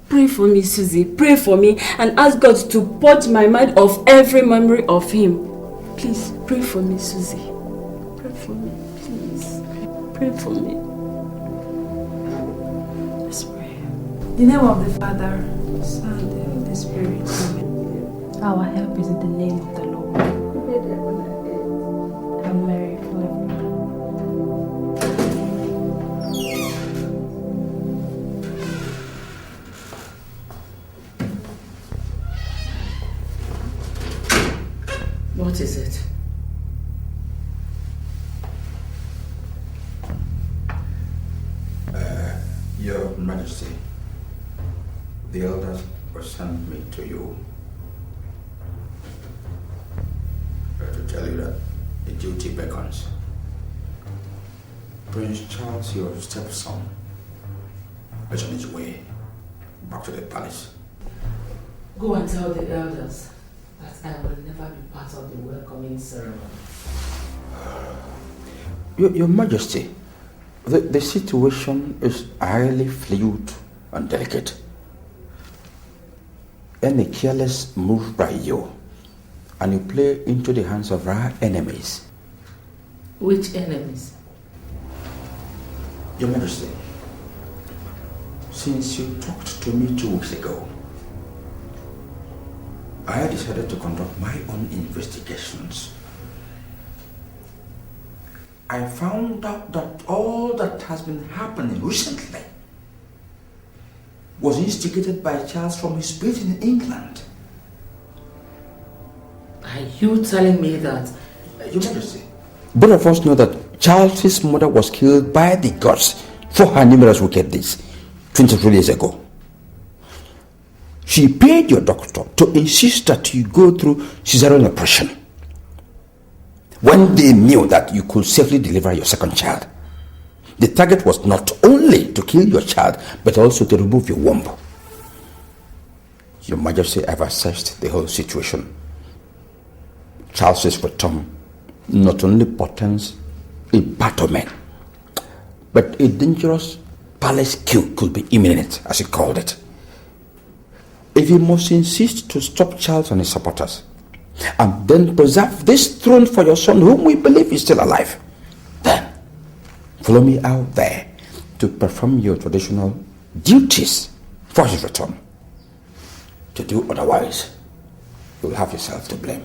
Pray for me, Susie. Pray for me and ask God to purge my mind of every memory of him. Please, pray for me, Susie. Pray for me, please. Pray for me. Let's pray. In the name of the Father, Son, and the Spirit. Amen. Our help is in the name of the Lord. And Mary, full of What is it? Your Majesty, the elders will send me to you to tell you that the duty beckons. Prince Charles, your stepson, is on his way back to the palace. Go and tell the elders that I will never be part of the welcoming ceremony. Your Majesty, the situation is highly fluid and delicate. any careless move by you, and you play into the hands of our enemies. Which enemies? Your Majesty, since you talked to me 2 weeks ago, I decided to conduct my own investigations. I found out that all that has been happening recently was instigated by Charles from his base in England. Are you telling me that? Your Majesty, both of us know that Charles's mother was killed by the gods for her numerous wicked deeds 23 years ago. She paid your doctor to insist that you go through cesarean operation when they knew that you could safely deliver your second child. The target was not only to kill your child, but also to remove your womb. Your Majesty, I've assessed the whole situation. Charles's return not only portends a battlement, but a dangerous palace coup could be imminent, as he called it. If you must insist to stop Charles and his supporters, and then preserve this throne for your son, whom we believe is still alive, then follow me out there to perform your traditional duties for his return. To do otherwise, you'll have yourself to blame.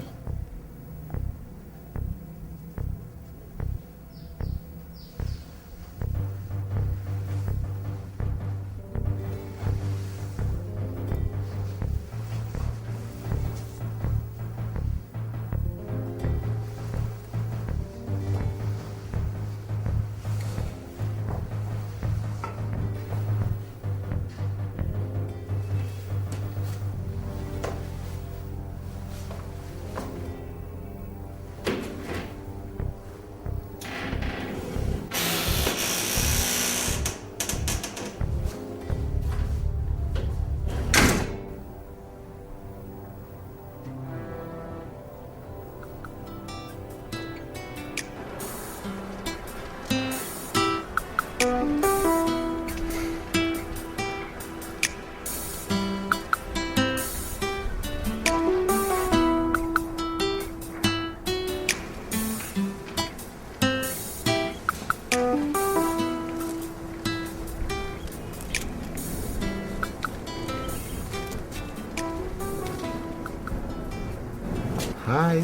Hi.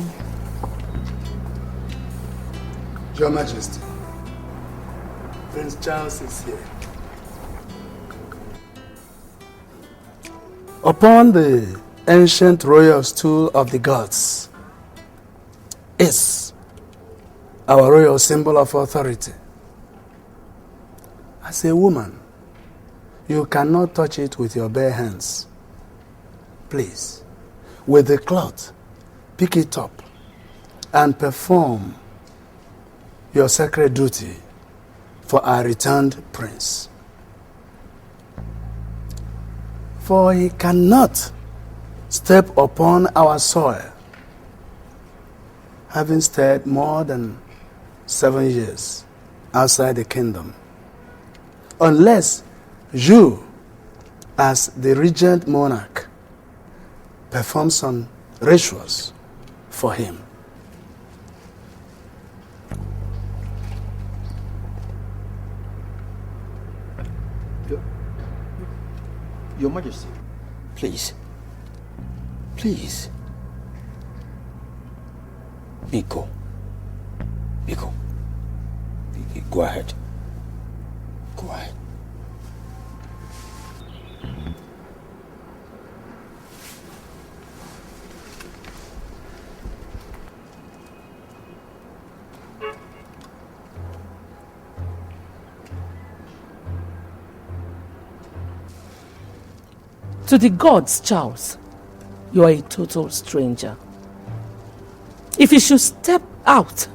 Your Majesty, Prince Charles is here. Upon the ancient royal stool of the gods is our royal symbol of authority. As a woman, you cannot touch it with your bare hands. Please, with the cloth, pick it up and perform your sacred duty for our returned prince. For he cannot step upon our soil, having stayed more than 7 years outside the kingdom, unless you, as the regent monarch, perform some rituals for him. Your Majesty, please. Please. Biko. Go ahead. Go ahead. To the gods, Charles, you are a total stranger. If you should step out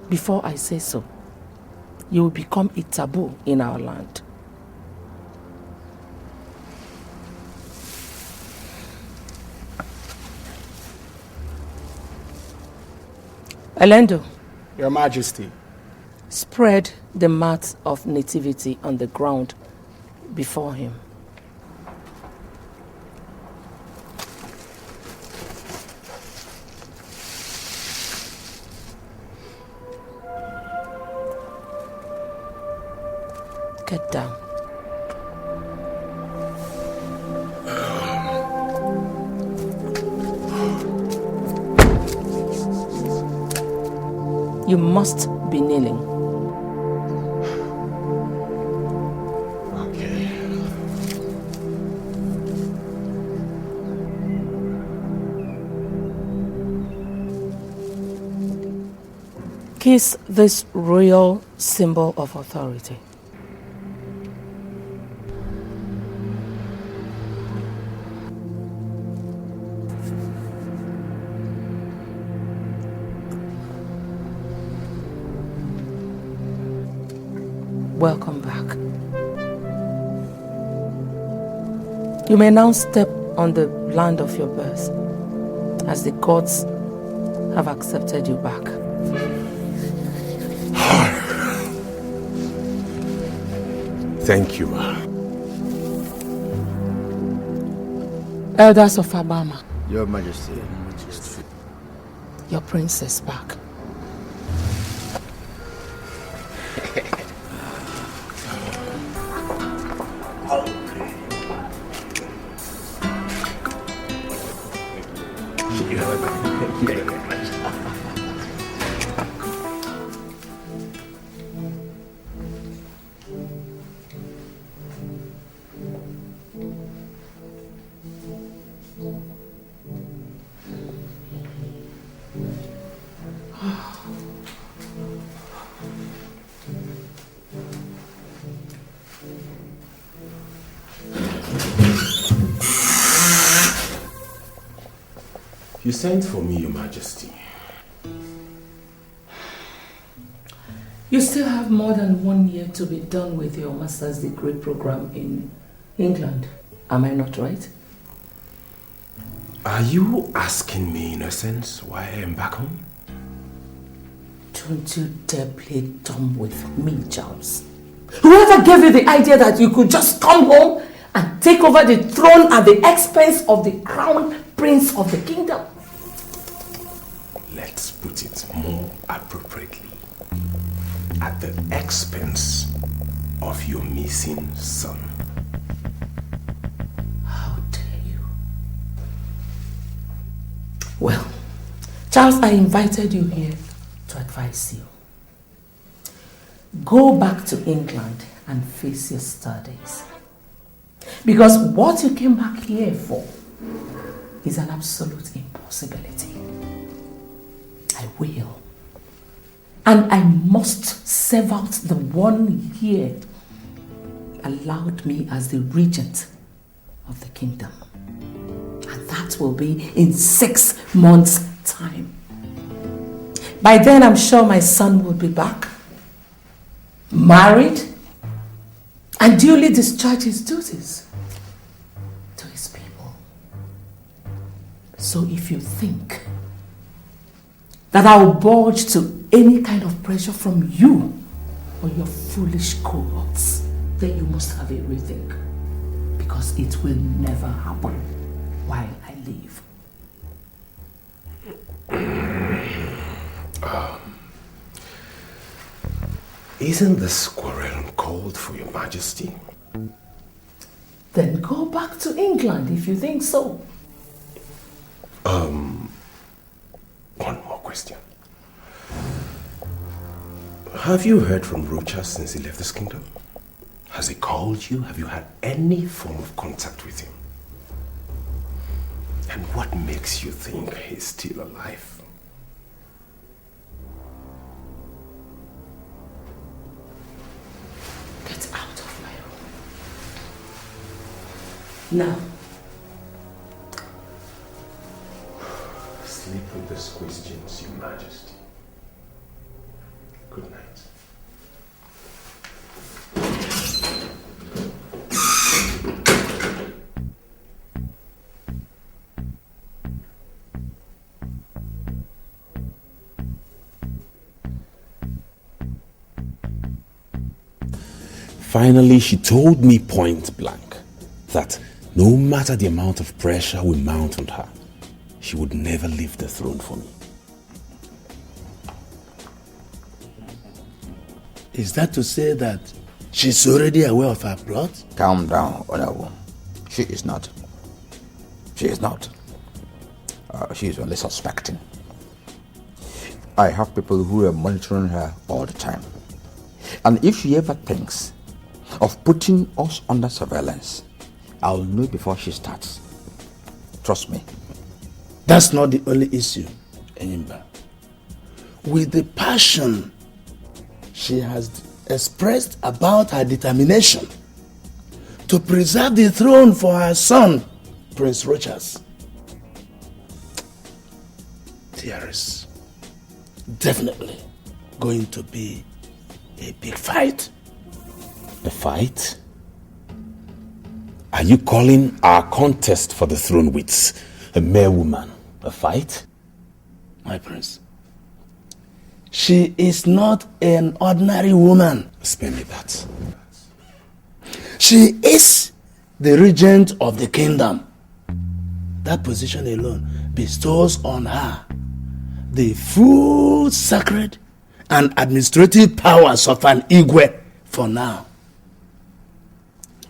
before I say so, you will become a taboo in our land. Elendo. Your Majesty. Spread the mat of nativity on the ground before him. Get down. You must be kneeling. Okay. Kiss this royal symbol of authority. Welcome back. You may now step on the land of your birth, as the gods have accepted you back. Thank you. Elders of Abama, Your Majesty. your prince is back. You sent for me, Your Majesty. You still have more than 1 year to be done with your master's degree program in England. Am I not right? Are you asking me, in a sense, why I am back home? Don't you dare play dumb with me, Charles. Whoever gave you the idea that you could just come home and take over the throne at the expense of the crown prince of the kingdom? Let's put it more appropriately. At the expense of your missing son. How dare you? Well, Charles, I invited you here to advise you. Go back to England and face your studies. Because what you came back here for is an absolute impossibility. I will. And I must serve out the 1 year allowed me as the regent of the kingdom. And that will be in 6 months' time. By then, I'm sure my son will be back, married, and duly discharge his duties to his people. So if you think that I'll budge to any kind of pressure from you or your foolish cohorts, then you must have a rethink, because it will never happen while I live. Isn't this quarrel called for, Your Majesty? Then go back to England if you think so. One more question. Have you heard from Rocha since he left this kingdom? Has he called you? Have you had any form of contact with him? And what makes you think he's still alive? Get out of my room. Now. Sleep with these questions, Your Majesty. Good night. Finally, she told me point blank that no matter the amount of pressure we mount on her, she would never leave the throne for me. Is that to say that She's already aware of her plot? Calm down, Honorable. She is not. She is not. She is only suspecting. I have people who are monitoring her all the time. And if she ever thinks of putting us under surveillance, I'll know before she starts. Trust me. That's not the only issue, Enyimba. With the passion she has expressed about her determination to preserve the throne for her son, Prince Rochas, there is definitely going to be a big fight. A fight? Are you calling our contest for the throne with a mere woman a fight? My prince, she is not an ordinary woman. Spare me that. She is the regent of the kingdom. That position alone bestows on her the full sacred and administrative powers of an Igwe for now.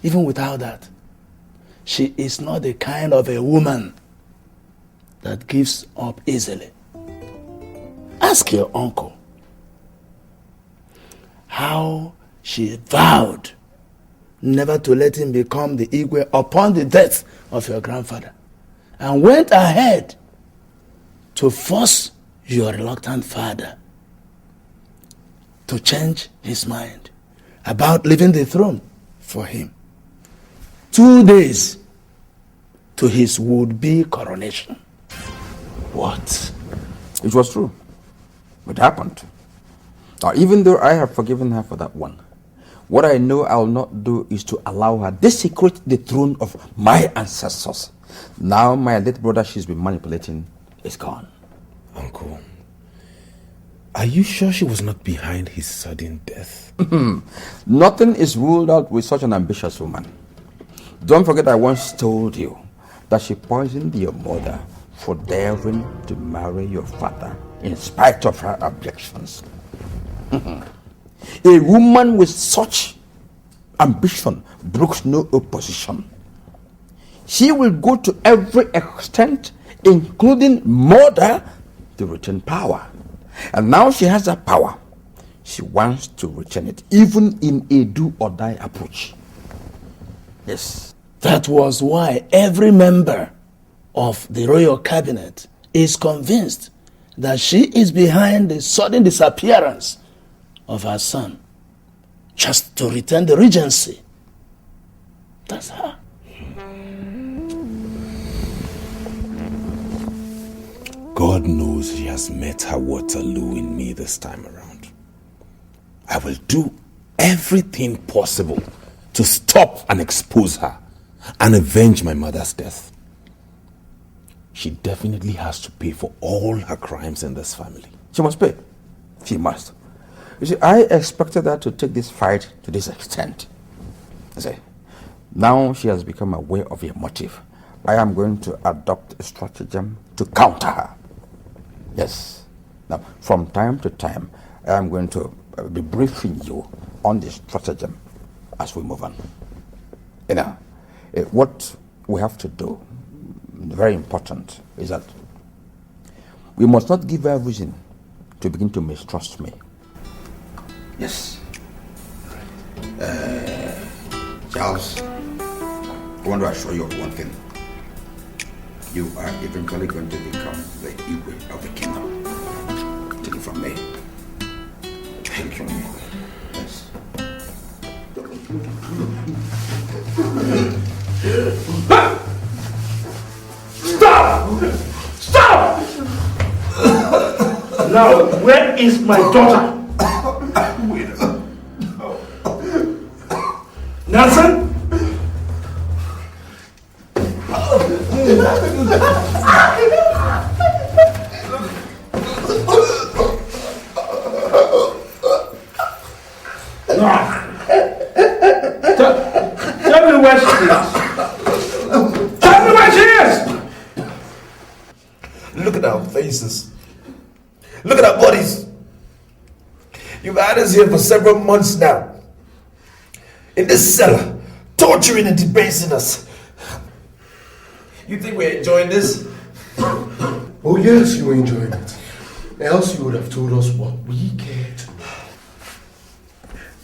Even without that, she is not the kind of a woman that gives up easily. Ask your uncle how she vowed never to let him become the Igwe upon the death of your grandfather, and went ahead to force your reluctant father to change his mind about leaving the throne for him 2 days to his would-be coronation. What? It was true. It happened. Now, even though I have forgiven her for that one, what I know I'll not do is to allow her desecrate the throne of my ancestors. Now my late brother she's been manipulating is gone. Uncle, are you sure she was not behind his sudden death? Nothing is ruled out with such an ambitious woman. Don't forget I once told you that she poisoned your mother for daring to marry your father in spite of her objections. A woman with such ambition brooks no opposition. She will go to every extent, including murder, to retain power. And now she has that power. She wants to retain it, even in a do-or-die approach. Yes. That was why every member of the royal cabinet is convinced that she is behind the sudden disappearance of her son, just to retain the regency. That's her. God knows she has met her Waterloo in me this time around. I will do everything possible to stop and expose her and avenge my mother's death. She definitely has to pay for all her crimes in this family. She must pay. She must. You see, I expected her to take this fight to this extent. I say, now she has become aware of your motive. I am going to adopt a stratagem to counter her. Yes. Now, from time to time, I am going to be briefing you on this stratagem as we move on. You know, what we have to do, very important, is that we must not give her reason to begin to mistrust me. Yes. Charles, I want to assure you of one thing. You are eventually going to become the Igwe of the kingdom. Take it from me. Take it from me. Yes. Stop! Stop! Now, where is my daughter? Nelson? Tell me where she is. Tell me where she is. Look at our faces. Look at our bodies. You've had us here for several months now. in this cellar, torturing and debasing us. You think we're enjoying this? Oh yes, you were enjoying it. Else you would have told us what we cared to know.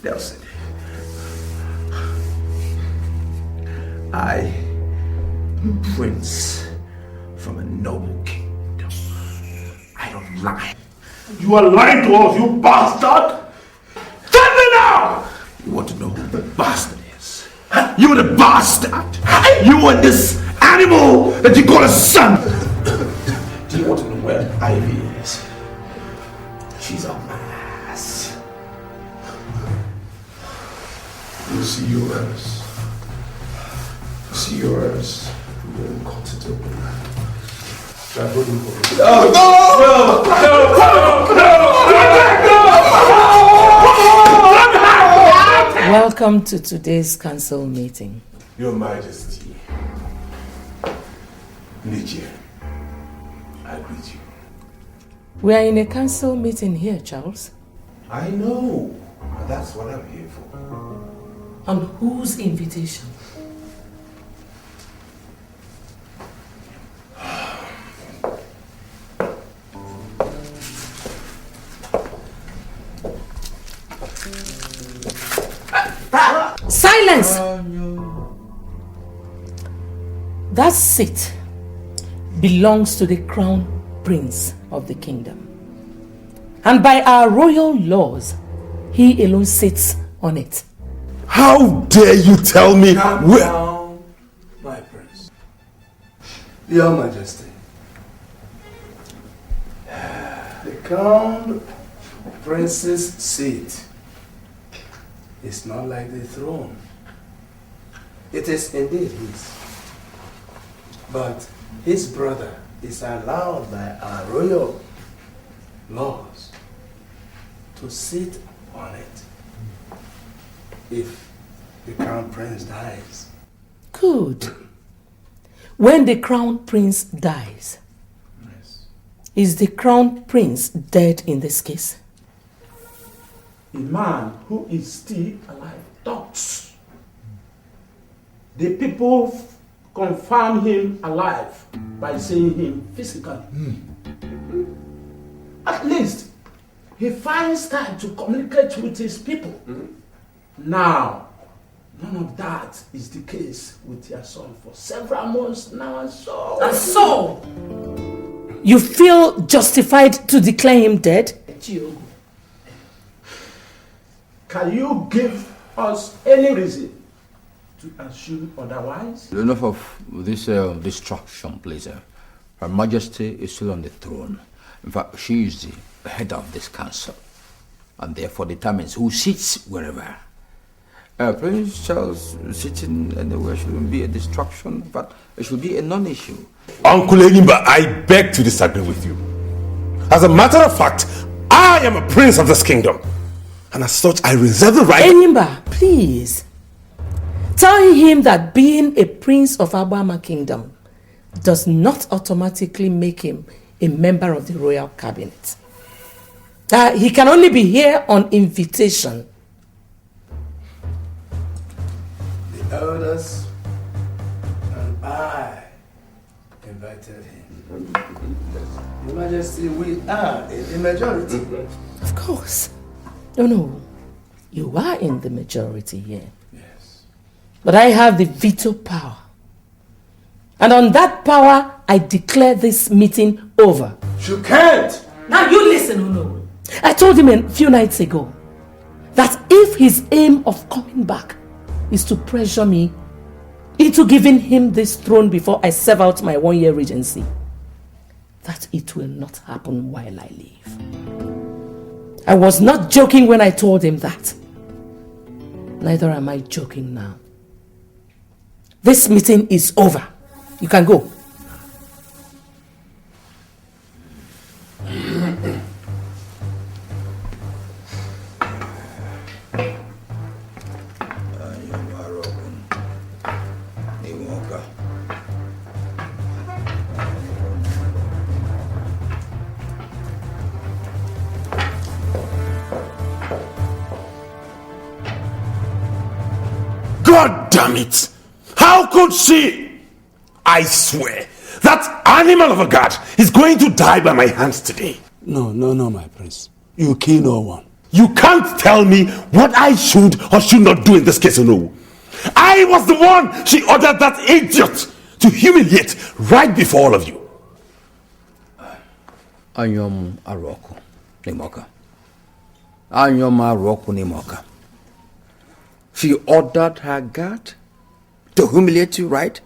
Nelson, I am a prince from a noble kingdom. I don't lie. You are lying to us, you bastard! Tell me now! You want to know who the bastard is? You're the bastard! You and this animal that you call a son! Do you want to know where Ivy is? She's on my ass. You see yours. You see yours. You won't cut it open. Try holding for it. Welcome to today's council meeting. Your Majesty. Niche, I greet you. We are in a council meeting here, Charles. I know. That's what I'm here for. On whose invitation? Silence! That seat belongs to the crown prince of the kingdom. And by our royal laws, he alone sits on it. How dare you tell me where... Down, my prince. Your Majesty. The crown prince's seat is not like the throne. It is indeed his. But his brother is allowed by our royal laws to sit on it if the crown prince dies. Good. When the crown prince dies, is the crown prince dead in this case? A man who is still alive talks. The people confirm him alive by seeing him physically. At least he finds time to communicate with his people. Now, none of that is the case with your son for several months now, and so... And so, you feel justified to declare him dead? Chiogo, can you give us any reason to assume otherwise? Enough of this distraction, please. Her Majesty is still on the throne. In fact, she is the head of this council, and therefore determines who sits wherever. Prince Charles sitting anywhere shouldn't be a distraction, but it should be a non-issue. Uncle Enimba, I beg to disagree with you. As a matter of fact, I am a prince of this kingdom, and as such, I reserve the right... Enimba, please. Tell him that being a prince of Abama Kingdom does not automatically make him a member of the royal cabinet. He can only be here on invitation. The elders and I invited him. Your Majesty, we are in the majority. Of course. No. You are in the majority here. Yes. But I have the veto power. And on that power, I declare this meeting over. You can't! Now you listen, Uno. I told him a few nights ago that if his aim of coming back is to pressure me into giving him this throne before I serve out my 1-year regency, that it will not happen while I live. I was not joking when I told him that. Neither am I joking now. This meeting is over. You can go. God damn it! How could she? I swear, that animal of a god is going to die by my hands today. No, my prince. You kill no one. You can't tell me what I should or should not do in this case, no. I was the one she ordered that idiot to humiliate right before all of you. Anyom Aroko Nimoka. Anyom Aroko Nimoka. She ordered her guard to humiliate you, right?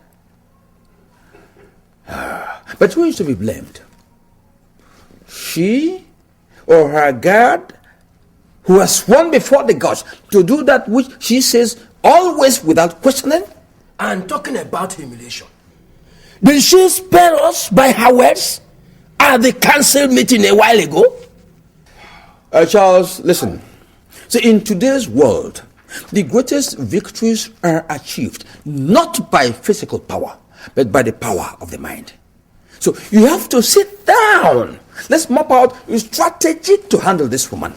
But who is to be blamed? She or her guard, who has sworn before the gods to do that which she says always without questioning? And talking about humiliation. Did she spare us by her words at the council meeting a while ago? Charles, listen. See, in today's world, the greatest victories are achieved not by physical power, but by the power of the mind. So you have to sit down. Let's map out a strategy to handle this woman.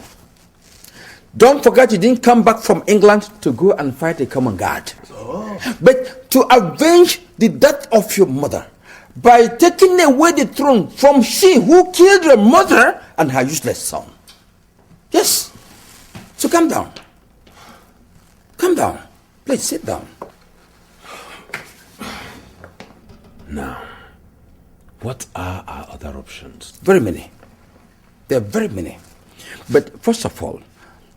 Don't forget you didn't come back from England to go and fight a common guard. But to avenge the death of your mother by taking away the throne from she who killed your mother and her useless son. Yes. So calm down. Calm down. Please sit down. Now, what are our other options? Very many. There are very many. But first of all,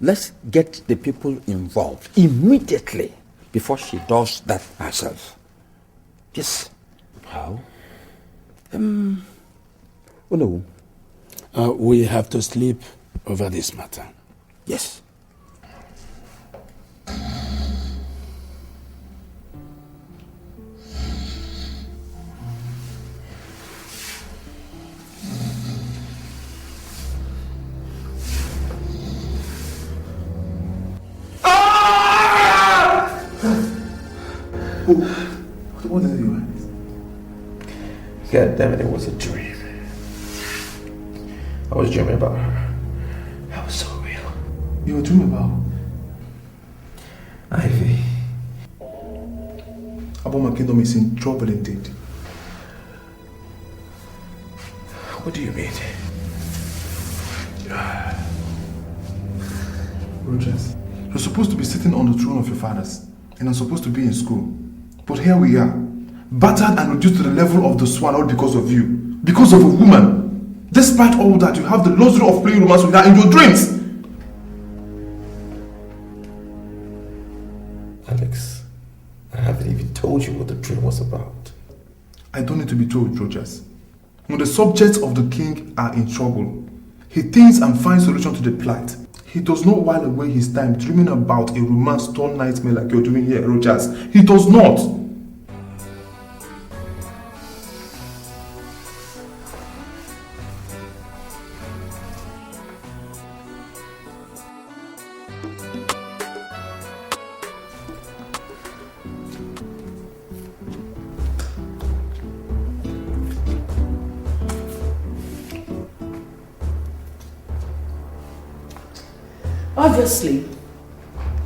let's get the people involved immediately before she does that herself. Yes. How? Oh no. We have to sleep over this matter. Yes. What did you want? God damn it, it was a dream. I was dreaming about her. That was so real. You were dreaming about? Ivy. Aboma Kingdom is in trouble indeed. What do you mean? Rogers, you're supposed to be sitting on the throne of your fathers, and I'm supposed to be in school. But here we are, battered and reduced to the level of the swan, all because of you. Because of a woman. Despite all that, you have the luxury of playing romance with her in your dreams. Alex, I haven't even told you what the dream was about. I don't need to be told, Rogers. When the subjects of the king are in trouble, he thinks and finds solution to the plight. He does not while away his time dreaming about a romance-torn nightmare like you're doing here, Rogers. He does not. Obviously,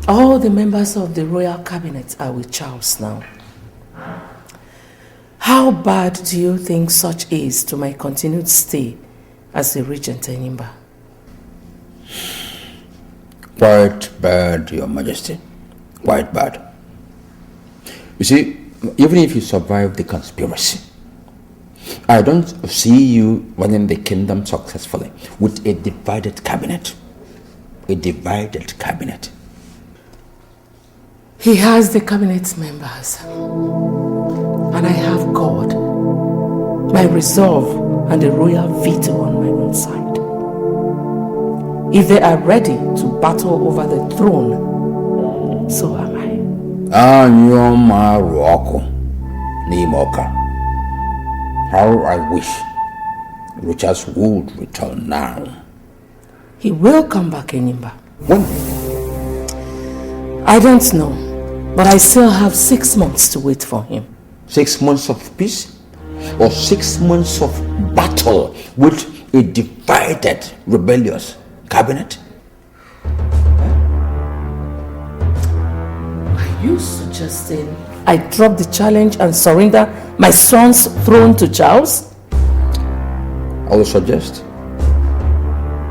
all the members of the royal cabinet are with Charles now. How bad do you think such is to my continued stay as the regent in Imba? Quite bad, Your Majesty. Quite bad. You see, even if you survive the conspiracy, I don't see you running the kingdom successfully with a divided cabinet. A divided cabinet. He has the cabinet members, and I have God, my resolve, and the royal veto on my own side. If they are ready to battle over the throne, so am I. Anyoma Roko Nimoka. How I wish Richard would return now. He will come back in Imba. When? I don't know, but I still have 6 months to wait for him. 6 months of peace? Or 6 months of battle with a divided, rebellious cabinet? I you suggesting I drop the challenge and surrender my son's throne to Charles? I will suggest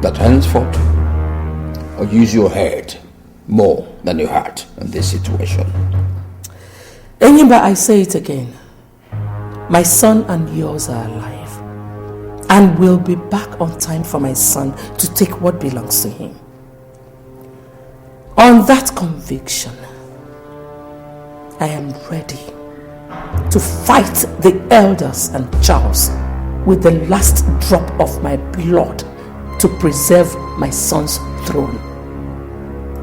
that henceforth, or use your head more than your heart in this situation. Enyimba, I say it again. My son and yours are alive and will be back on time for my son to take what belongs to him. On that conviction, I am ready to fight the elders and Charles with the last drop of my blood to preserve my son's throne,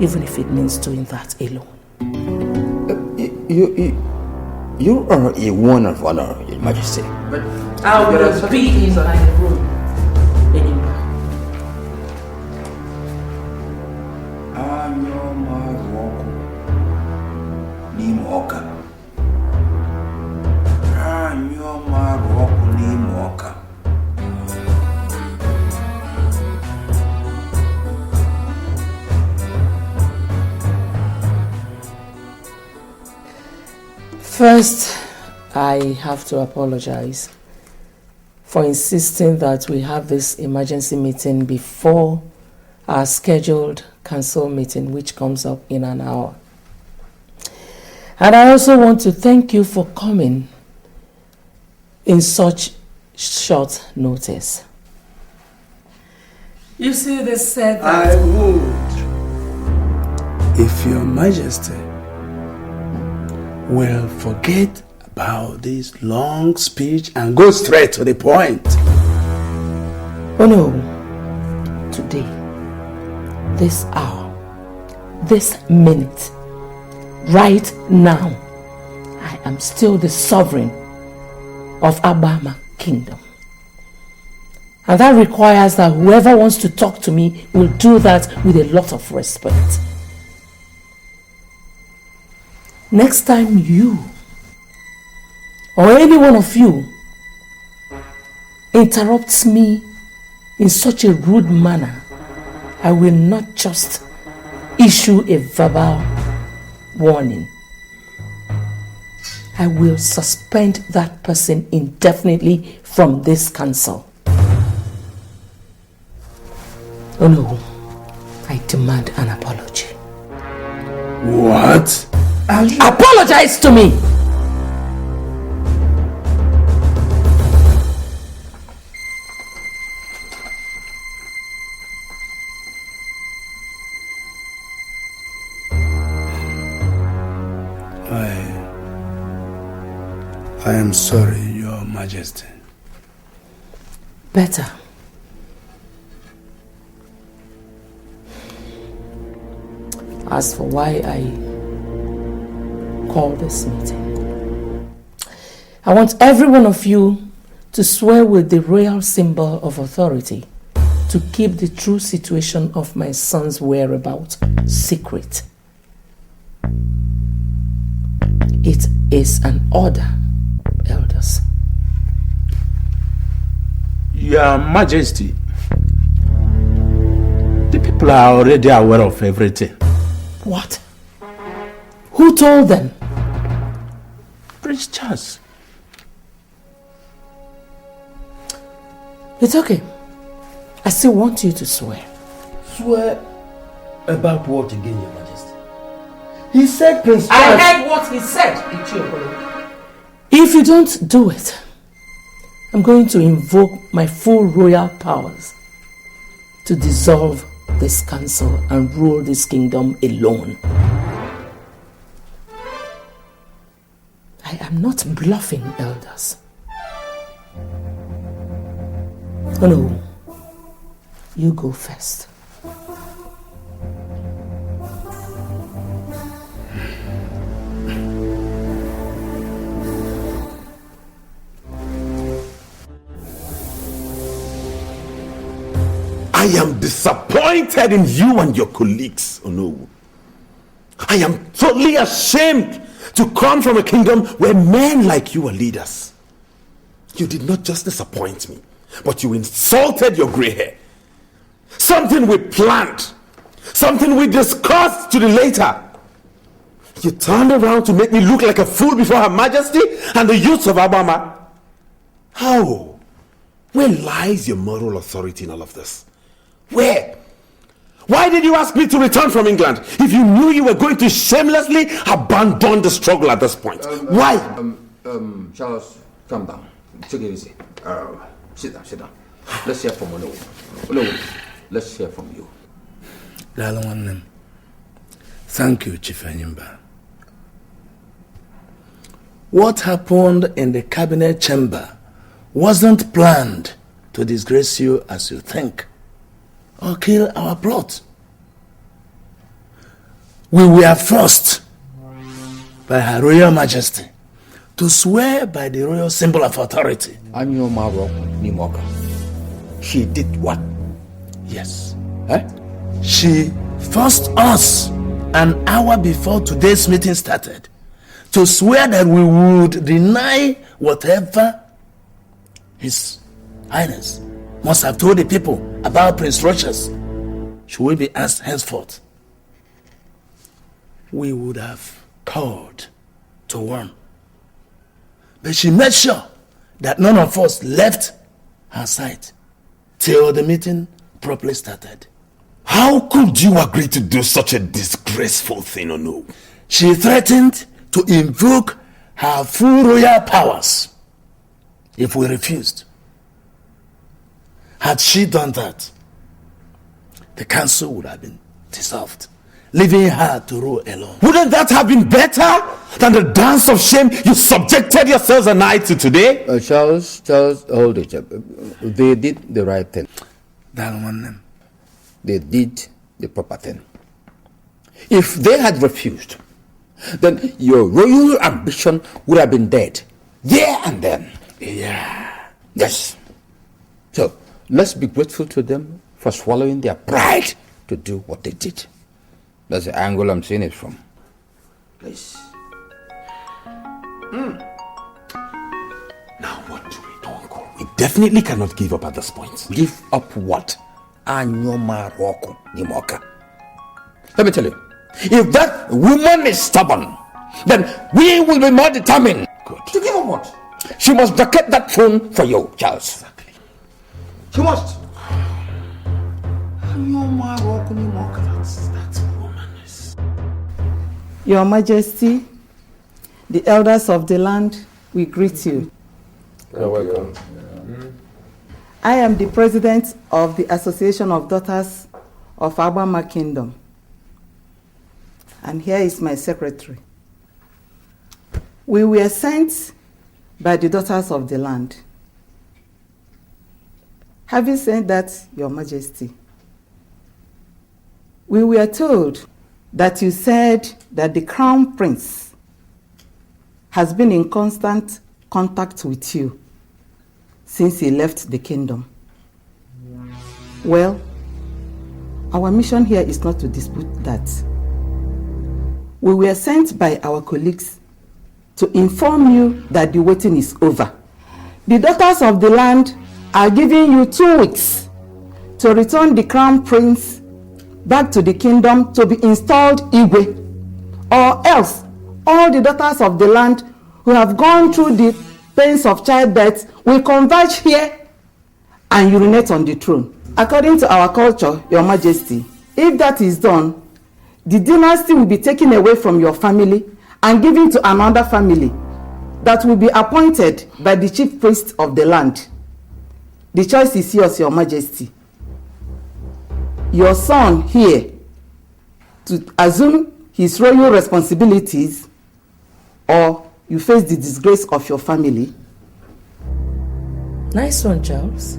even if it means doing that alone. You are a one of honor, Your Majesty. But I will be in my room. First, I have to apologize for insisting that we have this emergency meeting before our scheduled council meeting, which comes up in an hour. And I also want to thank you for coming in such short notice. You see, they said that... I would, if Your Majesty will forget about this long speech and go straight to the point. Oh no, today, this hour, this minute, right now, I am still the sovereign of Abama Kingdom. And that requires that whoever wants to talk to me will do that with a lot of respect. Next time you or any one of you interrupts me in such a rude manner, I will not just issue a verbal warning. I will suspend that person indefinitely from this council. Oh no, I demand an apology. What? Apologize to me! I am sorry, Your Majesty. Better. As for why I call this meeting, I want every one of you to swear with the royal symbol of authority to keep the true situation of my son's whereabouts secret. It is an order, elders. Your Majesty, the people are already aware of everything. What? Who told them? Prince Charles. It's okay. I still want you to swear. Swear about what again, Your Majesty? He said Prince Charles... I heard what he said, Ichiokwelu. If you don't do it, I'm going to invoke my full royal powers to dissolve this council and rule this kingdom alone. I am not bluffing, elders. Oh no, you go first. I am disappointed in you and your colleagues, Onowu. I am totally ashamed to come from a kingdom where men like you are leaders. You did not just disappoint me, but you insulted your gray hair. Something we planned, something we discussed to the later. You turned around to make me look like a fool before Her Majesty and the youths of Alabama. How? Where lies your moral authority in all of this? Where? Why did you ask me to return from England if you knew you were going to shamelessly abandon the struggle at this point? Why? Charles, calm down. Take it easy. Sit down. Let's hear from Olowo. Let's hear from you. Thank you, Chief Enyimba. What happened in the cabinet chamber wasn't planned to disgrace you as you think or kill our plot. We were forced by Her Royal Majesty to swear by the royal symbol of authority. She did what? Yes. She forced us an hour before today's meeting started to swear that we would deny whatever His Highness must have told the people about Prince Rochas. Should we be asked henceforth, we would have called to warn. But she made sure that none of us left her side till the meeting properly started. How could you agree to do such a disgraceful thing, Onu? She threatened to invoke her full royal powers if we refused. Had she done that, the council would have been dissolved, leaving her to rule alone. Wouldn't that have been better than the dance of shame you subjected yourselves and I to today? Charles, hold it. They did the right thing. They did the proper thing. If they had refused, then your royal ambition would have been dead there and then. Yeah. Yes. So let's be grateful to them for swallowing their pride to do what they did. That's the angle I'm seeing it from. Please. Now what do we do, Uncle? We definitely cannot give up at this point. Give up what? Anyoma Roko Nimoka. Let me tell you, if that woman is stubborn, then we will be more determined. Good. To give up what? She must vacate that throne for you, Charles. Exactly. She must. Anyoma Roko Nimoka. That woman is... Your Majesty, the elders of the land, we greet you. You're welcome. I am the president of the Association of Daughters of Agbama Kingdom. And here is my secretary. We were sent by the daughters of the land. Having said that, Your Majesty, we were told that you said that the Crown Prince has been in constant contact with you since he left the kingdom. Well, our mission here is not to dispute that. We were sent by our colleagues to inform you that the waiting is over. The daughters of the land are giving you 2 weeks to return the Crown Prince back to the kingdom to be installed Igwe, or else all the daughters of the land who have gone through the pains of childbirth will converge here and urinate on the throne. According to our culture, Your Majesty, if that is done, the dynasty will be taken away from your family and given to another family that will be appointed by the chief priest of the land. The choice is yours, Your Majesty. Your son here to assume his royal responsibilities, or you face the disgrace of your family. Nice one, Charles.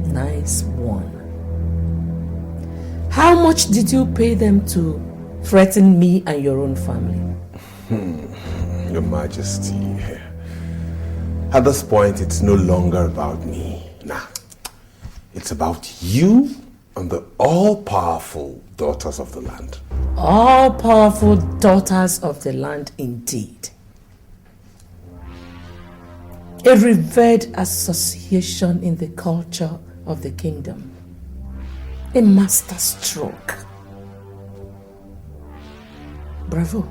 Nice one. How much did you pay them to threaten me and your own family? Your Majesty, at this point, it's no longer about me. Nah, it's about you and the all-powerful daughters of the land. All-powerful daughters of the land, indeed. A revered association in the culture of the kingdom. A master stroke. Bravo.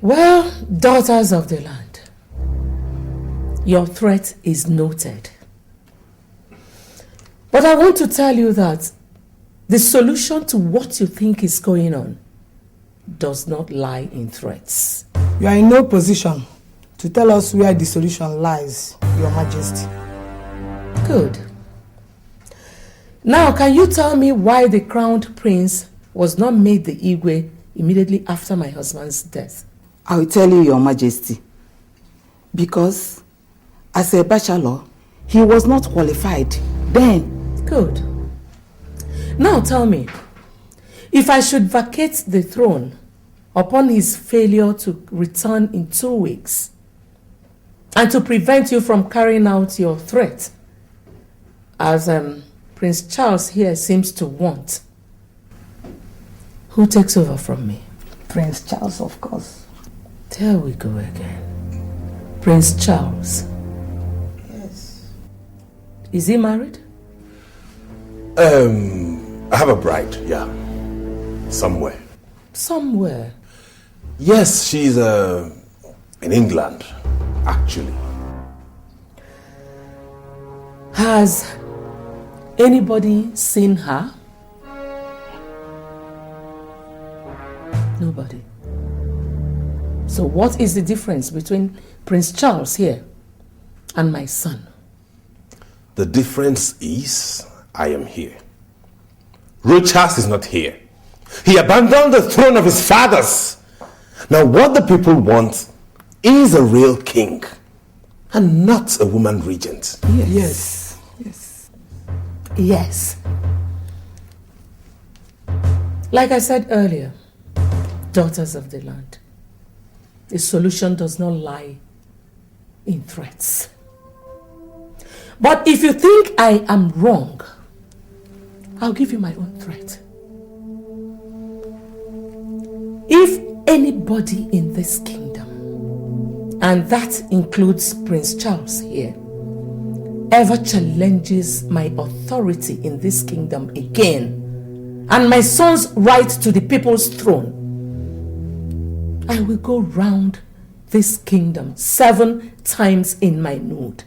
Well, daughters of the land, your threat is noted. But I want to tell you that the solution to what you think is going on does not lie in threats. You are in no position to tell us where the solution lies, Your Majesty. Good. Now, can you tell me why the crowned prince was not made the Igwe immediately after my husband's death? I will tell you, Your Majesty. Because as a bachelor, he was not qualified then. Good. Now tell me, if I should vacate the throne upon his failure to return in 2 weeks, and to prevent you from carrying out your threat, as Prince Charles here seems to want, who takes over from me? Prince Charles, of course. There we go again. Prince Charles. Yes. Is he married? I have a bride, yeah. Somewhere. Somewhere? Yes, she's in England, actually. Has anybody seen her? Nobody. So what is the difference between Prince Charles here and my son? The difference is I am here. Rochas is not here. He abandoned the throne of his fathers. Now what the people want is a real king and not a woman regent. Yes. Yes. Yes. Like I said earlier, daughters of the land, the solution does not lie in threats. But if you think I am wrong, I'll give you my own threat. If anybody in this kingdom, and that includes Prince Charles here, ever challenges my authority in this kingdom again, and my son's right to the people's throne, I will go round this kingdom 7 times in my nude.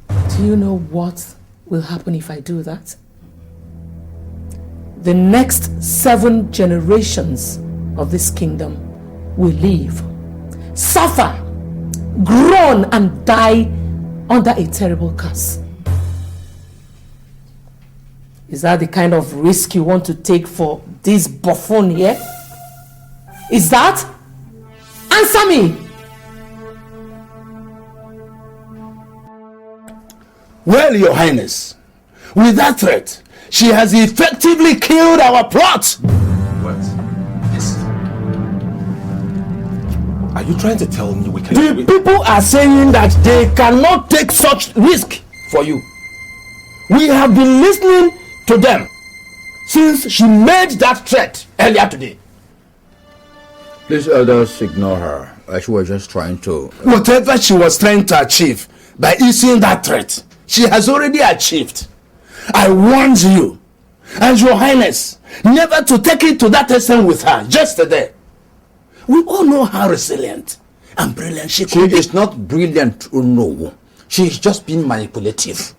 Do you know what will happen if I do that? The next 7 generations of this kingdom will live, suffer, groan, and die under a terrible curse. Is that the kind of risk you want to take for this buffoon here? Is that? Answer me! Well, Your Highness, with that threat, she has effectively killed our plot. What? Yes. Are you trying to tell me we can... The people are saying that they cannot take such risk for you. We have been listening to them since she made that threat earlier today. Please, elders, ignore her. She was just trying to... Whatever she was trying to achieve by issuing that threat, she has already achieved. I warned you and Your Highness never to take it to that extent with her yesterday. We all know how resilient and brilliant she could be. She is not brilliant, no. She is just being manipulative.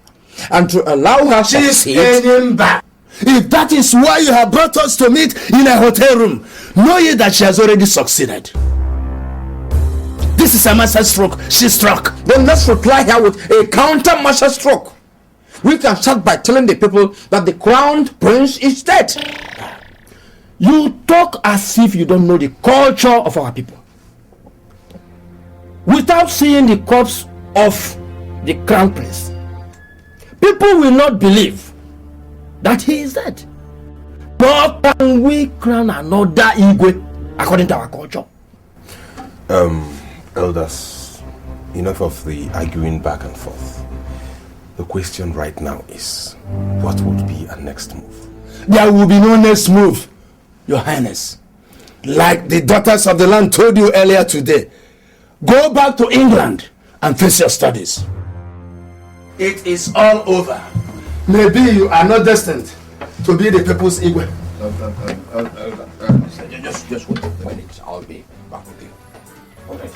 And to allow her to succeed... She's back. If that is why you have brought us to meet in a hotel room, know ye that she has already succeeded. This is a master stroke she struck. Then let's reply her with a counter master stroke. We can start by telling the people that the crowned prince is dead. You talk as if you don't know the culture of our people. Without seeing the corpse of the crown prince, people will not believe that he is dead. But can we crown another Igwe according to our culture? Elders, enough of the arguing back and forth. The question right now is, what would be our next move? There will be no next move, Your Highness. Like the daughters of the land told you earlier today, go back to England and face your studies. It is all over. Maybe you are not destined to be the people's Igwe. Just wait a minute. I'll be back with you. All right.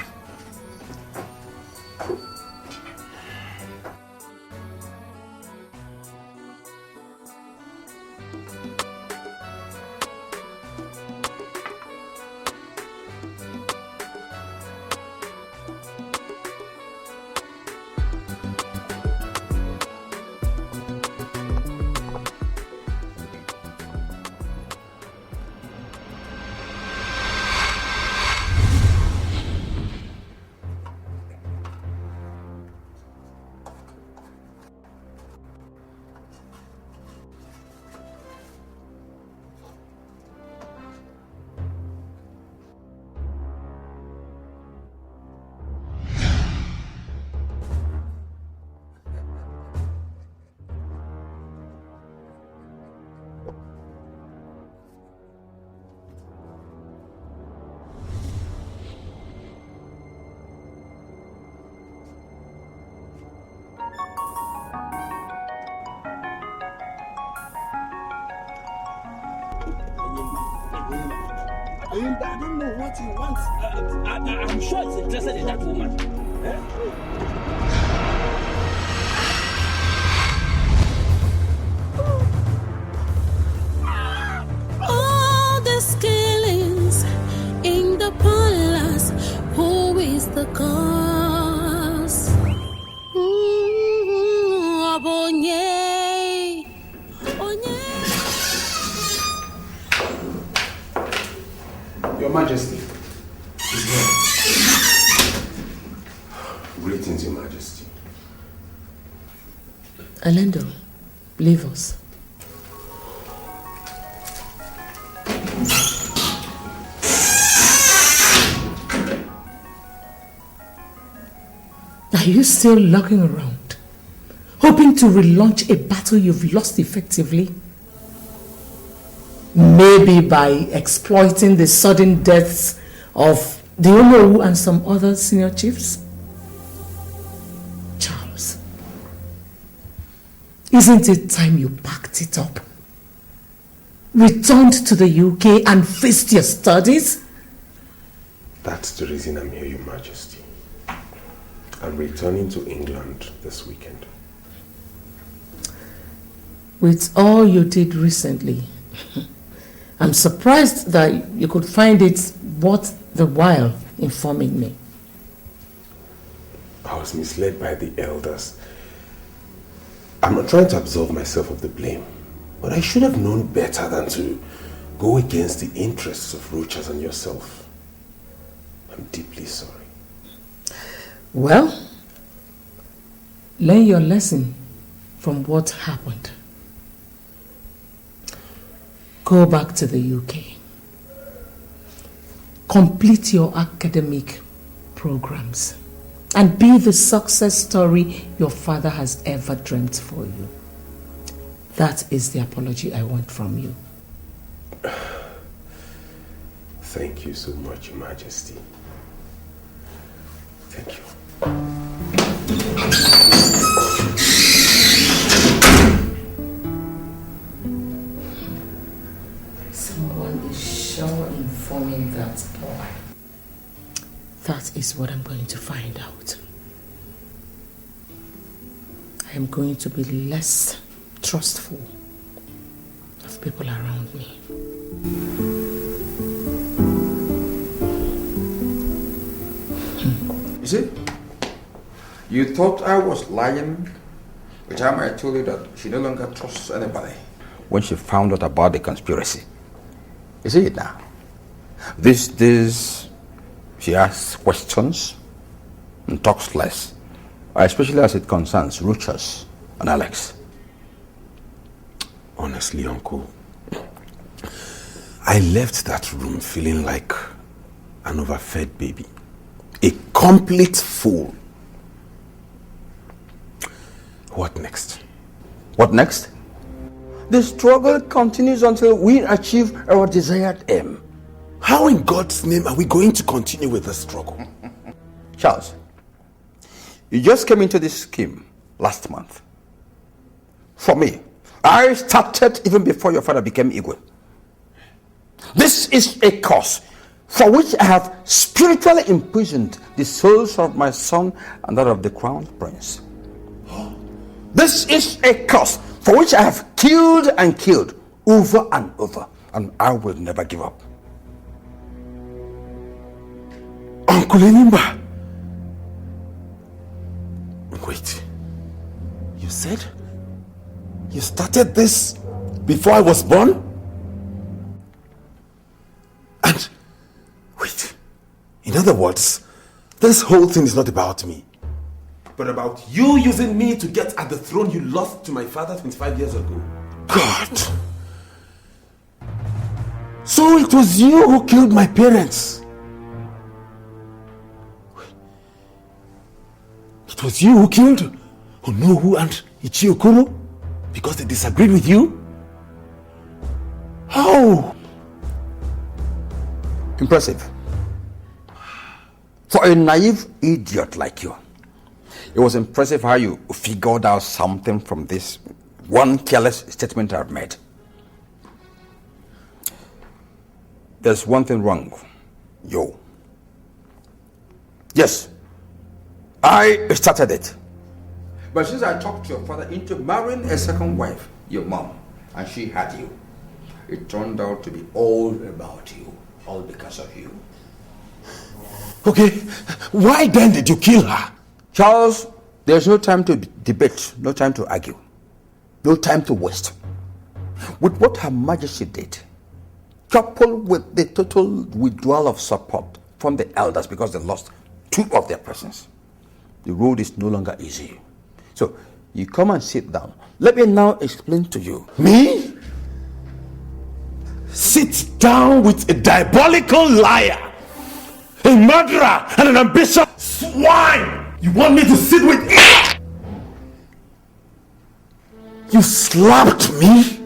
I don't know what he wants. I'm sure he's interested in that woman. All the killings in the palace, who is the cause? Abonye. Your Majesty is here. Greetings, Your Majesty. Alendo, leave us. Are you still lurking around, hoping to relaunch a battle you've lost effectively? Maybe by exploiting the sudden deaths of the Onowu and some other senior chiefs? Charles, isn't it time you packed it up? Returned to the UK and faced your studies? That's the reason I'm here, Your Majesty. I'm returning to England this weekend. With all you did recently, I'm surprised that you could find it worth the while informing me. I was misled by the elders. I'm not trying to absolve myself of the blame, but I should have known better than to go against the interests of Rochas and yourself. I'm deeply sorry. Well, learn your lesson from what happened. Go back to the UK. Complete your academic programs and be the success story your father has ever dreamt for you. That is the apology I want from you. Thank you so much, Your Majesty. Thank you. Someone is sure informing that boy. That is what I'm going to find out. I am going to be less trustful of people around me. You see, you thought I was lying the time I told you that she no longer trusts anybody when she found out about the conspiracy. You see it now. These days, she asks questions and talks less, especially as it concerns Rochas and Alex. Honestly, Uncle, I left that room feeling like an overfed baby. A complete fool. What next? What next? The struggle continues until we achieve our desired aim. How in God's name are we going to continue with the struggle? Charles, you just came into this scheme last month. For me, I started even before your father became Igwe. This is a cause for which I have spiritually imprisoned the souls of my son and that of the crown prince. This is a cause for which I have killed and killed over and over, and I will never give up. Uncle Enimba. Wait. You said you started this before I was born? And wait. In other words, this whole thing is not about me, but about you using me to get at the throne you lost to my father 25 years ago. God! So it was you who killed my parents. It was you who killed Onowu and Ichiokoro because they disagreed with you? How? Impressive. For a naive idiot like you, it was impressive how you figured out something from this one careless statement I've made. There's one thing wrong, yo. Yes, I started it. But since I talked your father into marrying a second wife, your mom, and she had you, it turned out to be all about you, all because of you. Okay, why then did you kill her? Charles, there's no time to debate, no time to argue, no time to waste. With what Her Majesty did, coupled with the total withdrawal of support from the elders because they lost 2 of their persons, the road is no longer easy. So, you come and sit down. Let me now explain to you. Me? Sit down with a diabolical liar, a murderer, and an ambitious swine! You want me to sit with you? You slapped me?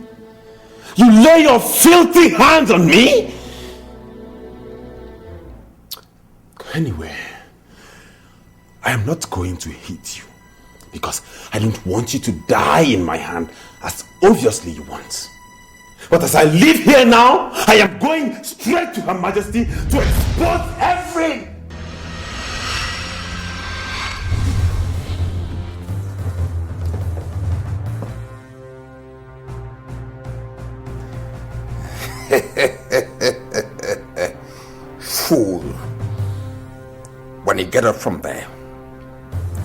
You lay your filthy hands on me? Anyway, I am not going to hit you because I don't want you to die in my hand as obviously you want. But as I live here now, I am going straight to Her Majesty to expose every... Fool. When you get up from there,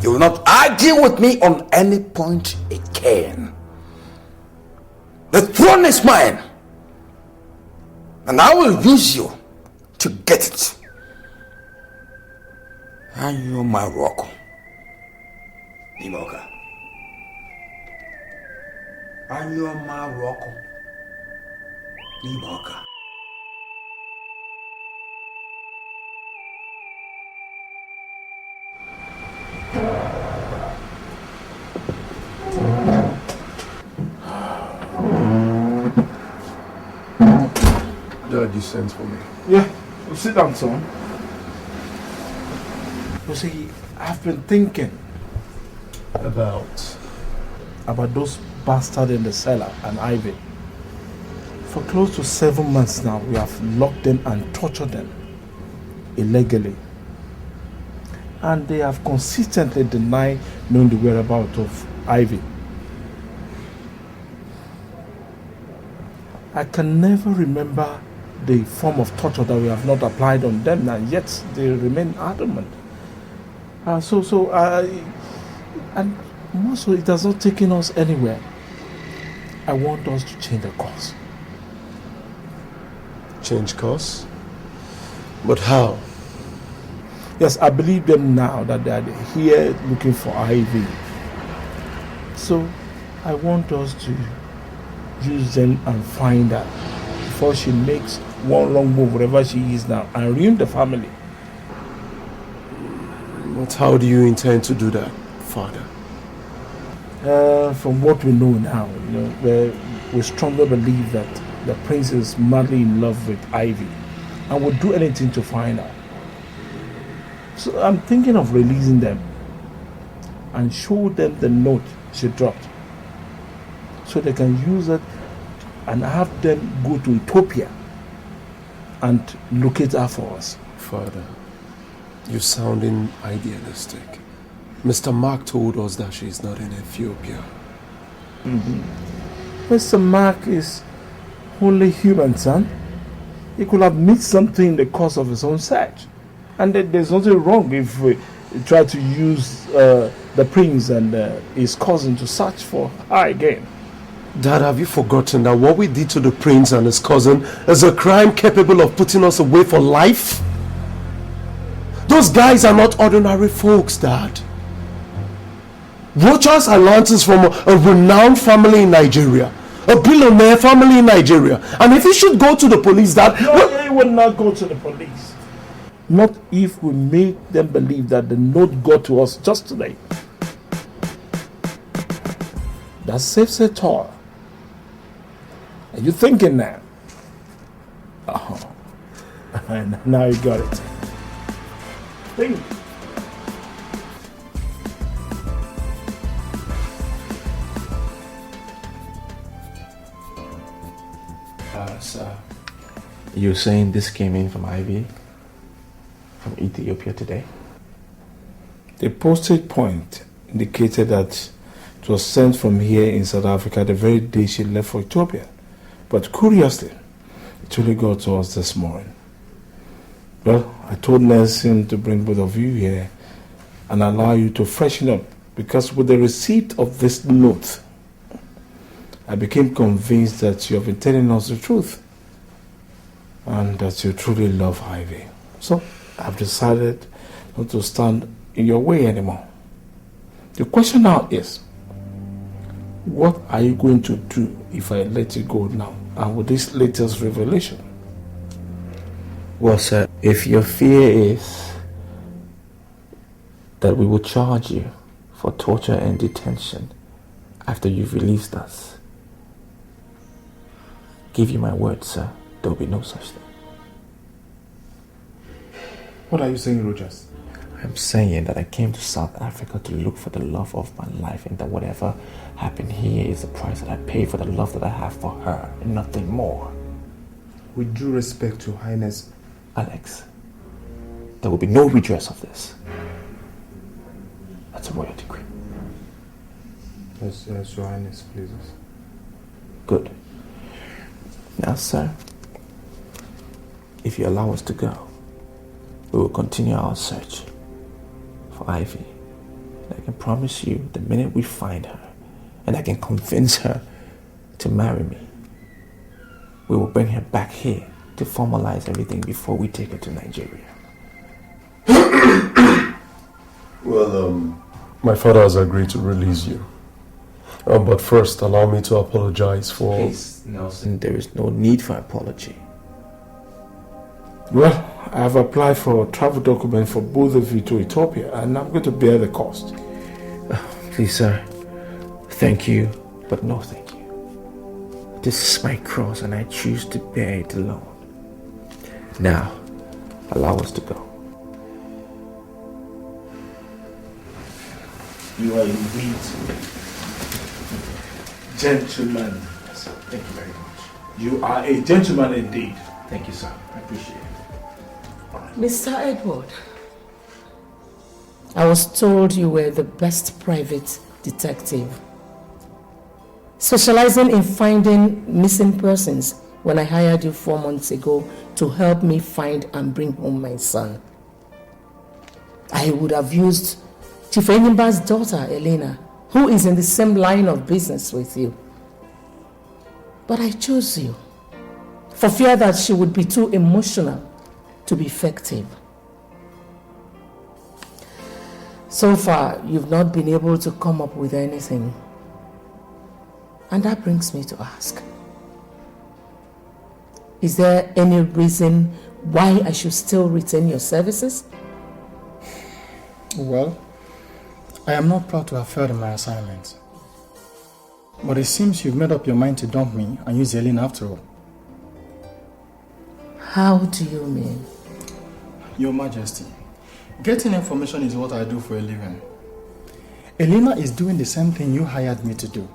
you will not argue with me on any point again. The throne is mine, and I will use you to get it. And you're my rock. Imoka. And you're my rock. Imoka. Dad, you sent for me. Yeah, well, sit down, son. You see, I've been thinking about those bastards in the cellar and Ivy. For close to 7 months now, we have locked them and tortured them illegally. And they have consistently denied knowing the whereabouts of Ivy. I can never remember the form of torture that we have not applied on them, and yet they remain adamant. And more so, it has not taken us anywhere. I want us to change the course. Change course? But how? Yes, I believe them now that they are here looking for Ivy. So I want us to use them and find her before she makes one wrong move wherever she is now and ruin the family. But how do you intend to do that, Father? From what we know now, we strongly believe that the prince is madly in love with Ivy and would do anything to find her. So I'm thinking of releasing them and show them the note she dropped. so they can use it and have them go to Ethiopia and locate her for us. Father, you're sounding idealistic. Mr. Mark told us that she's not in Ethiopia. Mr. Mark is only human, son. He could have missed something in the course of his own search. And there's nothing wrong if we try to use the prince and his cousin to search for her again. Dad, have you forgotten that what we did to the prince and his cousin is a crime capable of putting us away for life? Those guys are not ordinary folks, Dad. Rochas and Lance is from a renowned family in Nigeria. A billionaire family in Nigeria. And if he should go to the police, Dad... No, he will not go to the police. Not if we make them believe that the note got to us just today. That saves it all. Are you thinking now? Oh, now you got it. Think. Sir, you're saying this came in from Ivy? From Ethiopia today? The postage point indicated that it was sent from here in South Africa the very day she left for Ethiopia. But curiously, it only got to us this morning. Well, I told Nelson to bring both of you here and allow you to freshen up, because with the receipt of this note, I became convinced that you have been telling us the truth and that you truly love Ivy. So I've decided not to stand in your way anymore. The question now is, what are you going to do if I let you go now and with this latest revelation? Well, sir, if your fear is that we will charge you for torture and detention after you've released us, give you my word, sir, there will be no such thing. What are you saying, Rogers? I'm saying that I came to South Africa to look for the love of my life, and that whatever happened here is the price that I pay for the love that I have for her, and nothing more. With due respect to Highness... Alex, there will be no redress of this. That's a royal decree. Yes, Your Highness pleases. Good. Now, sir, if you allow us to go, we will continue our search for Ivy. And I can promise you, the minute we find her, and I can convince her to marry me, we will bring her back here to formalize everything before we take her to Nigeria. Well, my father has agreed to release you. But first, allow me to apologize for... Please, Nelson, there is no need for apology. Well, I have applied for a travel document for both of you to Ethiopia, and I'm going to bear the cost. Please, sir, thank you, but no thank you. This is my cross, and I choose to bear it alone. Now, allow us to go. You are indeed gentleman. Yes, thank you very much. You are a gentleman indeed. Thank you, sir. I appreciate it. Mr. Edward, I was told you were the best private detective, specializing in finding missing persons when I hired you 4 months ago to help me find and bring home my son. I would have used Chief Enyimba's daughter, Elena, who is in the same line of business with you. But I chose you for fear that she would be too emotional to be effective. So far, you've not been able to come up with anything. And that brings me to ask, is there any reason why I should still retain your services? Well, I am not proud to have failed in my assignment. But it seems you've made up your mind to dump me and use Elena after all. How do you mean? Your Majesty, getting information is what I do for a living. Elena is doing the same thing you hired me to do.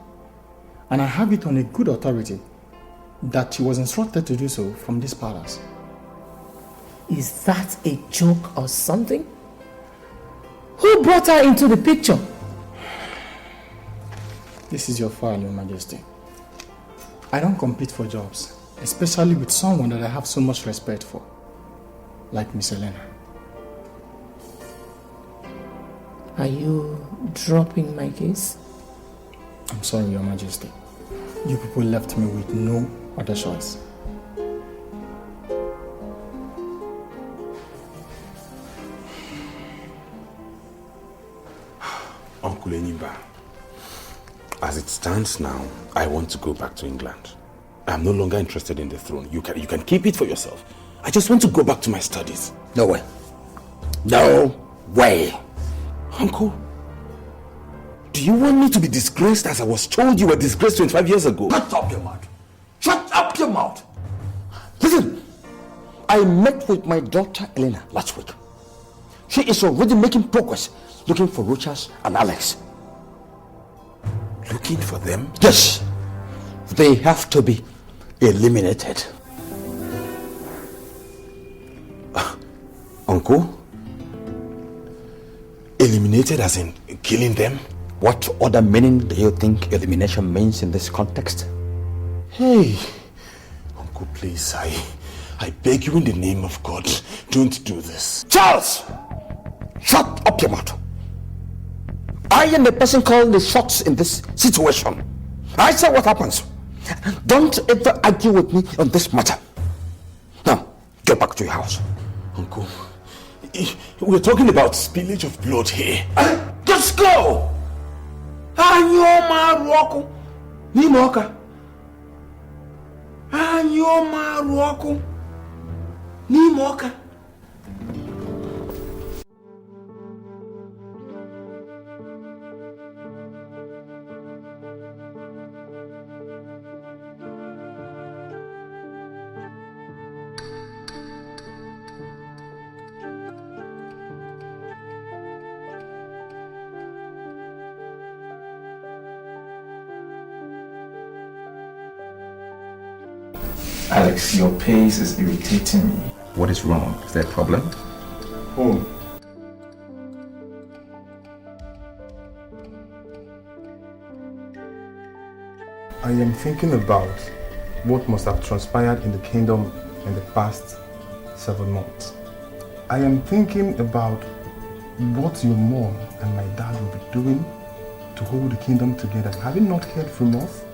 And I have it on a good authority that she was instructed to do so from this palace. Is that a joke or something? Who brought her into the picture? This is your file, Your Majesty. I don't compete for jobs, especially with someone that I have so much respect for, like Miss Elena. Are you dropping my case? I'm sorry, Your Majesty. You people left me with no other choice. Uncle Enyimba, as it stands now, I want to go back to England. I'm no longer interested in the throne. You can keep it for yourself. I just want to go back to my studies. No way. No way. Uncle, do you want me to be disgraced as I was told you were disgraced 25 years ago? Shut up your mouth. Shut up your mouth. Listen, I met with my daughter Elena last week. She is already making progress looking for Rochas and Alex. Looking for them? Yes. They have to be eliminated. Uncle? Eliminated as in killing them? What other meaning do you think elimination means in this context? Hey, Uncle, please, I beg you in the name of God, don't do this. Charles! Shut up your mouth. I am the person calling the shots in this situation. I say what happens. Don't ever argue with me on this matter. Now, go back to your house. Uncle, we're talking about spillage of blood here. Just go! Anyoma ruoku n'ime Anyoma ruoku n'ime Alex, your pace is irritating me. What is wrong? Is there a problem? Home. I am thinking about what must have transpired in the kingdom in the past 7 months. I am thinking about what your mom and my dad will be doing to hold the kingdom together. Have you not heard from us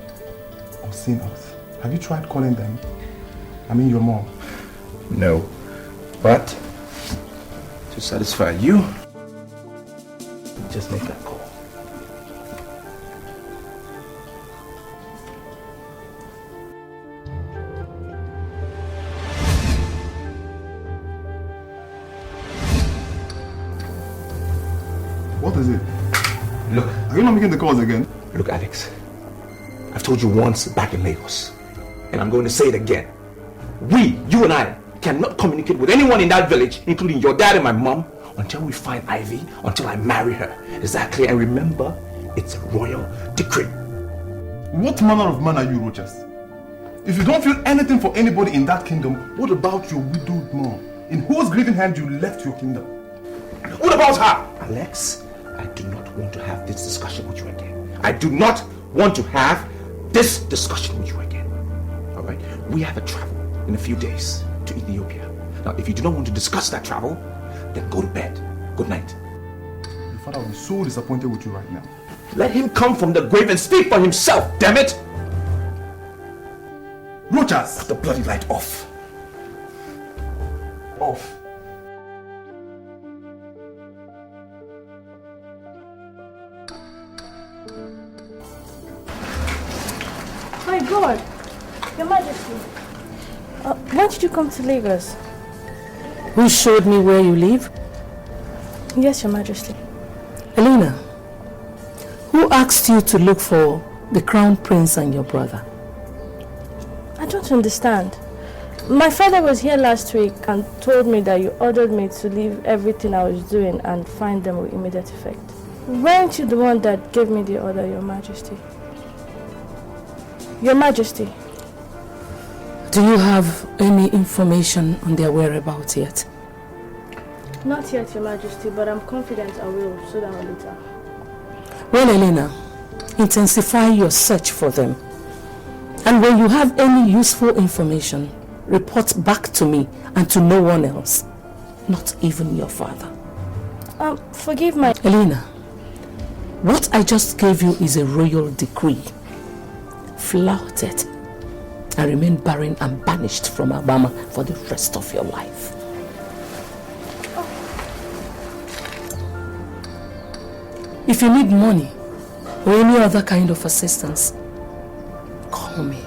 or seen us? Have you tried calling them? I mean your mom. No. But to satisfy you, just make that call. What is it? Look. Are you not making the calls again? Look, Alex. I've told you once back in Lagos, and I'm going to say it again. You and I, cannot communicate with anyone in that village, including your dad and my mom, until we find Ivy, until I marry her. Exactly, and remember, it's a royal decree. What manner of man are you, Rochas? If you don't feel anything for anybody in that kingdom, what about your widowed mom, in whose grieving hand you left your kingdom? What about her? Alex, I do not want to have this discussion with you again. I do not want to have this discussion with you again. Alright? We have a travel in a few days to Ethiopia. Now, if you do not want to discuss that travel, then go to bed. Good night. Your father will be so disappointed with you right now. Let him come from the grave and speak for himself, damn it! Rochas! Put the bloody light off. Off. My God, Your Majesty. When did you come to Lagos? Who showed me where you live? Yes, Your Majesty. Elena, who asked you to look for the Crown Prince and your brother? I don't understand. My father was here last week and told me that you ordered me to leave everything I was doing and find them with immediate effect. Weren't you the one that gave me the order, Your Majesty? Your Majesty. Do you have any information on their whereabouts yet? Not yet, Your Majesty, but I'm confident I will sooner or later. Well, Elena, intensify your search for them. And when you have any useful information, report back to me and to no one else, not even your father. Forgive my... Elena, what I just gave you is a royal decree. Flout it and remain barren and banished from Alabama for the rest of your life. If you need money or any other kind of assistance, call me.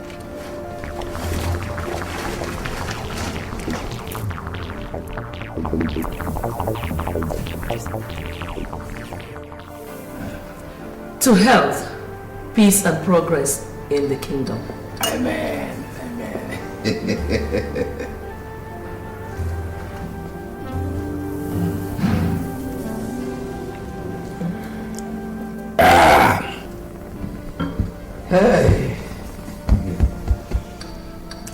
To health, peace and progress in the kingdom. Amen. Amen. Hey.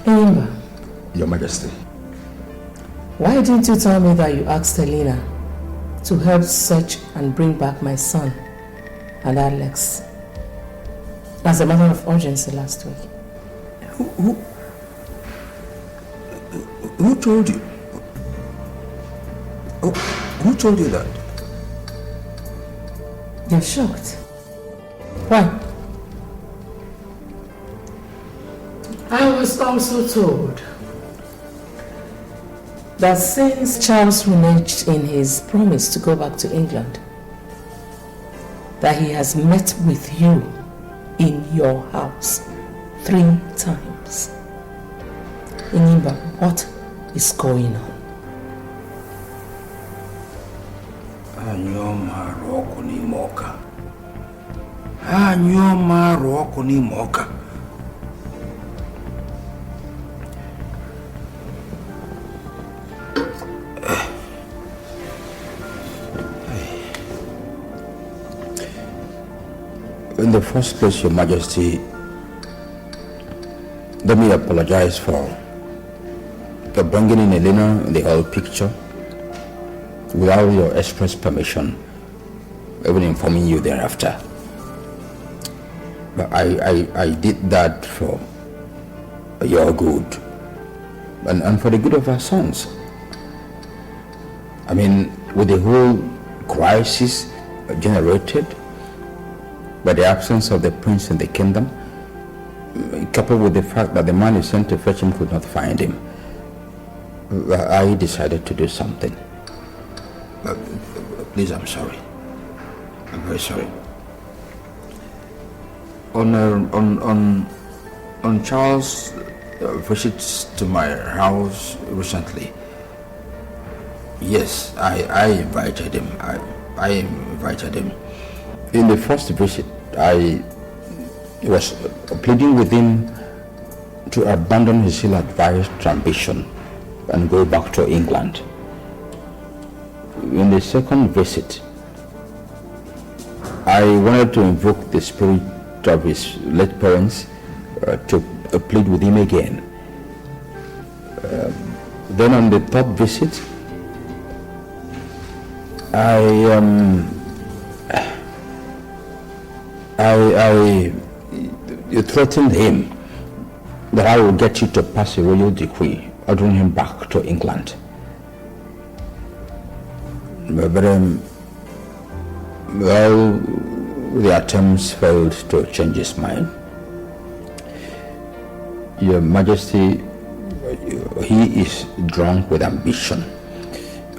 Imba, Your Majesty. why didn't you tell me that you asked Elena to help search and bring back my son and Alex as a matter of urgency last week? Who told you? Who told you that? You're shocked. Why? I was also told that since Charles reneged in his promise to go back to England, that he has met with you in your house 3 times. Inimba, what is going on? Anyoma roko ni moka. Anyoma roko ni moka. In the first place, Your Majesty, let me apologize for the bringing in Elena in the whole picture without your express permission, even informing you thereafter. But I did that for your good and for the good of our sons. I mean, with the whole crisis generated by the absence of the prince in the kingdom, coupled with the fact that the man he sent to fetch him could not find him, I decided to do something. Please, I'm sorry. I'm very sorry. On Charles' visits to my house recently, yes, I invited him. I invited him. In the first visit, I was pleading with him to abandon his ill-advised ambition and go back to England. In the second visit, I wanted to invoke the spirit of his late parents to plead with him again. Then on the third visit, I threatened him that I will get you to pass a royal decree ordering him back to England. But well, the attempts failed to change his mind. Your Majesty, he is drunk with ambition,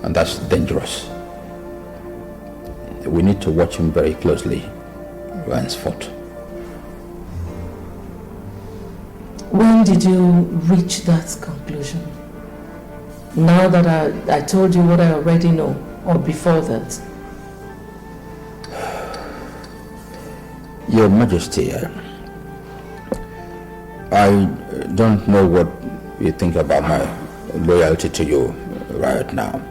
and that's dangerous. We need to watch him very closely henceforth. When did you reach that conclusion? Now that I told you what I already know, or before that? Your Majesty, I don't know what you think about my loyalty to you right now.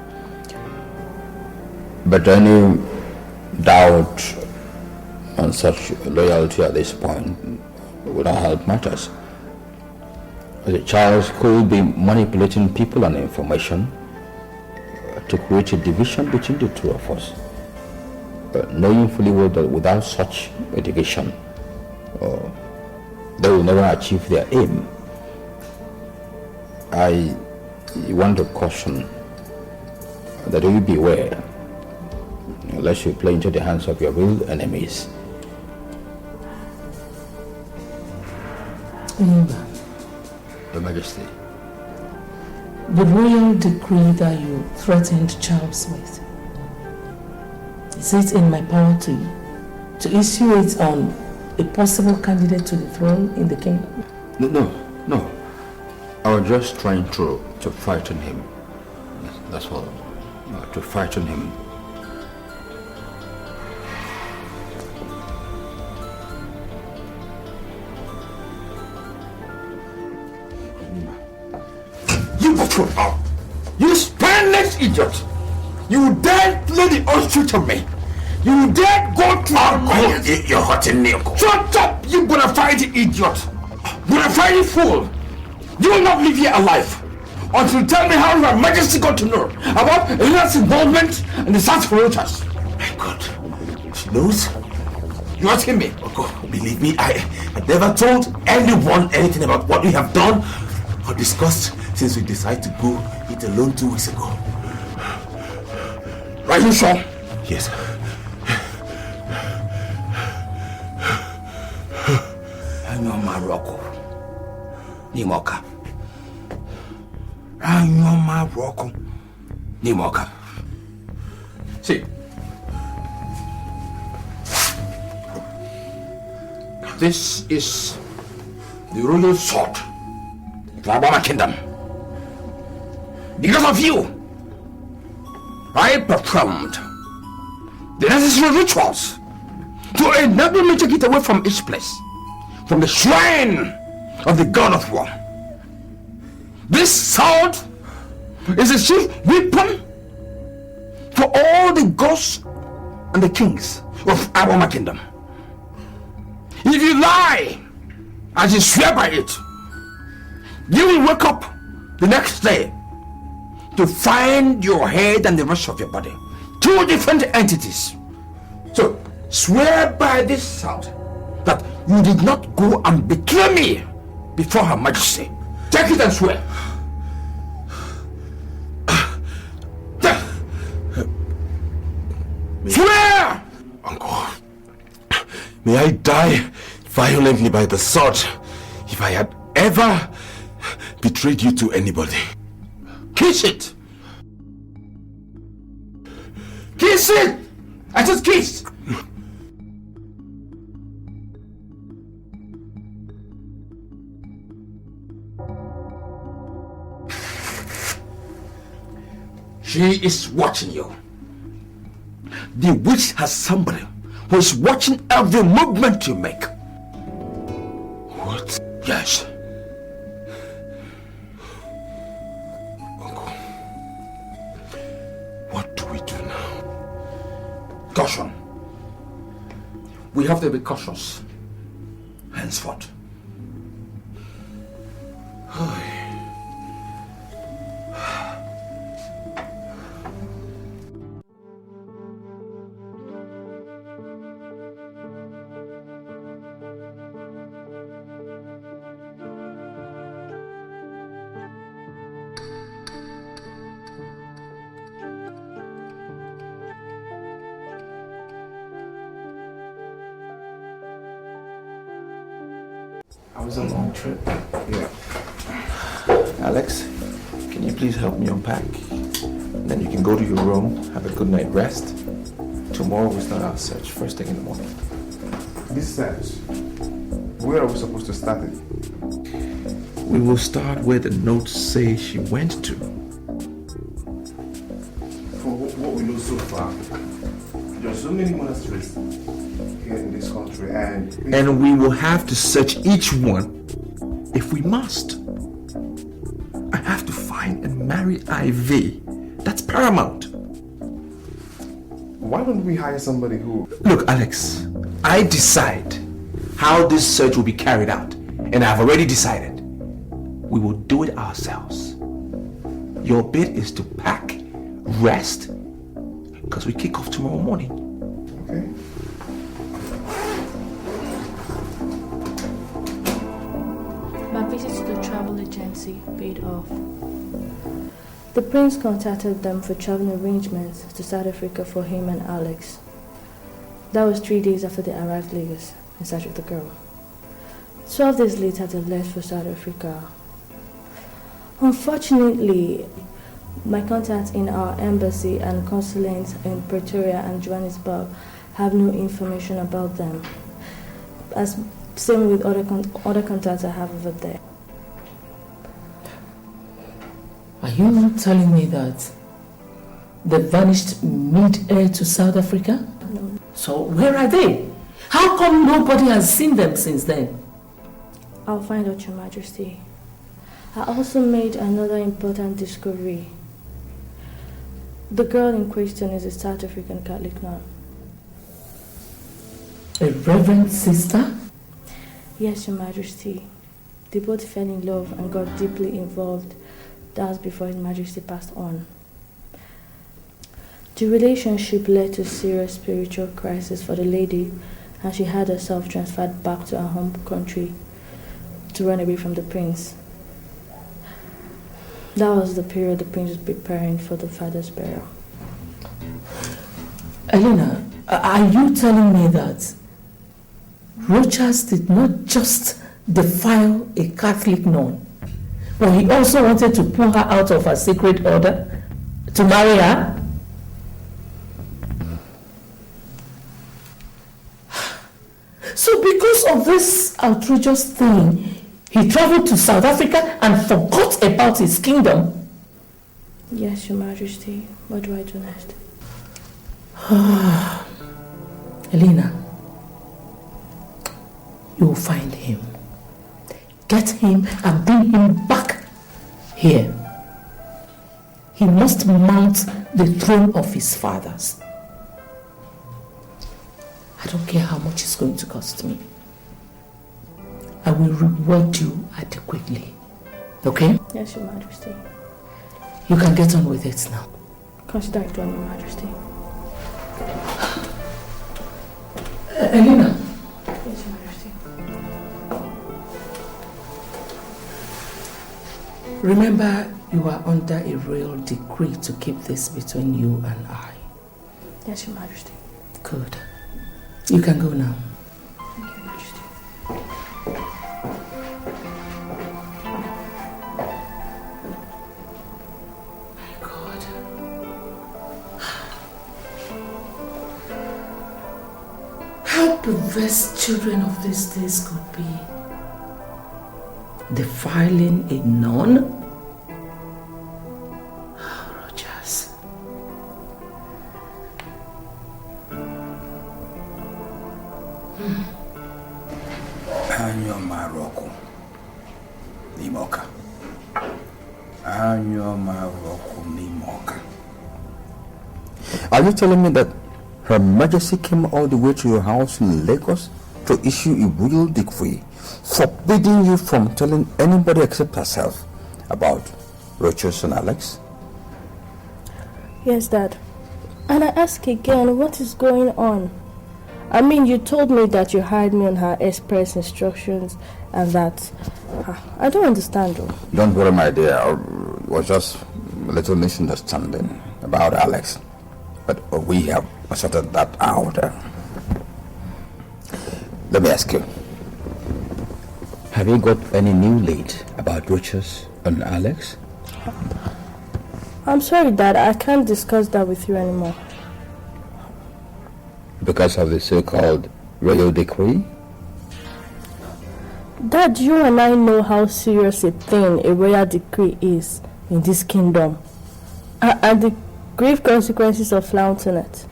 But any doubt on such loyalty at this point would not help matters. Charles could be manipulating people and information to create a division between the two of us. Knowing fully well that without such a division, they will never achieve their aim. I want to caution that you beware, lest you play into the hands of your real enemies. Your Majesty. The royal decree that you threatened Charles with, is it in my power to issue it on a possible candidate to the throne in the kingdom? No. I was just trying to frighten him. That's all. To frighten him. You buffoon! You spineless idiot! You dare play the ostrich on me! You dare go to you're hurting me. Shut up, you bona fide idiot! Bona fide fool! You will not live here alive until you tell me how Your Majesty got to know about Elena's involvement in the search for Rochas. My God, she knows? You asking me? Oh God, believe me, I never told anyone anything about what we have done or discussed since we decided to go eat alone 2 weeks ago. Are you sure? Yes. I know Morocco. Nimoka. I know Morocco. Nimoka. See. This is the royal sword of the Alabama Kingdom. Because of you, I performed the necessary rituals to enable me to get away from each place, from the shrine of the god of war. This sword is the chief weapon for all the gods and the kings of Alabama Kingdom. If you lie as you swear by it, you will wake up the next day to find your head and the rest of your body, two different entities. So swear by this sword that you did not go and betray me before Her Majesty. Take it and swear. Swear! Uncle, may I die violently by the sword if I had ever betrayed you to anybody. Kiss it! Kiss it! I said kiss! She is watching you. The witch has somebody who is watching every movement you make. What? Yes. Uncle, what do we do now? Caution. We have to be cautious henceforth. I was a long trip. Yeah. Alex, can you please help me unpack? Then you can go to your room, have a good night rest. Tomorrow we start our search first thing in the morning. This search, where are we supposed to start it? We will start where the notes say she went to. For what we know so far, there are so many monasteries here in this country, and we will have to search each one if we must. I have to find and marry Ivy. That's paramount. Why don't we hire somebody who... Look, Alex, I decide how this search will be carried out. And I've already decided. We will do it ourselves. Your bit is to pack, rest, because we kick off tomorrow morning. Okay. My visit to the travel agency paid off. The prince contacted them for traveling arrangements to South Africa for him and Alex. That was 3 days after they arrived Lagos in search of the girl. 12 days later, they left for South Africa. Unfortunately, my contacts in our embassy and consulates in Pretoria and Johannesburg have no information about them. As same with other contacts I have over there. Are you telling me that they vanished mid-air to South Africa? No. So where are they? How come nobody has seen them since then? I'll find out, Your Majesty. I also made another important discovery. The girl in question is a South African Catholic nun. A reverend sister? Yes, Your Majesty. They both fell in love and got deeply involved. That was before His Majesty passed on. The relationship led to serious spiritual crisis for the lady, and she had herself transferred back to her home country to run away from the prince. That was the period the prince was preparing for the father's burial. Elena, are you telling me that Rochas did not just defile a Catholic nun, but he also wanted to pull her out of her sacred order to marry her? So because of this outrageous thing, he traveled to South Africa and forgot about his kingdom? Yes, Your Majesty. What do I do next? Elena, you will find him. Get him and bring him back here. He must mount the throne of his fathers. I don't care how much it's going to cost me. I will reward you adequately. Okay? Yes, Your Majesty. You can get on with it now. Consider it done, Your Majesty. Elena. Yes, Your Majesty. Remember, you are under a royal decree to keep this between you and I. Yes, Your Majesty. Good. You can go now. Thank you, Your Majesty. My God. How perverse children of these days could be. Defiling a nun? Rogers. Anyo Maroko. Limoka. Anyo Maroko Limoka. Are you telling me that Her Majesty came all the way to your house in Lagos to issue a royal decree forbidding you from telling anybody except herself about Rochas and Alex? Yes, Dad. And I ask again, what is going on? I mean, you told me that you hired me on her express instructions and that... I don't understand though. Don't worry, my dear. It was just a little misunderstanding about Alex. But we have sorted that out. Let me ask you. Have you got any new lead about Rochas and Alex? I'm sorry, Dad. I can't discuss that with you anymore. Because of the so-called royal decree? Dad, you and I know how serious a thing a royal decree is in this kingdom. And the grave consequences of flouting it.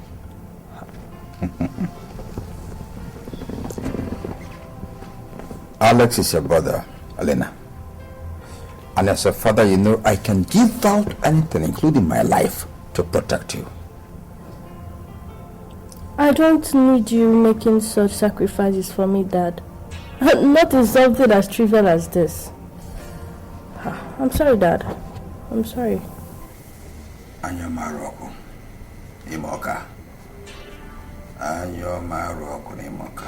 Alex is your brother, Elena. And as a father, you know I can give out anything, including my life, to protect you. I don't need you making such sacrifices for me, Dad. Not in something as trivial as this. I'm sorry, Dad. I'm sorry. Anyo Maroko, Imoka. Anyo Maroko, Imoka.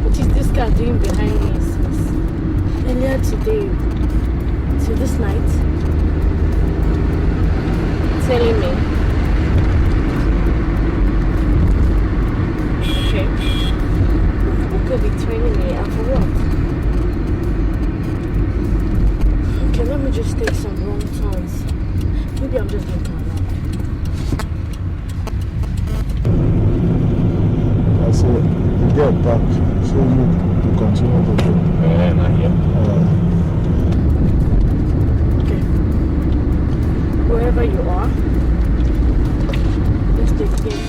What is this guy doing behind me since earlier today till this night? Telling me. Okay. Who could be training me and for what? Okay, let me just take some wrong turns. Maybe I'm just looking around. I said, you get back, so you continue the show. Not yet. Okay. Wherever you are, let's take the game.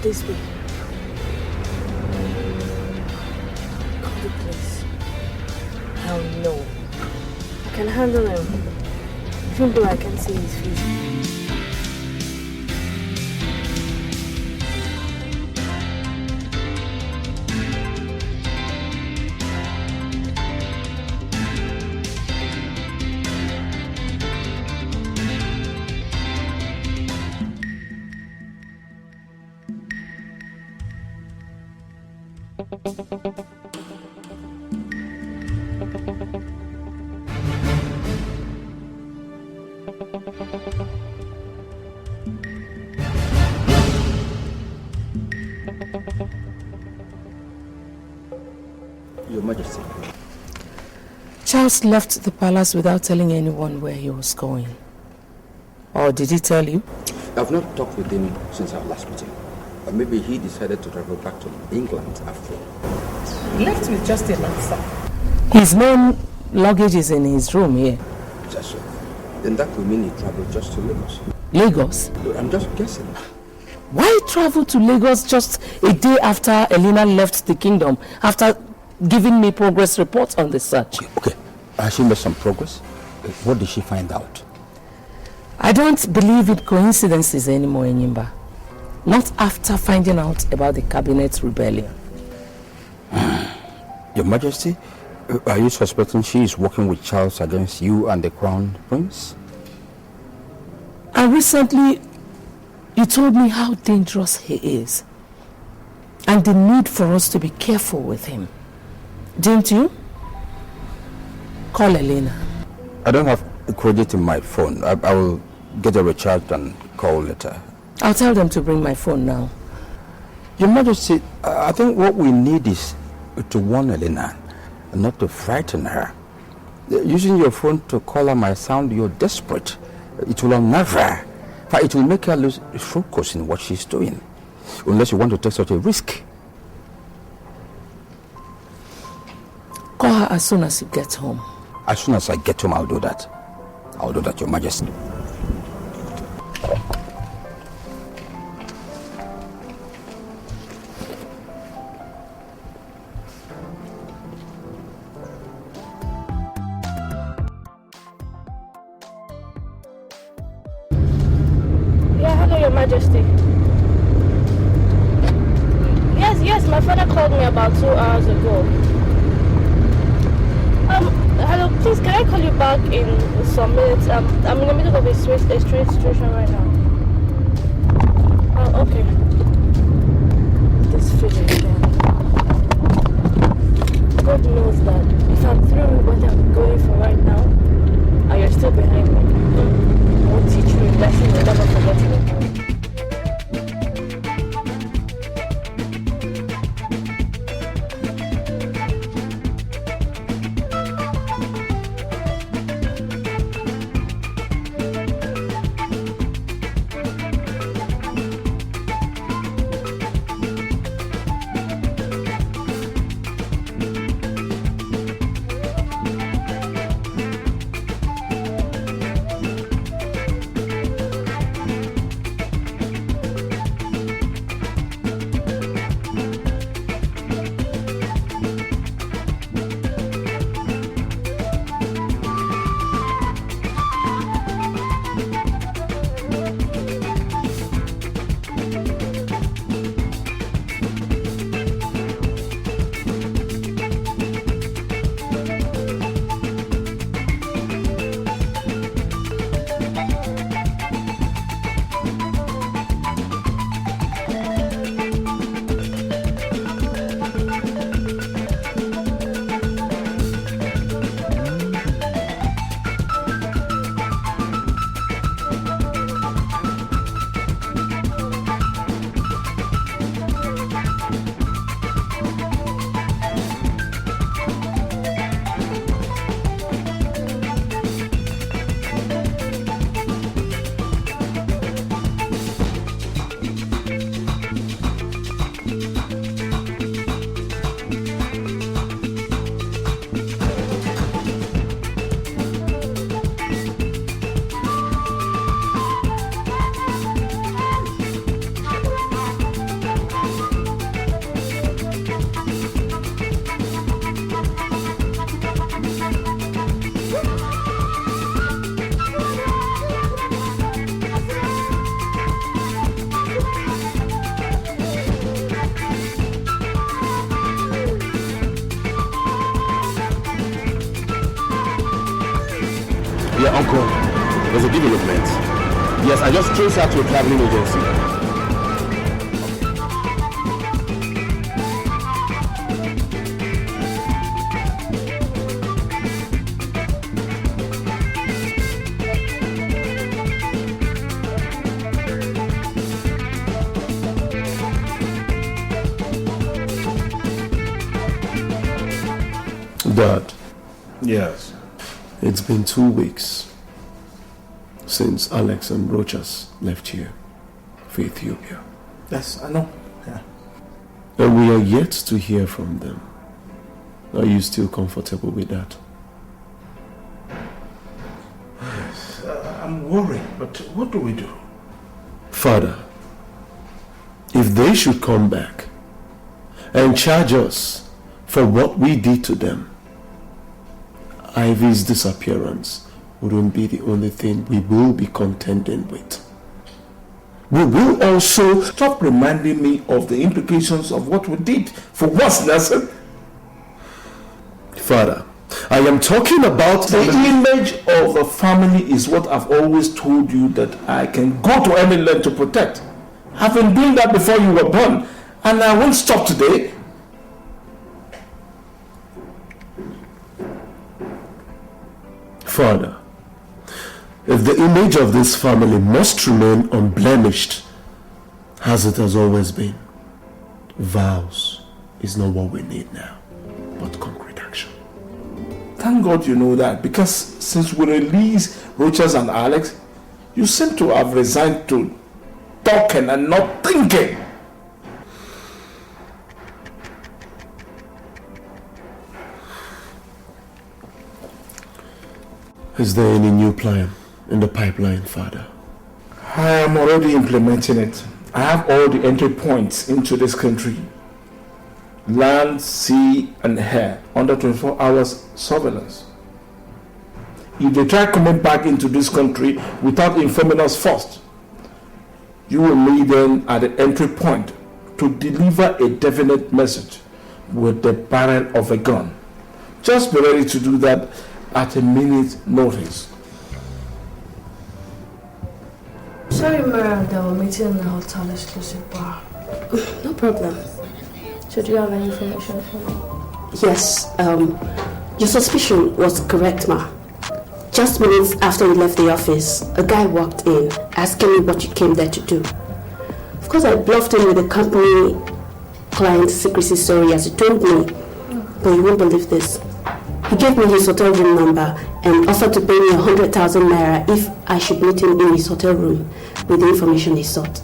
This way. Call the police. Hell no. I can handle him. Even though I can't see his face. Your Majesty. Charles left the palace without telling anyone where he was going. Or did he tell you? I've not talked with him since our last meeting. Or maybe he decided to travel back to England after all. He left with just a knapsack. His main luggage is in his room here. That's so. Then that would mean he traveled just to Lagos. Lagos? I'm just guessing. Why travel to Lagos just a day after Elena left the kingdom, after giving me progress reports on the search? Okay. Has she made some progress? What did she find out? I don't believe in coincidences anymore, Enyimba. Not after finding out about the cabinet rebellion. Your Majesty, are you suspecting she is working with Charles against you and the Crown Prince? And recently, you told me how dangerous he is. And the need for us to be careful with him. Didn't you? Call Elena. I don't have credit in my phone. I will get a recharge and call later. I'll tell them to bring my phone now. Your Majesty, I think what we need is to warn Elena, not to frighten her. Using your phone to call her might sound you're desperate. It will unnerve her. It will make her lose focus in what she's doing. Unless you want to take such a risk. Call her as soon as you get home. As soon as I get home, I'll do that. I'll do that, Your Majesty. Yeah, hello, Your Majesty. Yes, my father called me about 2 hours ago. Hello, please, can I call you back in some minutes? I'm in the middle of a strange situation right now. Oh, okay. This feeling again. God knows that if I'm Yeah, Uncle, there's a development. Yes, I just traced her to a traveling agency. Dad. Yes. It's been 2 weeks since Alex and Rochas left here for Ethiopia. Yes, I know. Yeah. And we are yet to hear from them. Are you still comfortable with that? Yes, I'm worried, but what do we do? Father, if they should come back and charge us for what we did to them, Ivy's disappearance wouldn't be the only thing we will be contending with. We will also stop reminding me of the implications of what we did. For once, Nelson. Father, I am talking about the image of a family is what I've always told you that I can go to any length to protect. I've been doing that before you were born, and I won't stop today. Father, if the image of this family must remain unblemished, as it has always been, vows is not what we need now, but concrete action. Thank God you know that, because since we released Rochas and Alex, you seem to have resigned to talking and not thinking. Is there any new plan in the pipeline, Father? I am already implementing it. I have all the entry points into this country. Land, sea and air under 24 hours surveillance. If they try coming back into this country without informing us first, you will meet them at the entry point to deliver a definite message with the barrel of a gun. Just be ready to do that at a minute's notice. Sorry, Miriam, that we're meeting in the hotel exclusive bar. No problem. So do you have any information for me? Yes, your suspicion was correct, ma. Just minutes after you left the office, a guy walked in asking me what you came there to do. Of course, I bluffed him with the company client secrecy story as he told me, but you won't believe this. He gave me his hotel room number and offered to pay me 100,000 naira if I should meet him in his hotel room with the information he sought.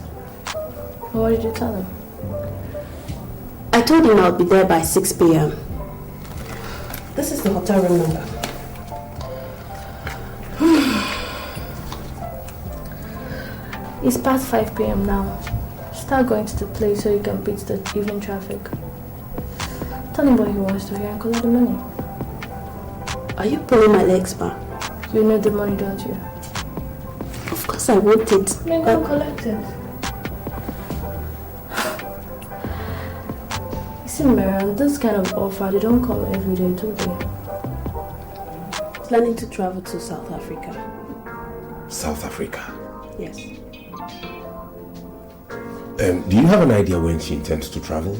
What did you tell him? I told him I'll be there by 6 p.m. This is the hotel room number. It's past 5 p.m. now. Start going to the place so you can beat the evening traffic. Tell him what he wants to hear and collect the money. Are you pulling my legs, ma? You need the money, don't you? Of course I want it. Then go collect it. You see, Mariam, this kind of offer, they don't come every day, do they? Planning to travel to South Africa. South Africa? Yes. Do you have an idea when she intends to travel?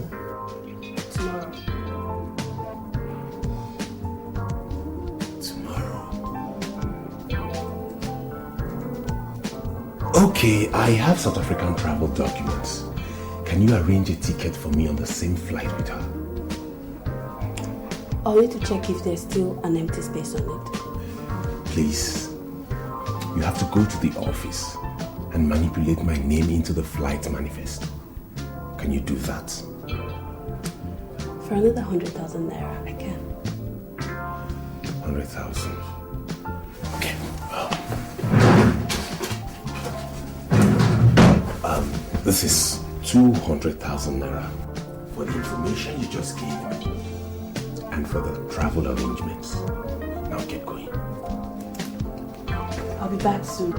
Okay, I have South African travel documents. Can you arrange a ticket for me on the same flight with her? I'll need to check if there's still an empty space on it. Please, you have to go to the office and manipulate my name into the flight manifest. Can you do that? For another 100,000 naira, I can. 100,000. Okay. This is 200,000 naira for the information you just gave me and for the travel arrangements. Now get going. I'll be back soon.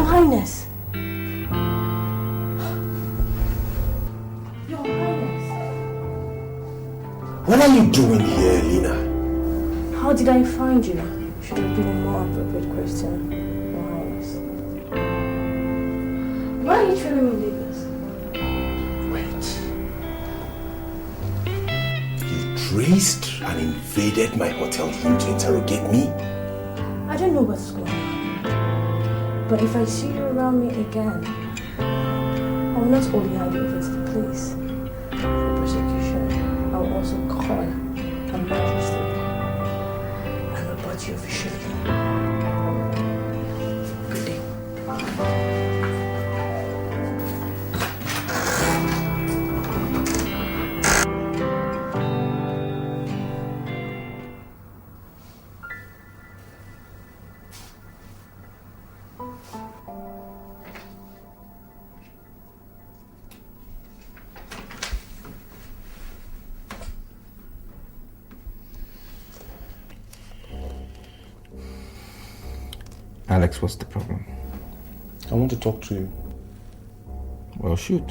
Highness. Your Highness. What are you doing here, Lina? How did I find you? Should have been a more appropriate question, Your Highness. Why are you telling me this? Traced and invaded my hotel room to interrogate me? I don't know what's going on. But if I see you around me again, I will not only hand you over to the police for prosecution, I will also call a magistrate and report you officially. Good day. Alex, what's the problem? I want to talk to you. Well, shoot.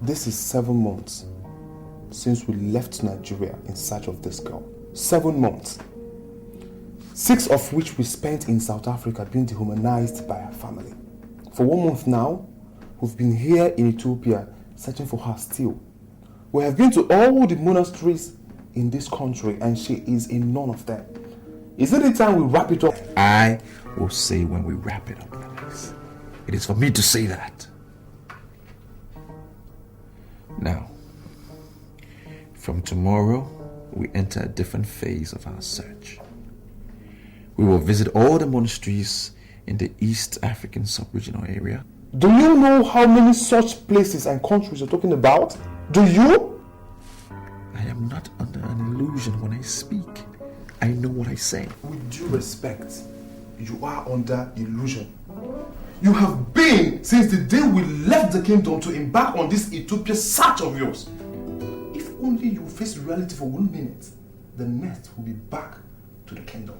This is 7 months since we left Nigeria in search of this girl. 7 months. 6 of which we spent in South Africa being dehumanized by her family. For 1 month now, we've been here in Ethiopia searching for her still. We have been to all the monasteries in this country and she is in none of them. Is it the time we wrap it up? I will say when we wrap it up, Alex. It is for me to say that. Now, from tomorrow, we enter a different phase of our search. We will visit all the monasteries in the East African sub-regional area. Do you know how many such places and countries you're talking about? Do you? I am not under an illusion when I speak. I know what I say. With due respect, you are under illusion. You have been since the day we left the kingdom to embark on this Ethiopia search of yours. If only you face reality for 1 minute, the next will be back to the kingdom.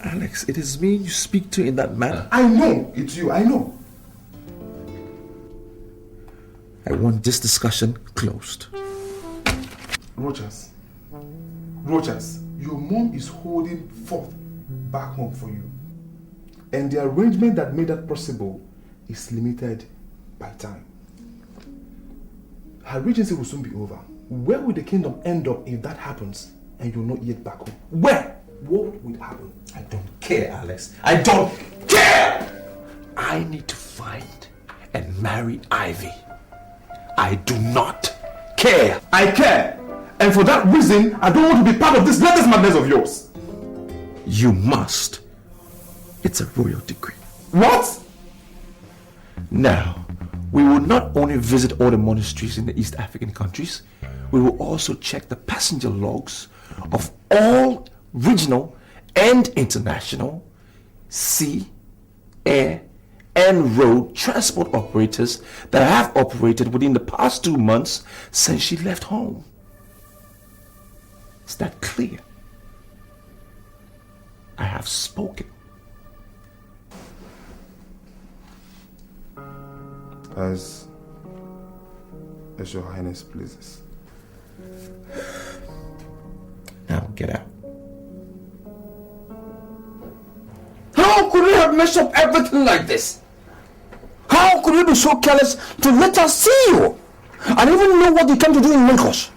Alex, it is me you speak to in that manner. I know it's you, I know. I want this discussion closed. Rogers, your mom is holding forth back home for you. And the arrangement that made that possible is limited by time. Her regency will soon be over. Where will the kingdom end up if that happens and you're not yet back home? Where? What will happen? I don't care, Alex. I don't care! I need to find and marry Ivy. I do not care. I care! And for that reason, I don't want to be part of this latest madness of yours. You must. It's a royal decree. What? Now, we will not only visit all the monasteries in the East African countries, we will also check the passenger logs of all regional and international sea, air, and road transport operators that have operated within the past 2 months since she left home. Is that clear? I have spoken. As Your Highness pleases. Now get out. How could you have messed up everything like this? How could you be so careless to let us see you? And even know what you came to do in Lagos?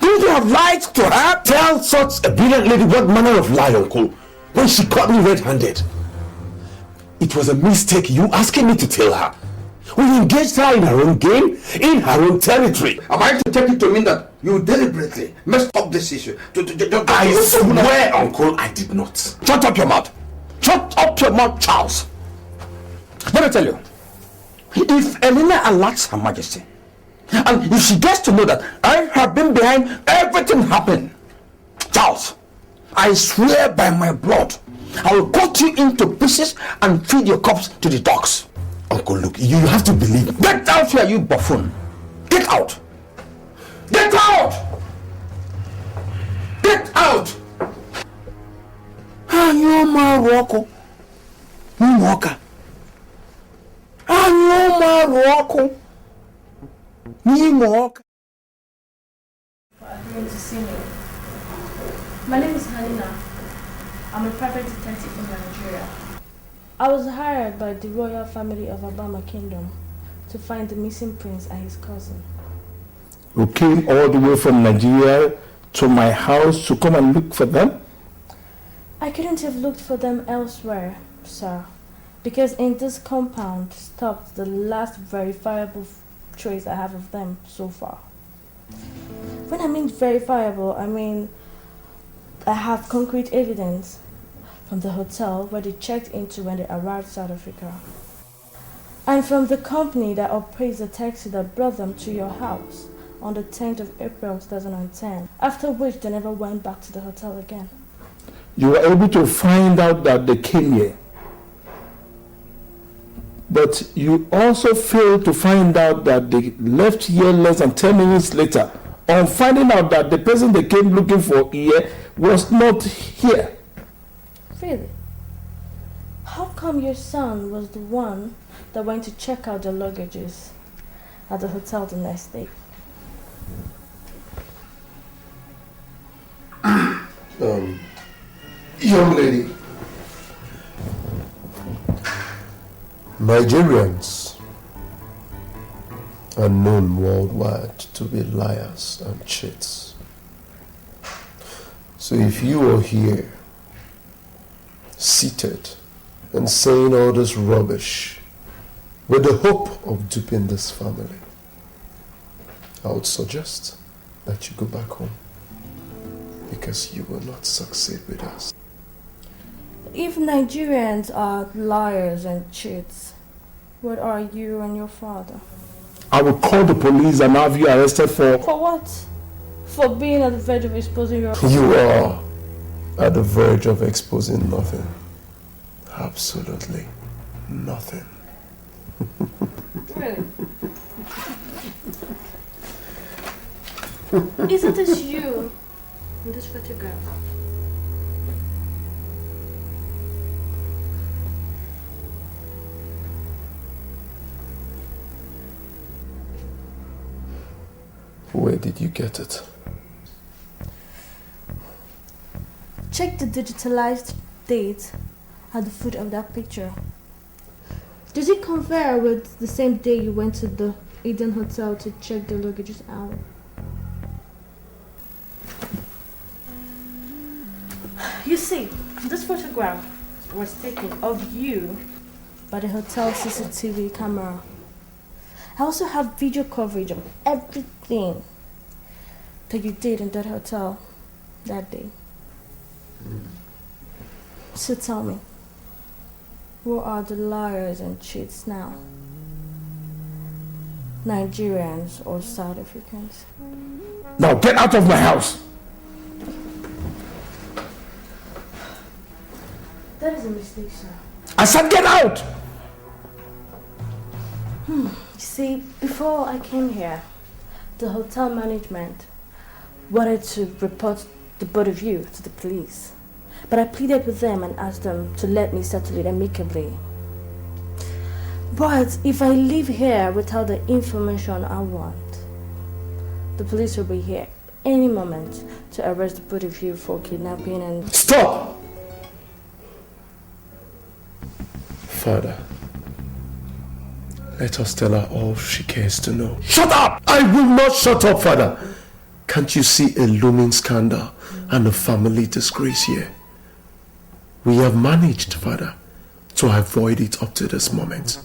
Didn't you have lied to her? Tell such a brilliant lady what manner of lie, uncle, when she caught me red-handed. It was a mistake you asking me to tell her. We engaged her in her own game, in her own territory. Am I to take it to mean that you deliberately messed up this issue? I swear, uncle, I did not. Shut up your mouth. Shut up your mouth, Charles. Let me tell you, if Elena alerts Her Majesty, and if she gets to know that I have been behind everything happening, Charles, I swear by my blood, I will cut you into pieces and feed your corpse to the dogs. Uncle, look, you have to believe me. Get out here, you buffoon. Get out. Get out. Get out. Maroko. Mumoka. Maroko. Mumoka. For agreeing to see me. My name is Halina. I'm a private detective from Nigeria. I was hired by the royal family of Obama Kingdom to find the missing prince and his cousin. You came all the way from Nigeria to my house to come and look for them? I couldn't have looked for them elsewhere, sir, because in this compound stopped the last verifiable trace I have of them so far. When I mean verifiable, I mean I have concrete evidence from the hotel where they checked into when they arrived South Africa, and from the company that operates the taxi that brought them to your house on the 10th of April 2010, after which they never went back to the hotel again. You were able to find out that they came here, but you also failed to find out that they left here less than 10 minutes later on finding out that the person they came looking for here was not here. Really? How come your son was the one that went to check out the luggages at the hotel the next day? Young lady, Nigerians are known worldwide to be liars and cheats. So if you are here, seated and saying all this rubbish with the hope of duping this family, I would suggest that you go back home, because you will not succeed with us. If Nigerians are liars and cheats, what are you and your father? I will call the police and have you arrested for... For what? For being at the verge of exposing your... You are at the verge of exposing nothing. Absolutely nothing. Really? Isn't this you in this photograph? Where did you get it? Check the digitalized date at the foot of that picture. Does it compare with the same day you went to the Eden Hotel to check the luggages out? You see, this photograph was taken of you by the hotel CCTV camera. I also have video coverage of everything that you did in that hotel that day. So tell me, who are the liars and cheats now? Nigerians or South Africans? Now get out of my house! That is a mistake, sir. I said get out! You see, before I came here, the hotel management wanted to report the both of you to the police. But I pleaded with them and asked them to let me settle it amicably. But if I leave here without the information I want, the police will be here any moment to arrest the both of you for kidnapping and... Stop! Father, let us tell her all she cares to know. Shut up! I will not shut up, Father. Can't you see a looming scandal and a family disgrace here? We have managed, Father, to avoid it up to this moment.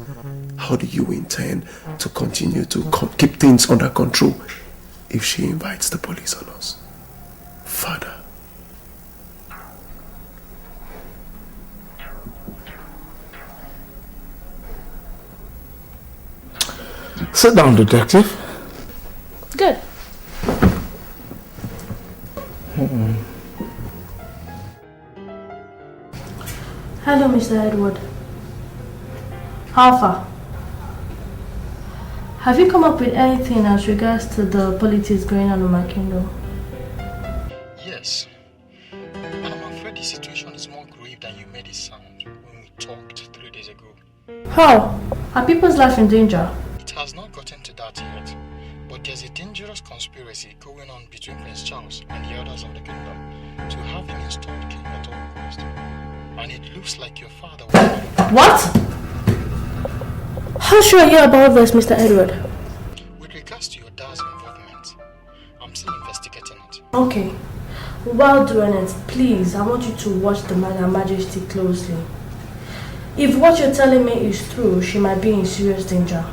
How do you intend to continue to keep things under control if she invites the police on us? Father. Sit down, detective. Good. Hello, Mr. Edward. How far? Have you come up with anything as regards to the politics going on in my kingdom? Yes. And I'm afraid the situation is more grave than you made it sound when we talked 3 days ago. How? Are people's lives in danger? It has not gotten to that yet, but there's a dangerous conspiracy going on between Prince Charles and the others of the kingdom to have him installed king at all cost. And it looks like your father will... What? How sure are you about this, Mr. Edward? With regards to your dad's involvement, I'm still investigating it. Okay. While doing it, please, I want you to watch the man Her Majesty closely. If what you're telling me is true, she might be in serious danger.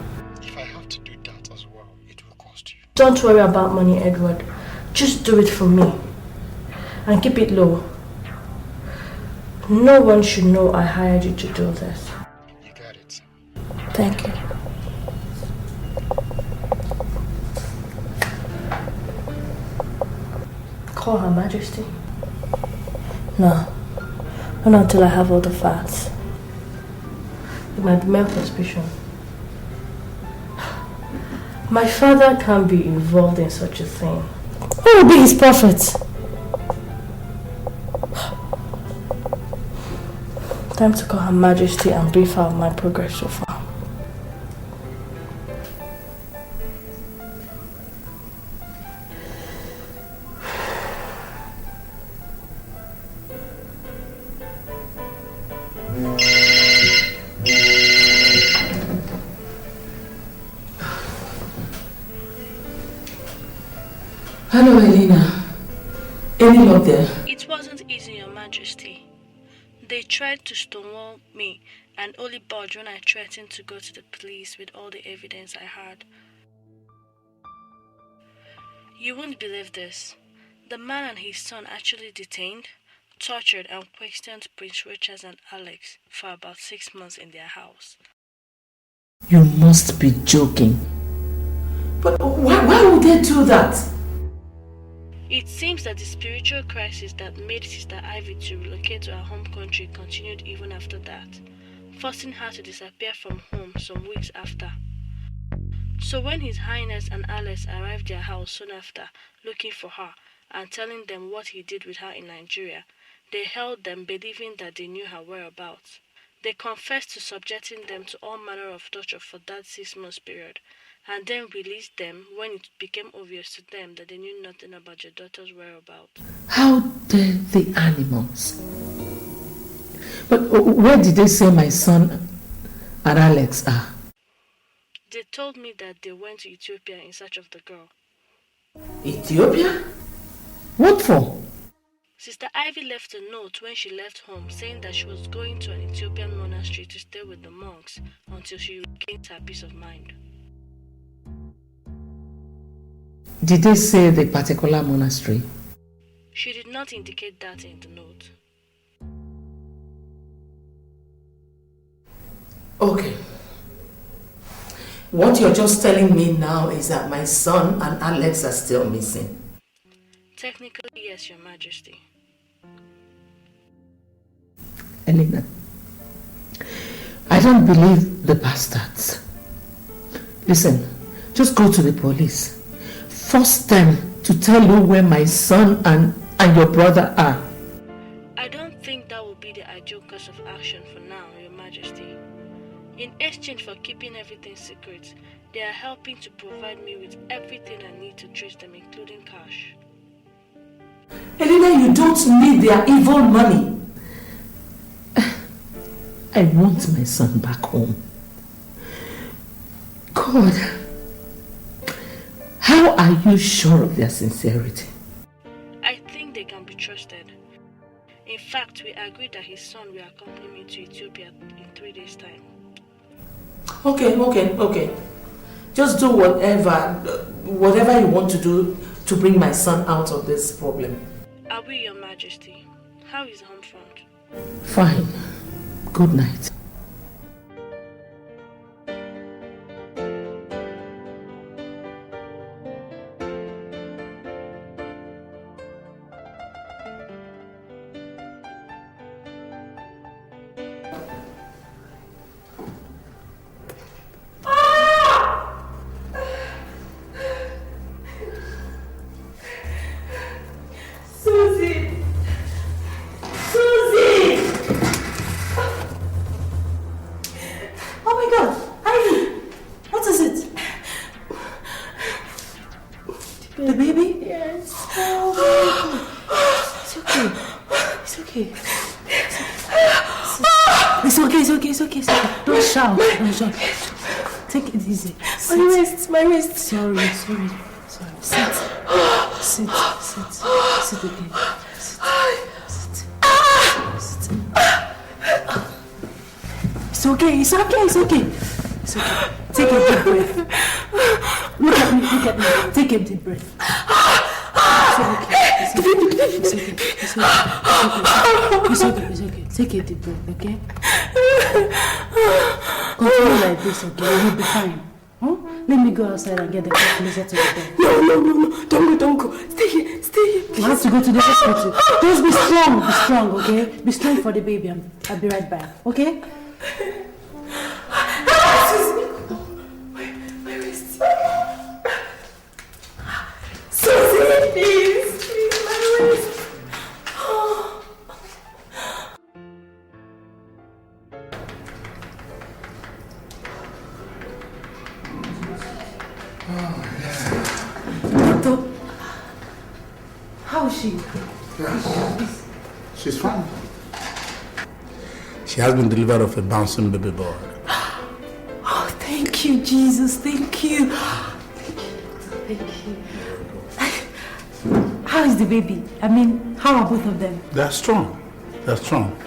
If I have to do that as well, it will cost you. Don't worry about money, Edward. Just do it for me. And keep it low. No one should know I hired you to do this. You got it. Thank you. Call Her Majesty. No. Not until I have all the facts. It might be mere suspicion. My father can't be involved in such a thing. Who will be his prophet? Time to call Her Majesty and brief her of my progress so far. Hello, Elena. Any luck there? It wasn't easy, Your Majesty. They tried to stonewall me and only budged when I threatened to go to the police with all the evidence I had. You won't believe this. The man and his son actually detained, tortured and questioned Prince Richard and Alex for about 6 months in their house. You must be joking. But why would they do that? It seems that the spiritual crisis that made Sister Ivy to relocate to her home country continued even after that, forcing her to disappear from home some weeks after. So when His Highness and Alex arrived at their house soon after, looking for her and telling them what he did with her in Nigeria, they held them believing that they knew her whereabouts. They confessed to subjecting them to all manner of torture for that 6 months period, and then released them when it became obvious to them that they knew nothing about your daughter's whereabouts. How dare the animals? But where did they say my son and Alex are? They told me that they went to Ethiopia in search of the girl. Ethiopia? What for? Sister Ivy left a note when she left home saying that she was going to an Ethiopian monastery to stay with the monks until she regains her peace of mind. Did they say the particular monastery? She did not indicate that in the note. Okay. What you're just telling me now is that my son and Alex are still missing. Technically, yes, Your Majesty. Elena, I don't believe the bastards. Listen, just go to the police. Force them to tell you where my son and your brother are. I don't think that would be the ideal course of action for now, Your Majesty. In exchange for keeping everything secret, they are helping to provide me with everything I need to trace them, including cash. Elena, you don't need their evil money. I want my son back home. God, how are you sure of their sincerity? I think they can be trusted. In fact, we agreed that his son will accompany me to Ethiopia in 3 days' time. Okay. Just do whatever you want to do to bring my son out of this problem. I will, Your Majesty. How is the home front? Fine. Good night. It's okay. It's okay. Don't shout. Take it easy. My wrist. Sorry. Sit again. Sit. It's okay. Take a deep breath. Look at me. Take a deep breath. It's okay. Take a deep breath, okay? Continue like this, okay? You'll be fine. Huh? Let me go outside and get the car closer to the bed. No. Don't go. Stay here. You have to go to the hospital. Just be strong, okay? Be strong for the baby. I'll be right back, okay? My wrist. Susie, please, my wrist. Doctor, how is she? She's fine. She has been delivered of a bouncing baby boy. Oh, thank you, Jesus. Thank you. How is the baby? I mean, how are both of them? They're strong.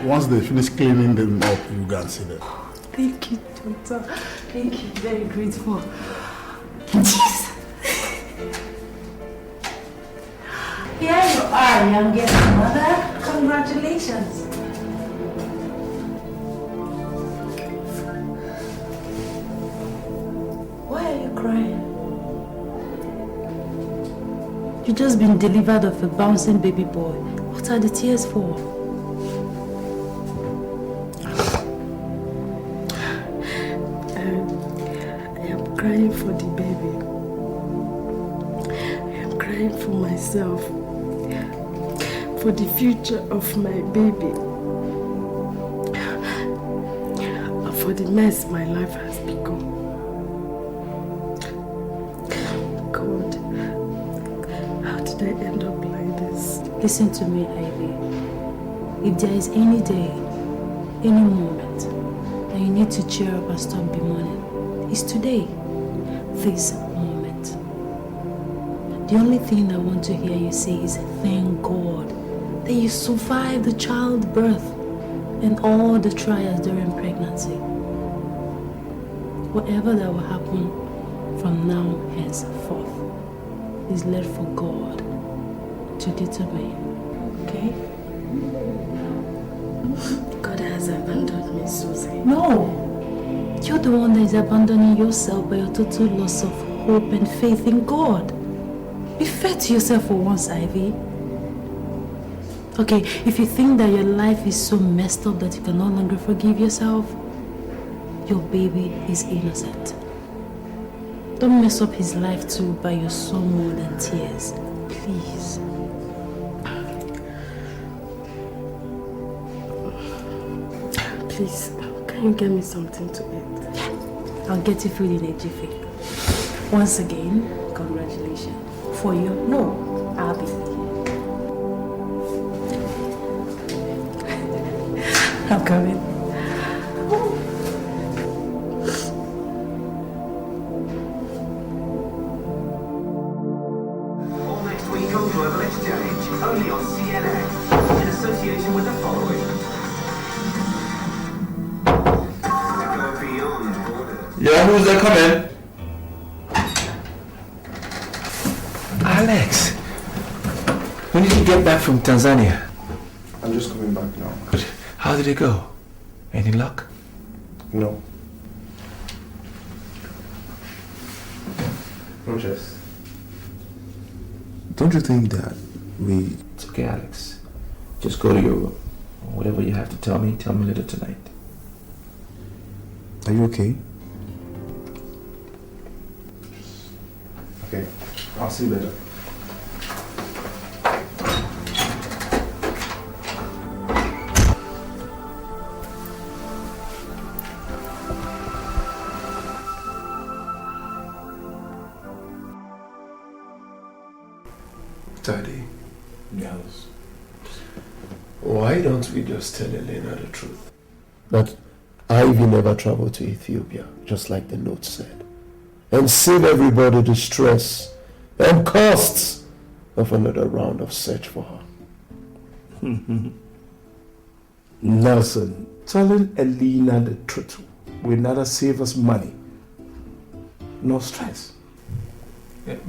Once they finish cleaning them up, you can see them. Thank you, doctor. Thank you. Very grateful. Jesus. Here you are, youngest mother. Congratulations. Why are you crying? You've just been delivered of a bouncing baby boy. What are the tears for? I am crying for the baby. I am crying for myself. For the future of my baby. And for the mess my life has become. God, how did I end up like this? Listen to me, Ivy. If there is any day, any moment that you need to cheer up and stop bemoaning, it's today, this moment. The only thing I want to hear you say is thank God that you survived the childbirth and all the trials during pregnancy. Whatever that will happen from now henceforth is left for God to determine. Okay? God has abandoned me, Susie. No! You're the one that is abandoning yourself by your total loss of hope and faith in God. Be fair to yourself for once, Ivy. Okay, if you think that your life is so messed up that you can no longer forgive yourself, your baby is innocent. Don't mess up his life too by your soul more than tears. Please. Please, can you get me something to eat? I'll get you food in a jiffy. Once again, congratulations. For you, no, I'll be here. I'm coming. All next week on Global Exchange, only on CNN, in association with the following. Go beyond borders. Yeah, who's there coming? Alex, when did you get back from Tanzania? I'm just coming back now. Good. How did it go? Any luck? No. Rogers, don't you think that we... It's okay, Alex. Just go to your room. Whatever you have to tell me later tonight. Are you okay? Okay, I'll see you later. Daddy. Yes. Why don't we just tell Elena the truth? That Ivy never traveled to Ethiopia, just like the note said. And save everybody the stress and costs of another round of search for her. Nelson, telling Elena the truth will neither save us money nor stress.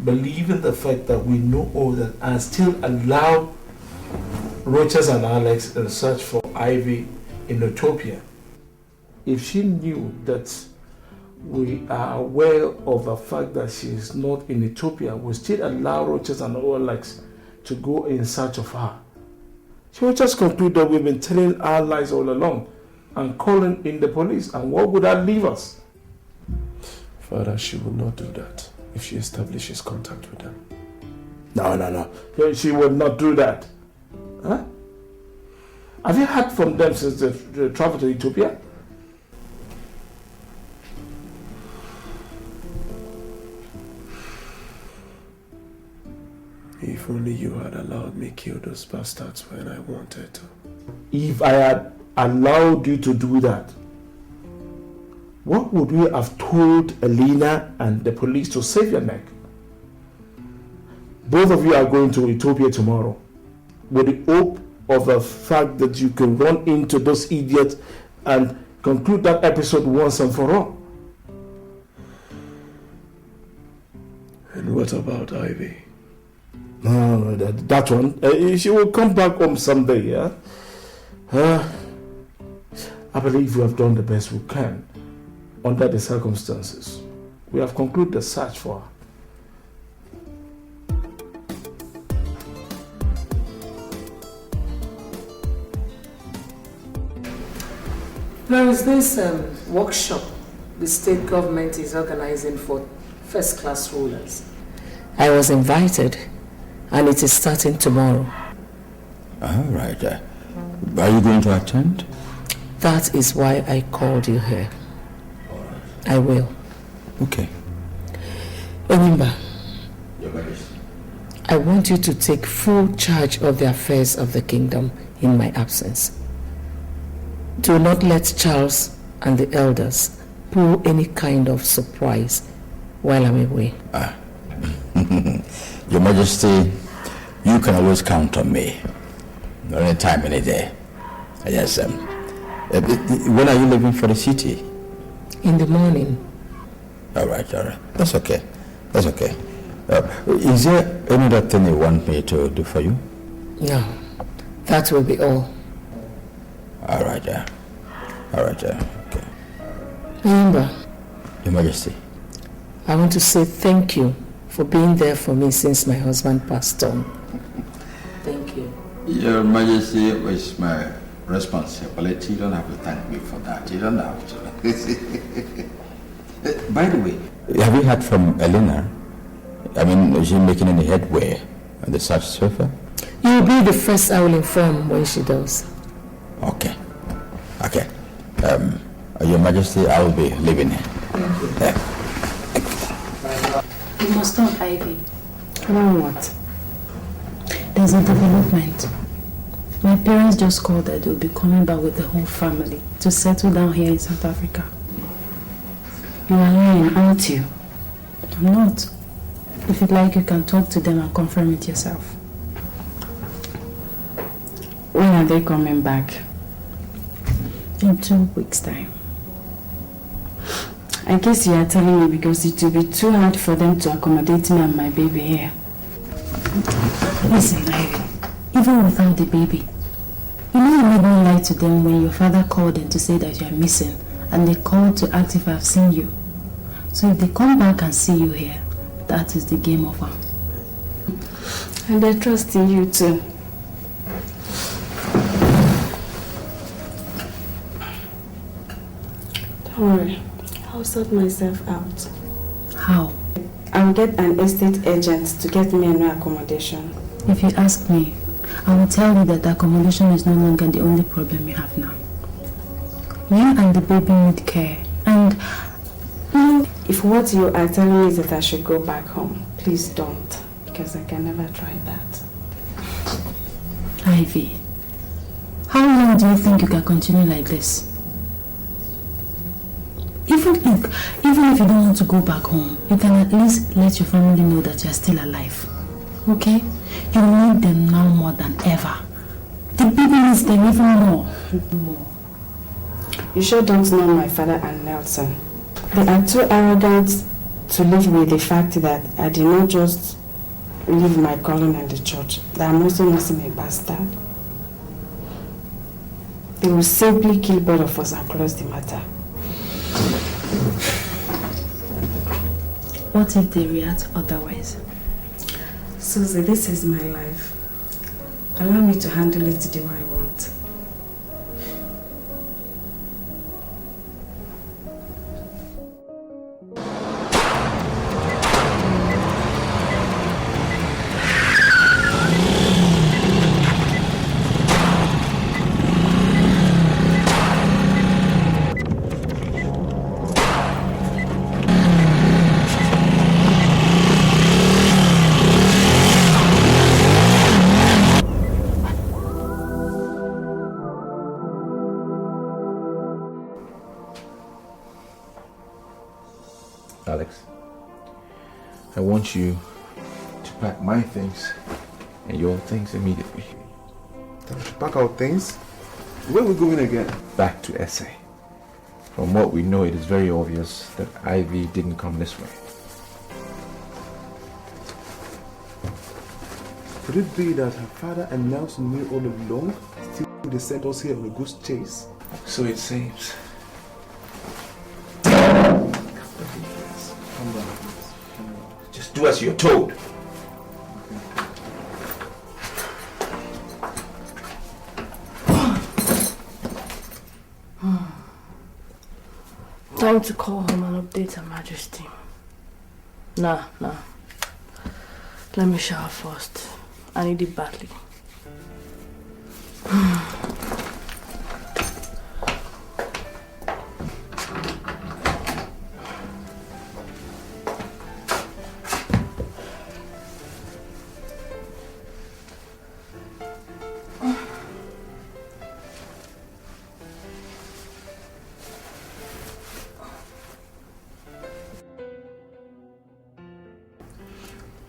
Believe in the fact that we know all that and still allow Rochas and Alex in search for Ivy in Ethiopia. If she knew that we are aware of the fact that she is not in Ethiopia, we still allow Rochas and Alex to go in search of her. She would just conclude that we've been telling our lies all along and calling in the police. And what would that leave us? Father, she will not do that if she establishes contact with them. No. She would not do that. Huh? Have you heard from them since they traveled to Ethiopia? If only you had allowed me kill those bastards when I wanted to. If I had allowed you to do that, what would we have told Elena and the police to save your neck? Both of you are going to Ethiopia tomorrow with the hope of the fact that you can run into those idiots and conclude that episode once and for all. And what about Ivy? No, that one. She will come back home someday, yeah? I believe we have done the best we can under the circumstances. We have concluded the search for her. There is this workshop the state government is organizing for first-class rulers. I was invited, and it is starting tomorrow. All right. Are you going to attend? That is why I called you here. I will. Okay. Remember, I want you to take full charge of the affairs of the kingdom in my absence. Do not let Charles and the elders pull any kind of surprise while I'm away. Your Majesty, you can always count on me. Any time, any day. Yes. When are you leaving for the city? In the morning. All right. That's okay. Is there any other thing you want me to do for you? No. That will be all. All right. Okay. Remember, Your Majesty, I want to say thank you for being there for me since my husband passed on. Thank you. Your Majesty, it's my responsibility. You don't have to thank me for that. You don't have to. By the way, have you heard from Elena? I mean, is she making any headway on the search so far? You'll be the first I will inform when she does. Okay. Your Majesty, I will be leaving here. You must stop, Ivy. Now what? There's a development. My parents just called that they'll be coming back with the whole family to settle down here in South Africa. You are lying, aren't you? I'm not. If you'd like, you can talk to them and confirm it yourself. When are they coming back? In 2 weeks' time. I guess you are telling me because it will be too hard for them to accommodate me and my baby here. Listen, Ivy, even without the baby, you know you made me lie to them when your father called them to say that you are missing, and they called to ask if I have seen you. So if they come back and see you here, that is the game over. And I trust in you too. Don't worry, I'll sort myself out. How? I'll get an estate agent to get me a new accommodation. If you ask me, I will tell you that the accommodation is no longer the only problem you have now. You and the baby need care, and if what you are telling me is that I should go back home, please don't, because I can never try that. Ivy, How long do you think you can continue like this? Even if you don't want to go back home, you can at least let your family know that you are still alive. Okay? You need them now more than ever. The baby needs them even more. You sure don't know my father and Nelson. They are too arrogant to live with the fact that I did not just leave my calling in the church, that I'm also nursing a bastard. They will simply kill both of us and close the matter. What if they react otherwise? Susie, this is my life. Allow me to handle it the way I want. Alex, I want you to pack my things and your things immediately. Pack our things? Where are we going again? Back to SA. From what we know, it is very obvious that Ivy didn't come this way. Could it be that her father and Nelson knew all along? Still, they sent us here on a goose chase? So it seems. Calm down. Just do as you're told. Time to call home and update Her Majesty. Nah. Let me shower first. I need it badly.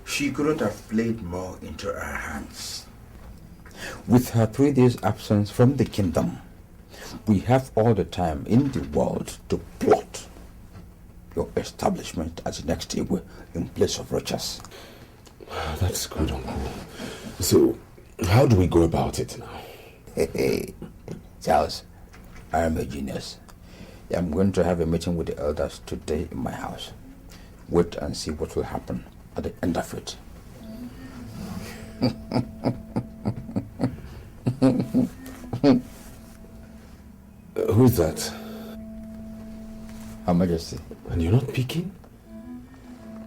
She couldn't have played more into our hands. With her 3 days absence from the kingdom, we have all the time in the world to plot your establishment as the next Igwe in place of Rochas. That's good, Uncle. So, how do we go about it now? Hey, Charles, I am a genius. I'm going to have a meeting with the elders today in my house. Wait and see what will happen at the end of it. Who's that? Her Majesty. And you're not picking?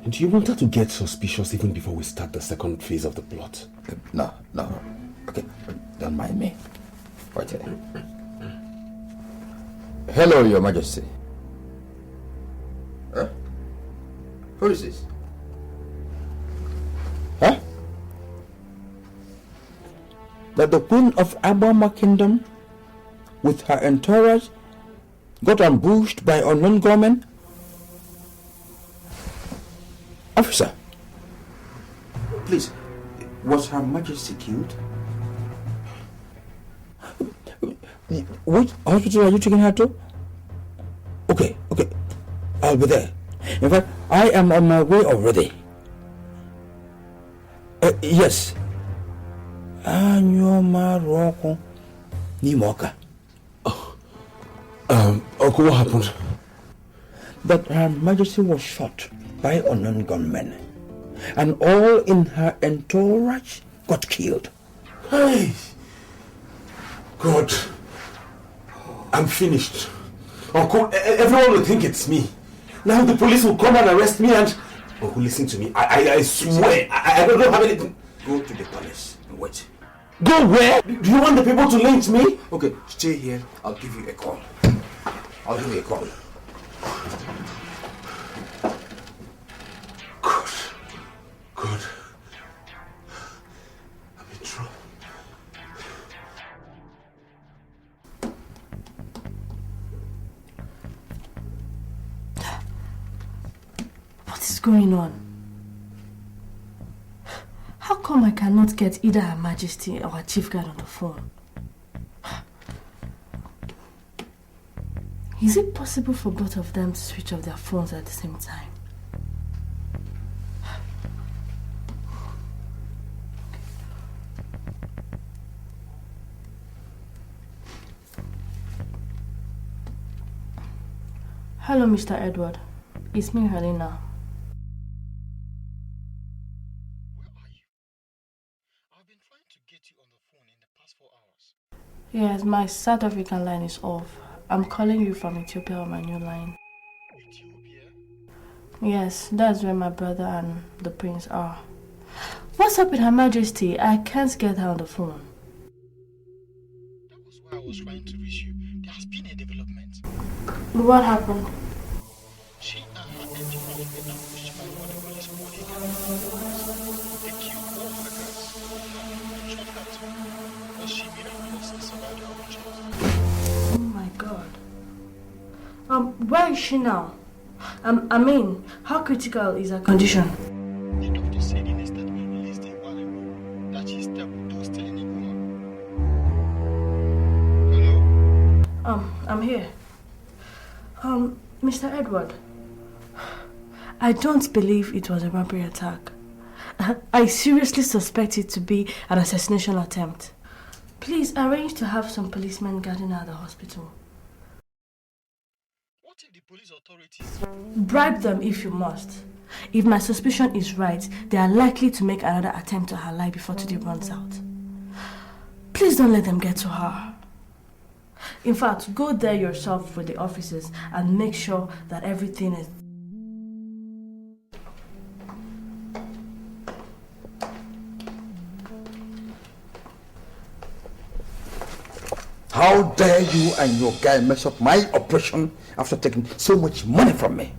And do you want her to get suspicious even before we start the second phase of the plot? No. Okay, don't mind me. Wait here. Hello, Your Majesty. Huh? Who is this? Huh? That the Queen of Abama Kingdom, with her entourage, got ambushed by unknown gunmen? Officer, please, was Her Majesty killed? Which hospital are you taking her to? Okay, I'll be there. In fact, I am on my way already. Yes. Uncle, what happened? That Her Majesty was shot by unknown gunmen, and all in her entourage got killed. Hey! God, I'm finished. Uncle, everyone will think it's me. Now the police will come and arrest me and... Uncle, listen to me. I swear, I don't have anything. Go to the palace and wait. Go where? Do you want the people to lynch me? Okay, stay here. I'll give you a call. Good. I'm in trouble. What is going on? How come I cannot get either Her Majesty or our chief guard on the phone? Is it possible for both of them to switch off their phones at the same time? Hello, Mr. Edward. It's me, Helena. Yes, my South African line is off. I'm calling you from Ethiopia on my new line. Ethiopia? Yes, that's where my brother and the prince are. What's up with Her Majesty? I can't get her on the phone. That was why I was trying to reach you. There has been a development. What happened? She and her engine were ambushed by what the police colleague and they killed all of her guards. Shot her too, but she miraculously survived the gunshot. Oh my God. Where is she now? I mean, how critical is her condition? The doctor said in a statement released a while ago that she's stable, though still in a coma. Hello? I'm here. Mr. Edward, I don't believe it was a robbery attack. I seriously suspect it to be an assassination attempt. Please arrange to have some policemen guarding her at the hospital. What if the police authorities... Bribe them if you must. If my suspicion is right, they are likely to make another attempt on her life before today runs out. Please don't let them get to her. In fact, go there yourself with the officers and make sure that everything is... How dare you and your guy mess up my operation after taking so much money from me?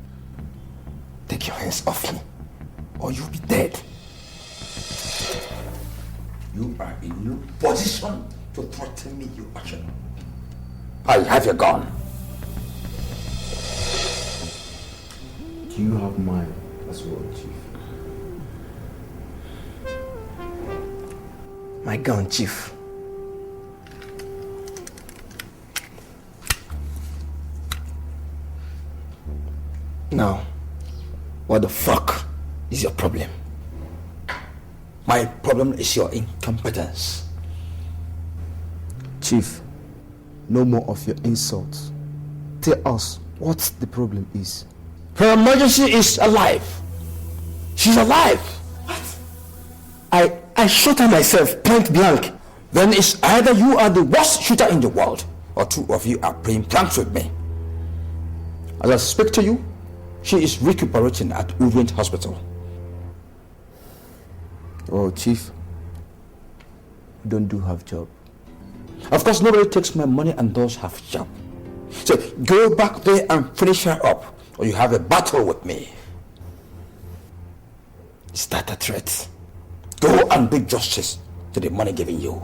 Take your hands off me, or you'll be dead. You are in no position to threaten me, you usher. I have your gun. Do you have mine as well, Chief? My gun, Chief. Now, what the fuck is your problem? My problem is your incompetence. Chief, no more of your insults. Tell us what the problem is. Her Majesty is alive. She's alive. What? I shot her myself, point blank. Then it's either you are the worst shooter in the world, or two of you are playing pranks with me. As I speak to you, she is recuperating at Orient Hospital. Oh, Chief, we don't do half job. Of course, nobody takes my money and does half job. So go back there and finish her up, or you have a battle with me. Is that a threat? Go and bring justice to the money given you.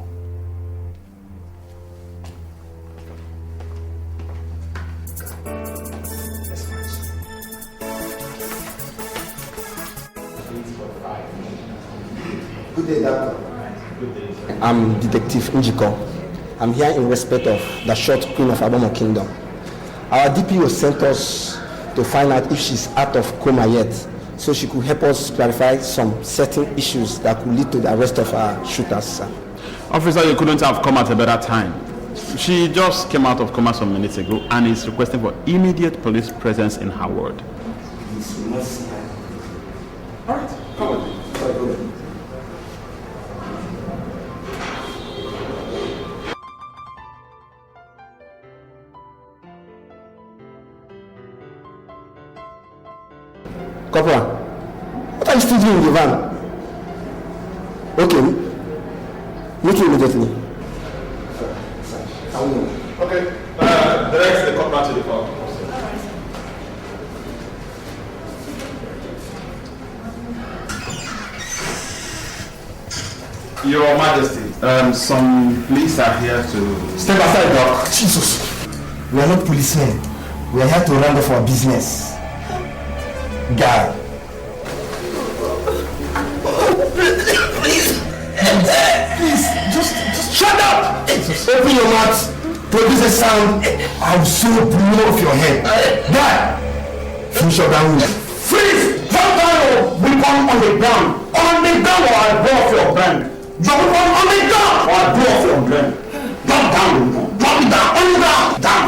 Good day, Doctor. I'm Detective Njiko. I'm here in respect of the short Queen of Abomo Kingdom. Our DPO sent us to find out if she's out of coma yet, so she could help us clarify some certain issues that could lead to the arrest of our shooters. Officer, you couldn't have come at a better time. She just came out of coma some minutes ago and is requesting for immediate police presence in her ward. All right, come with me. Corporal, what are you still doing in the van? Okay, meet you immediately. Okay, direct the corporal to the car. Your Majesty, some police are here to... Step aside, Doc. Jesus. We are not policemen. We are here to round off our business. Guy, Shut up! Open your mouth. Produce a sound. I'll so blow off your head. Guy! Finish up that room. Freeze! Drop down your weapon on the ground. On the ground or I'll blow off your brain. Drop it on the ground or I'll blow off your brain. Drop down. Drop it down. On the ground. Down.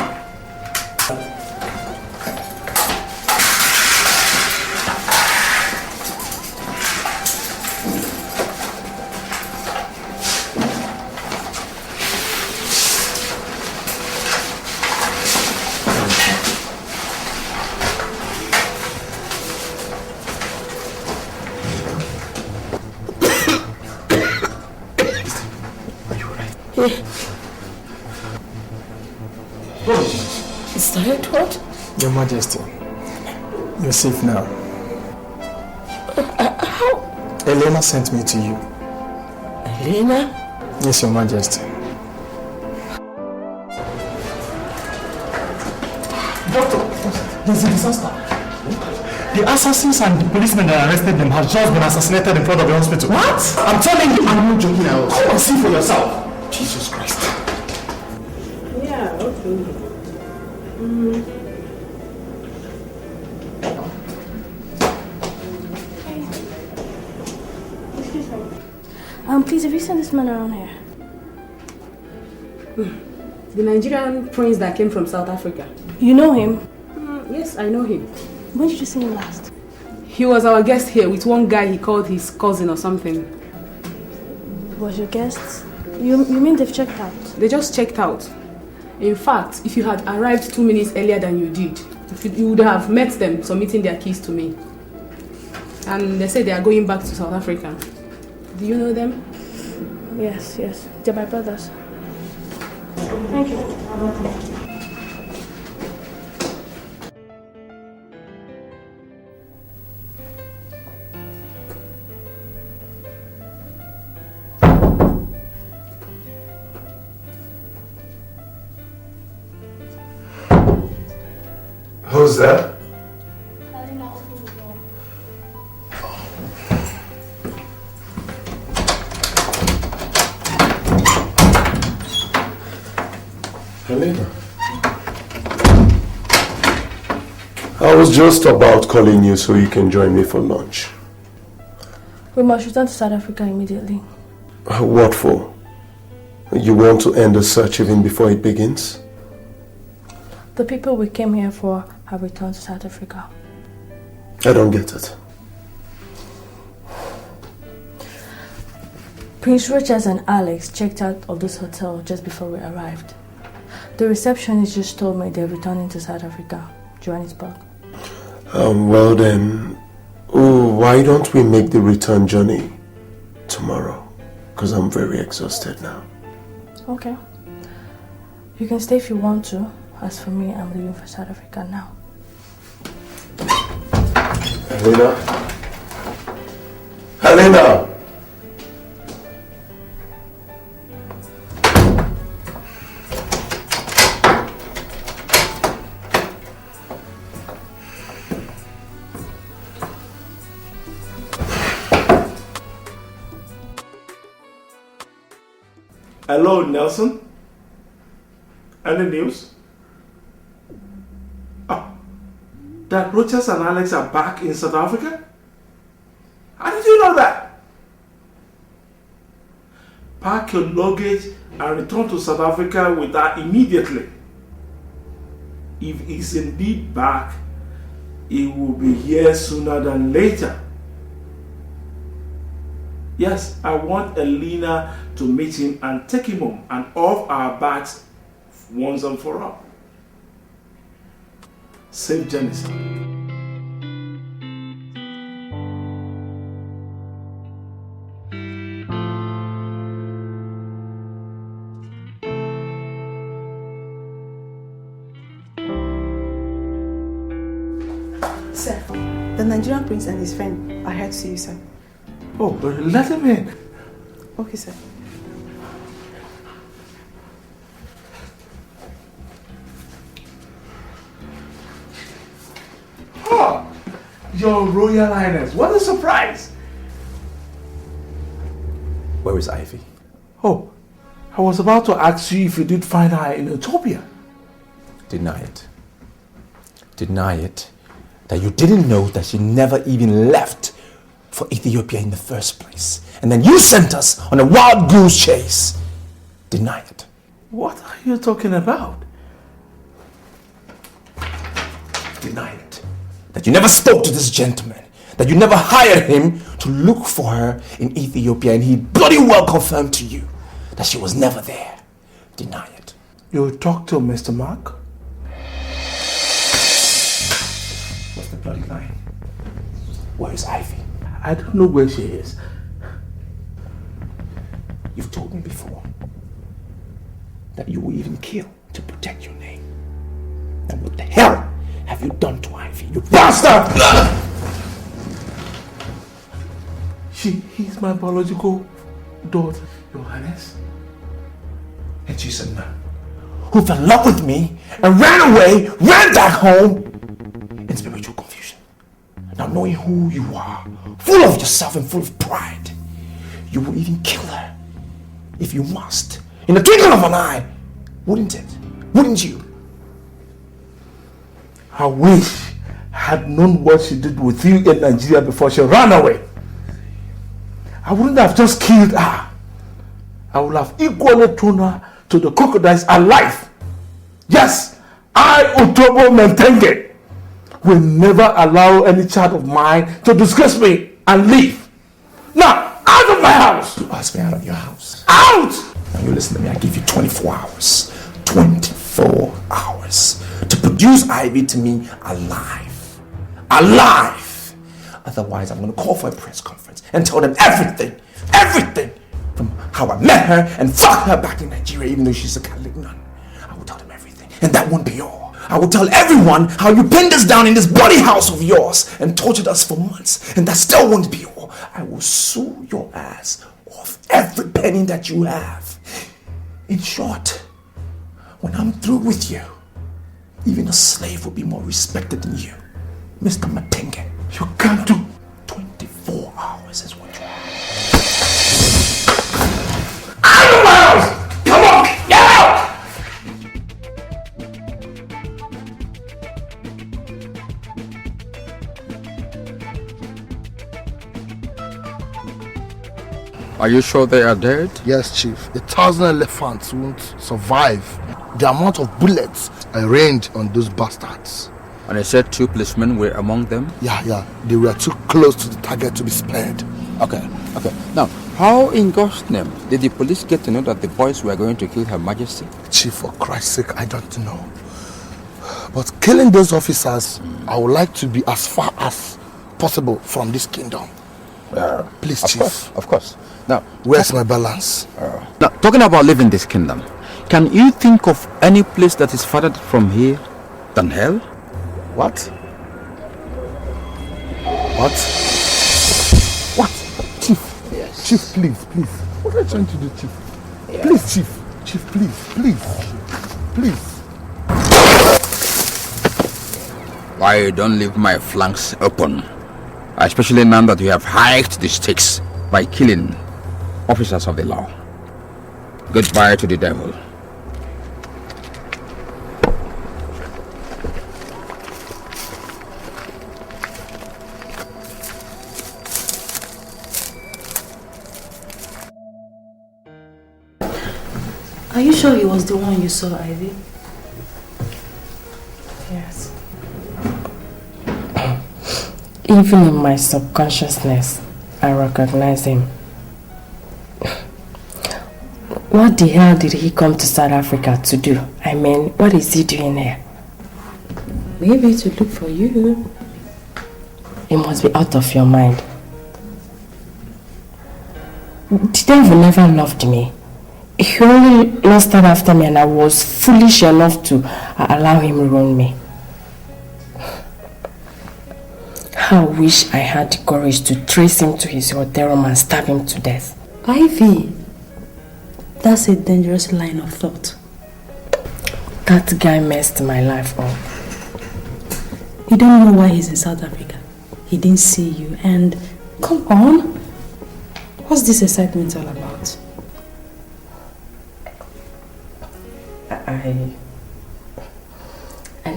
Is that what? Your Majesty, you're safe now. How? Elena sent me to you. Elena? Yes, Your Majesty. Doctor, there's a disaster. The assassins and the policemen that arrested them have just been assassinated in front of the hospital. What? I'm telling you, I'm not joking now. Come and see for yourself. Jesus Christ. Yeah, okay. Excuse me. Please, have you seen this man around here? The Nigerian prince that came from South Africa. You know him? Yes, I know him. When did you see him last? He was our guest here with one guy he called his cousin or something. Was your guest? You mean they've checked out? They just checked out. In fact, if you had arrived 2 minutes earlier than you did, you would have met them submitting their keys to me. And they say they are going back to South Africa. Do you know them? Yes. They're my brothers. Thank you. Who's that? Helena. I was just about calling you so you can join me for lunch. We must return to South Africa immediately. What for? You want to end the search even before it begins? The people we came here for have returned to South Africa. I don't get it. Prince Richard and Alex checked out of this hotel just before we arrived. The receptionist just told me they're returning to South Africa, Johannesburg. Well then, why don't we make the return journey tomorrow? Because I'm very exhausted now. Okay. You can stay if you want to. As for me, I'm leaving for South Africa now. Helena! Hello, Nelson. Any news? That Rochas and Alex are back in South Africa? How did you know that? Pack your luggage and return to South Africa with that immediately. If he's indeed back, he will be here sooner than later. Yes, I want Elena to meet him and take him home and off our backs once and for all. Safe journey, sir. Sir, the Nigerian prince and his friend are here to see you, sir. Oh, let him in. Okay, sir. Oh, Your Royal Highness, what a surprise! Where is Ivy? Oh, I was about to ask you if you did find her in Ethiopia. Deny it. Deny it. That you didn't know that she never even left for Ethiopia in the first place. And then you sent us on a wild goose chase. Deny it. What are you talking about? Deny it. That you never spoke to this gentleman. That you never hired him to look for her in Ethiopia, and he bloody well confirmed to you that she was never there. Deny it. You talked to Mr. Mark? What's the bloody line? Where is Ivy? I don't know where she is. You've told me before that you will even kill to protect your name. And what the hell have you done to Ivy, you bastard? He's my biological daughter, Your Highness. And she's a nun who fell in love with me and ran away, ran back home in spiritual confusion. Now knowing who you are, full of yourself and full of pride, you will even kill her if you must. In the twinkling of an eye, wouldn't it? Wouldn't you? I wish I had known what she did with you in Nigeria before she ran away. I wouldn't have just killed her. I would have equally thrown her to the crocodiles alive. Yes, I, Utobo Mentenge, will never allow any child of mine to disgrace me and leave. Now, out of my house! You ask me out of your house. Out! Now you listen to me, I give you 24 hours. 24 hours to produce Ivy to me alive. Alive! Otherwise, I'm going to call for a press conference and tell them everything. Everything! From how I met her and fucked her back in Nigeria, even though she's a Catholic nun. I will tell them everything. And that won't be all. I will tell everyone how you pinned us down in this bloody house of yours and tortured us for months. And that still won't be all. I will sue your ass off every penny that you have. In short, when I'm through with you, even a slave will be more respected than you. Mr. Matenge, you can't do 24 hours is what you are. Out of my house! Come on, get out! Are you sure they are dead? Yes, Chief. 1,000 elephants won't survive the amount of bullets I rained on those bastards. And I said 2 policemen were among them? Yeah. They were too close to the target to be spared. Okay. Now, how in God's name did the police get to know that the boys were going to kill Her Majesty? Chief, for Christ's sake, I don't know. But killing those officers, I would like to be as far as possible from this kingdom. Please, Chief. Of course. Now, where's my balance? Now, talking about leaving this kingdom, can you think of any place that is farther from here than hell? What? Chief? Yes. Chief, please. What are you trying to do, Chief? Yeah. Please, Chief. Chief, please. Why don't leave my flanks open? Especially now that you have hiked the stakes by killing officers of the law. Goodbye to the devil. Are you sure he was the one you saw, Ivy? Yes. Even in my subconsciousness, I recognize him. What the hell did he come to South Africa to do? I mean, what is he doing here? Maybe to look for you. You must be out of your mind. The devil never loved me. He only lusted after me, and I was foolish enough to allow him ruin me. I wish I had the courage to trace him to his hotel room and stab him to death. Ivy, that's a dangerous line of thought. That guy messed my life up. You don't know why he's in South Africa. He didn't see you, and come on. What's this excitement all about? I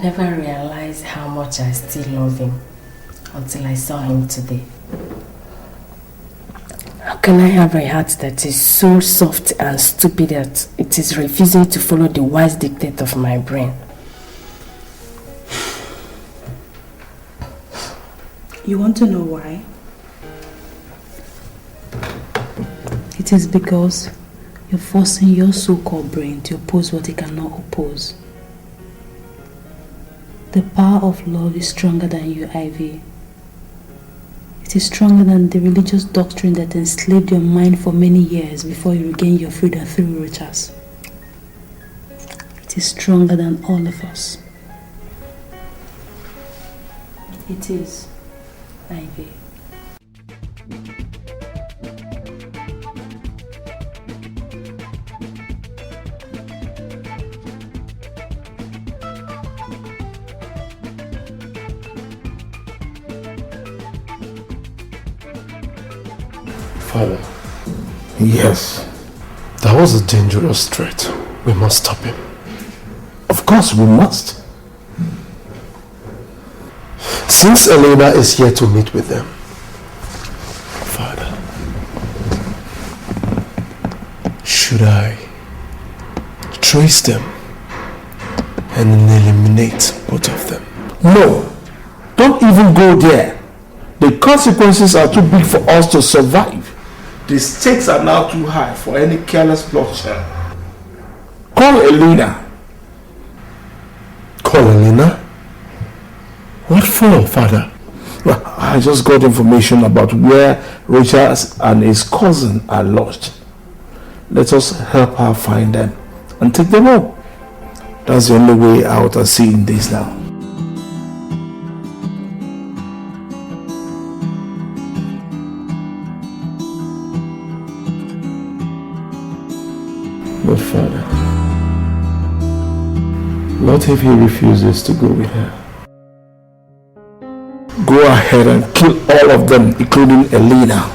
never realized how much I still love him until I saw him today. How can I have a heart that is so soft and stupid that it is refusing to follow the wise dictate of my brain? You want to know why? It is because you're forcing your so-called brain to oppose what it cannot oppose. The power of love is stronger than you, Ivy. It is stronger than the religious doctrine that enslaved your mind for many years before you regained your freedom through rituals. It is stronger than all of us. It is, Ivy. Father. Yes. That was a dangerous threat. We must stop him. Of course we must. Since Elena is here to meet with them, Father, should I trace them and eliminate both of them? No. Don't even go there. The consequences are too big for us to survive. The stakes are now too high for any careless bloodshed. Call Elena. Call Elena? What for, Father? Well, I just got information about where Richard and his cousin are lodged. Let us help her find them and take them home. That's the only way out of seeing this now. But Father, what if he refuses to go with her? Go ahead and kill all of them, including Elena.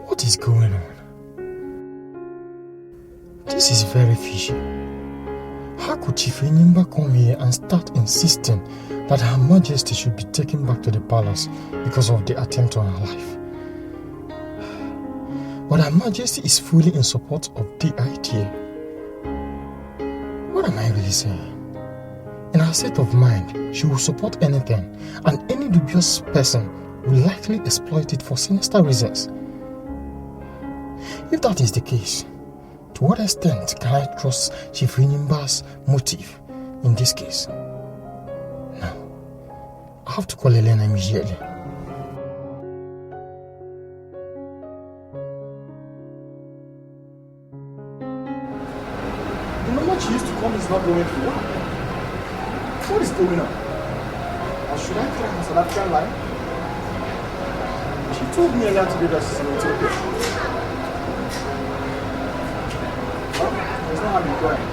What is going on? This is very fishy. How could Chief Enyimba come here and start insisting that Her Majesty should be taken back to the palace because of the attempt on her life? But Her Majesty is fully in support of the idea. What am I really saying? In her state of mind, she will support anything, and any dubious person will likely exploit it for sinister reasons. If that is the case, to what extent can I trust Chief Enyimba's motive in this case? No. I have to call Elena immediately. The number she used to call me is not going through. What is going on? Or should I try her South African line? She told me earlier today that she's in Ethiopia. Well, there's no harm in trying.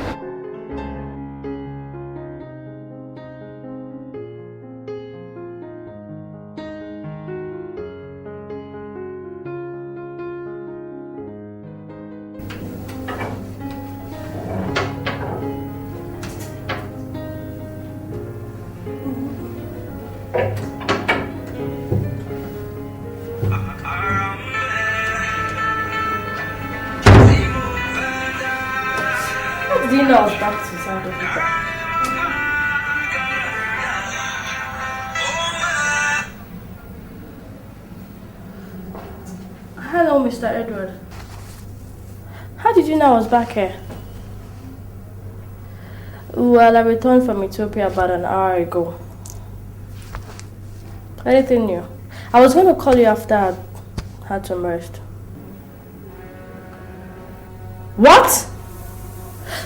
I was back to South Africa. Hello, Mr. Edward. How did you know I was back here? Well, I returned from Ethiopia about an hour ago. Anything new? I was going to call you after I had some rest. What?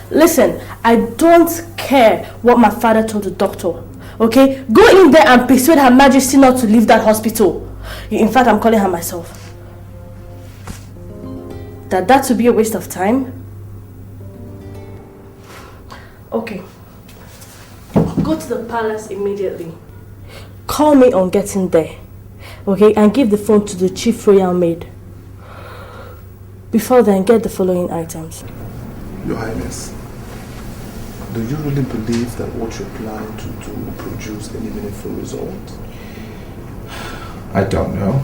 Listen, I don't care what my father told the doctor, okay? Go in there and persuade Her Majesty not to leave that hospital. In fact, I'm calling her myself. that would be a waste of time? Okay. Go to the palace immediately. Call me on getting there. Okay, and give the phone to the chief royal maid. Before then, get the following items. Your Highness, do you really believe that what you're planning to do will produce any meaningful result? I don't know.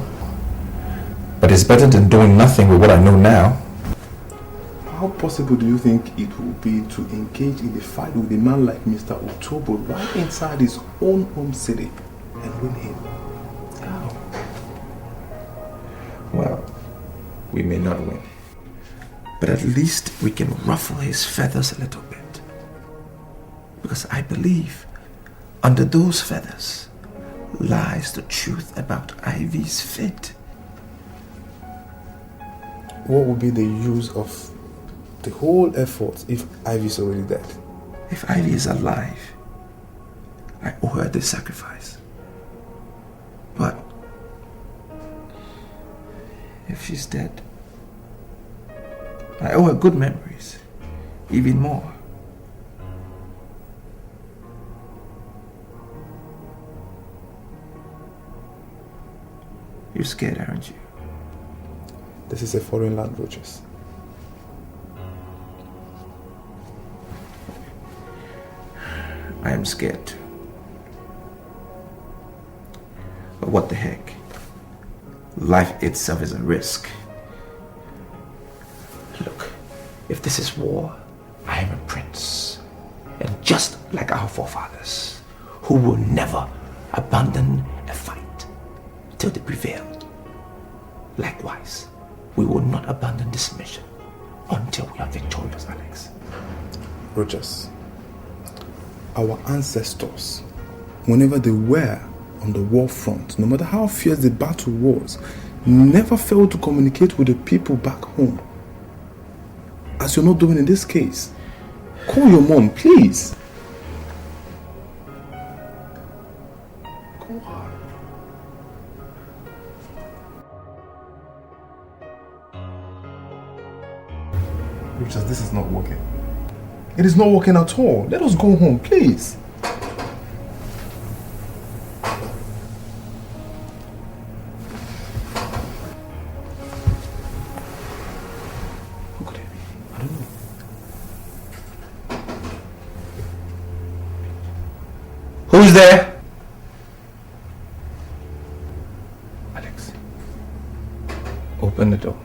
But it's better than doing nothing with what I know now. How possible do you think it will be to engage in a fight with a man like Mr. Otobo right inside his own home city and win him? How? Well, we may not win. But at least we can ruffle his feathers a little bit. Because I believe under those feathers lies the truth about Ivy's fate. What would be the use of the whole effort if Ivy is already dead? If Ivy is alive, I owe her this sacrifice. But if she's dead, I owe her good memories, even more. You're scared, aren't you? This is a foreign land, Roaches. I am scared too. But what the heck? Life itself is a risk. Look, if this is war, I am a prince. And just like our forefathers, who will never abandon a fight till they prevail. Likewise, we will not abandon this mission until we are victorious, Alex. Rogers, our ancestors, whenever they were on the war front, no matter how fierce the battle was, never failed to communicate with the people back home. As you're not doing in this case. Call your mom, please. Call her. Richard, this is not working. It is not working at all. Let us go home, please. Who could it be? I don't know. Who's there? Alex. Open the door.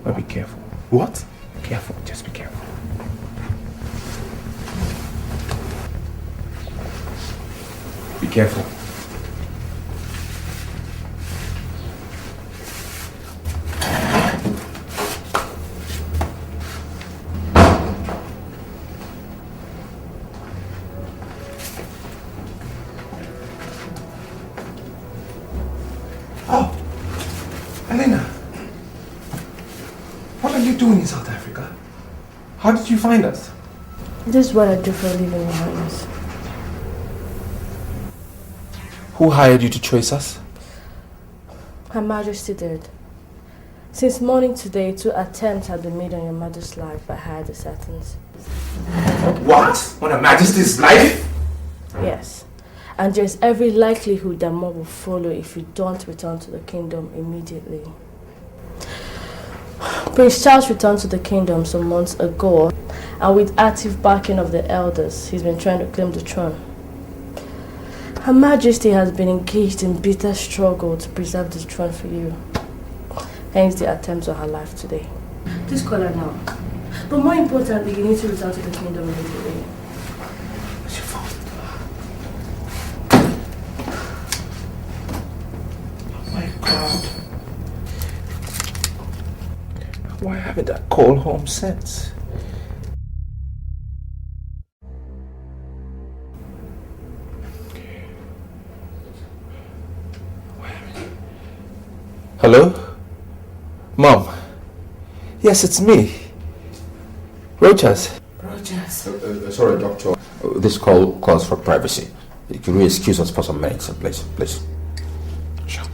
But be careful. What? Careful, just be careful. Be careful. Oh, Elena. What are you doing in South Africa? How did you find us? This is what I do for a living, Your Highness. Who hired you to trace us? Her Majesty did. Since morning today, 2 attempts have been made on your mother's life by hired assassins. What? On Her Majesty's life? Yes. And there's every likelihood that more will follow if you don't return to the kingdom immediately. Prince Charles returned to the kingdom some months ago, and with active backing of the elders, he's been trying to claim the throne. Her Majesty has been engaged in bitter struggle to preserve the throne for you. Hence the attempts on her life today. Please call her now. But more importantly, you need to return to the kingdom immediately. What's your phone? Oh my God. Why haven't I called home since? Hello? Mom? Yes, it's me. Rogers. Rogers. Sorry, Doctor. This call calls for privacy. Can you excuse us for some minutes, please? Please. Sure.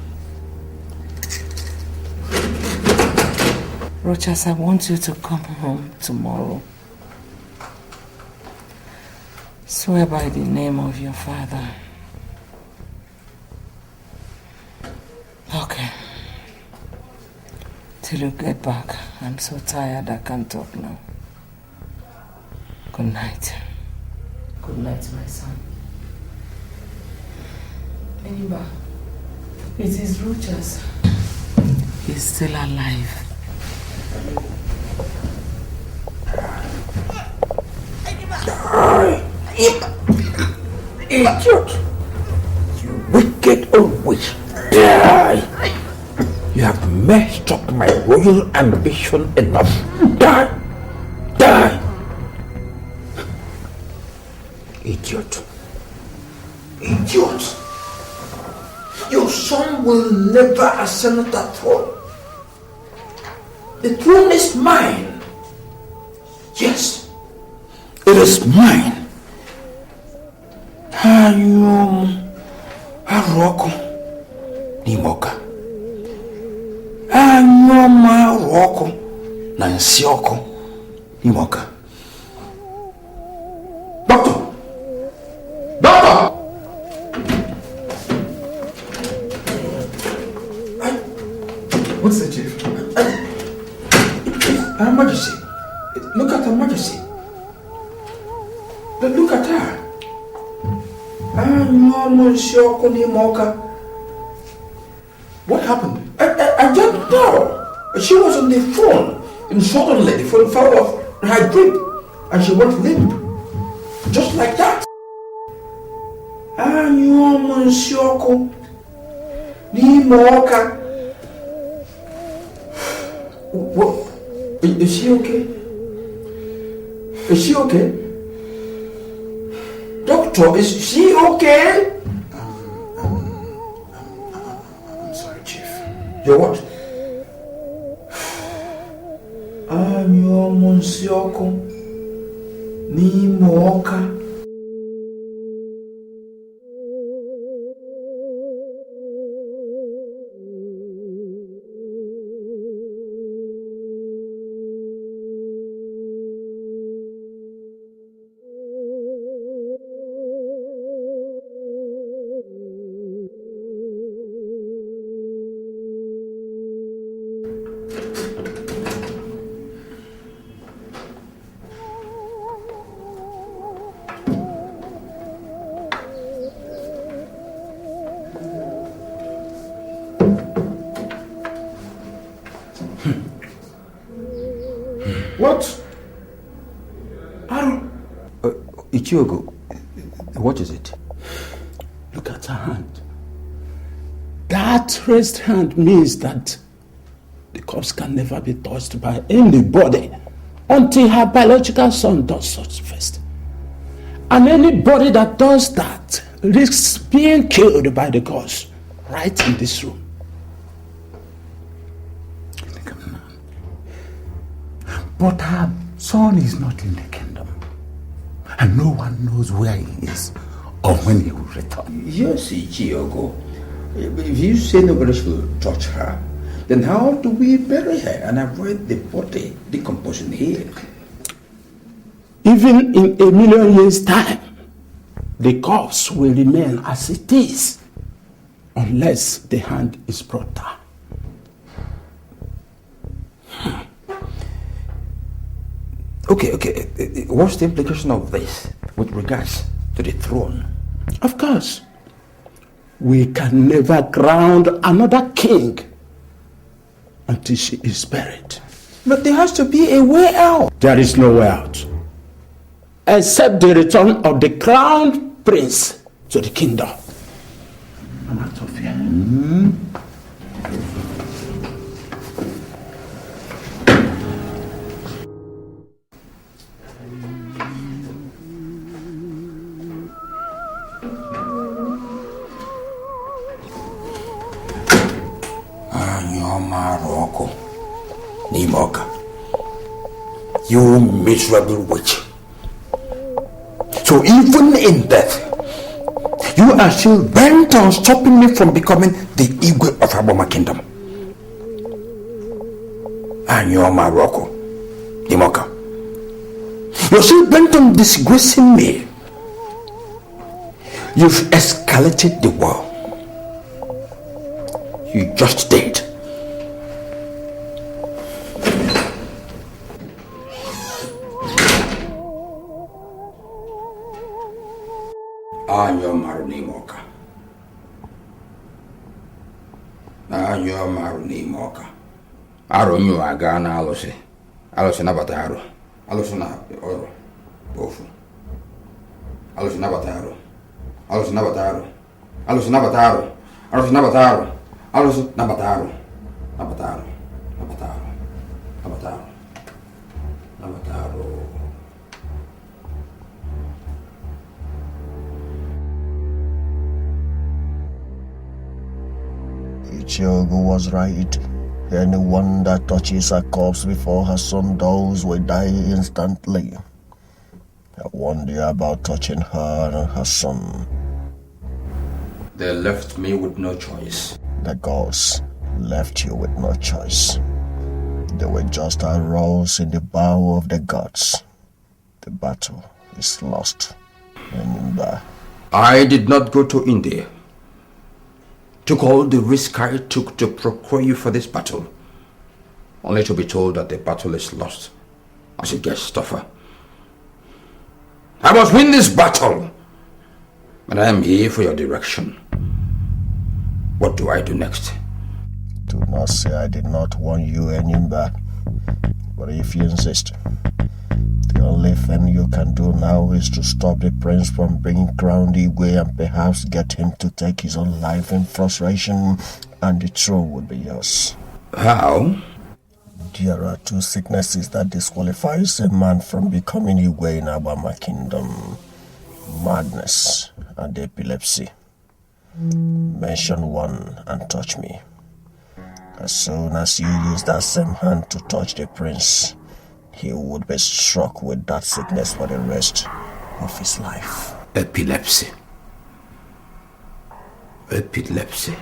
Rochas, I want you to come home tomorrow. Swear by the name of your father. Okay. Till you get back. I'm so tired I can't talk now. Good night. Good night, my son. Eniba, it is Rochas. He's still alive. Idiot! You wicked old witch! Die! You have messed up my royal ambition enough. Die! Die! Idiot! Idiot! Your son will never ascend that throne. The throne is mine. Yes, it is mine. Aroko Nimoka. Anyoma Roko Nansioko Nimoka. Doctor! Doctor! What's the chief? Her Majesty. Look at Her Majesty. Look at her. What happened? I don't know. She was on the phone, and suddenly the phone fell off her grip, and she went limp. Just like that. What? Is she okay? Is she okay? Doctor, is she okay? I'm sorry, Chief. You're what? What? Ichiogo, what is it? Look at her hand. That raised hand means that the corpse can never be touched by anybody until her biological son does such first. And anybody that does that risks being killed by the gods right in this room. But her son is not in the kingdom. And no one knows where he is or when he will return. Yes, Ichiogo. If you say nobody should touch her, then how do we bury her and avoid the body decomposing here? Even in 1,000,000 years' time, the corpse will remain as it is unless the hand is brought down. Okay. What's the implication of this with regards to the throne? Of course. We can never crown another king until she is buried. But there has to be a way out. There is no way out. Except the return of the crowned prince to the kingdom. I'm out of here. Nimoka, you miserable witch. So even in death, you are still bent on stopping me from becoming the Igwe of Aboma Kingdom. and you're Morocco, Imoka. You're still bent on disgracing me. You've escalated the war. You just did. Anyo Maruni Moka. Anyo Maruni Moka. Aronyo Agana Alose. Alose Nabataro. Alose na Oro. Bofu. Alose Nabataro. Alose Nabataro. Alose Nabataro. Alose Nabataro. Alose Nabataro. Nabataro. Nabataro. Nabataro. Nabataro. Ichiogo was right. Anyone that touches a corpse before her son dies will die instantly. I warned you about touching her and her son. They left me with no choice. The gods left you with no choice. They were just a rose in the bow of the gods. The battle is lost. Remember. I did not go to India. Took all the risk I took to procure you for this battle, only to be told that the battle is lost as it gets tougher. I must win this battle, and I am here for your direction. What do I do next? Do not say I did not warn you, Enyimba. But if you insist, the only thing you can do now is to stop the prince from bringing crown Igwe and perhaps get him to take his own life in frustration, and the throne will be yours. How? There are two sicknesses that disqualifies a man from becoming Igwe in Abama Kingdom: madness and epilepsy. Mention one and touch me. As soon as you use that same hand to touch the prince, he would be struck with that sickness for the rest of his life. Epilepsy. Epilepsy.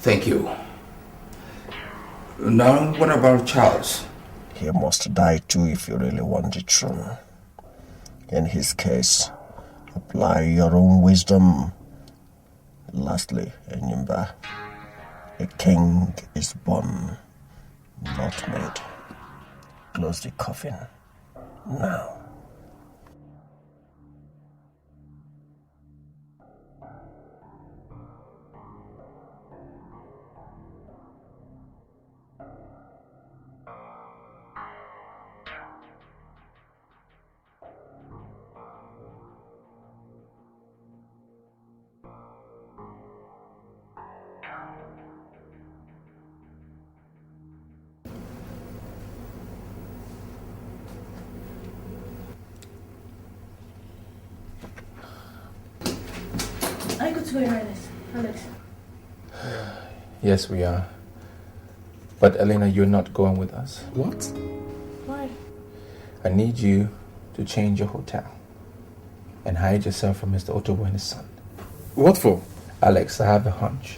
Thank you. Now, what about Charles? He must die too if you really want the throne. In his case, apply your own wisdom. Lastly, Enyimba, a king is born, not made. Close the coffin now. I go to Your Highness, Alex. Yes, we are. But Elena, you're not going with us. What? Why? I need you to change your hotel and hide yourself from Mr. Otobo and his son. What for? Alex, I have a hunch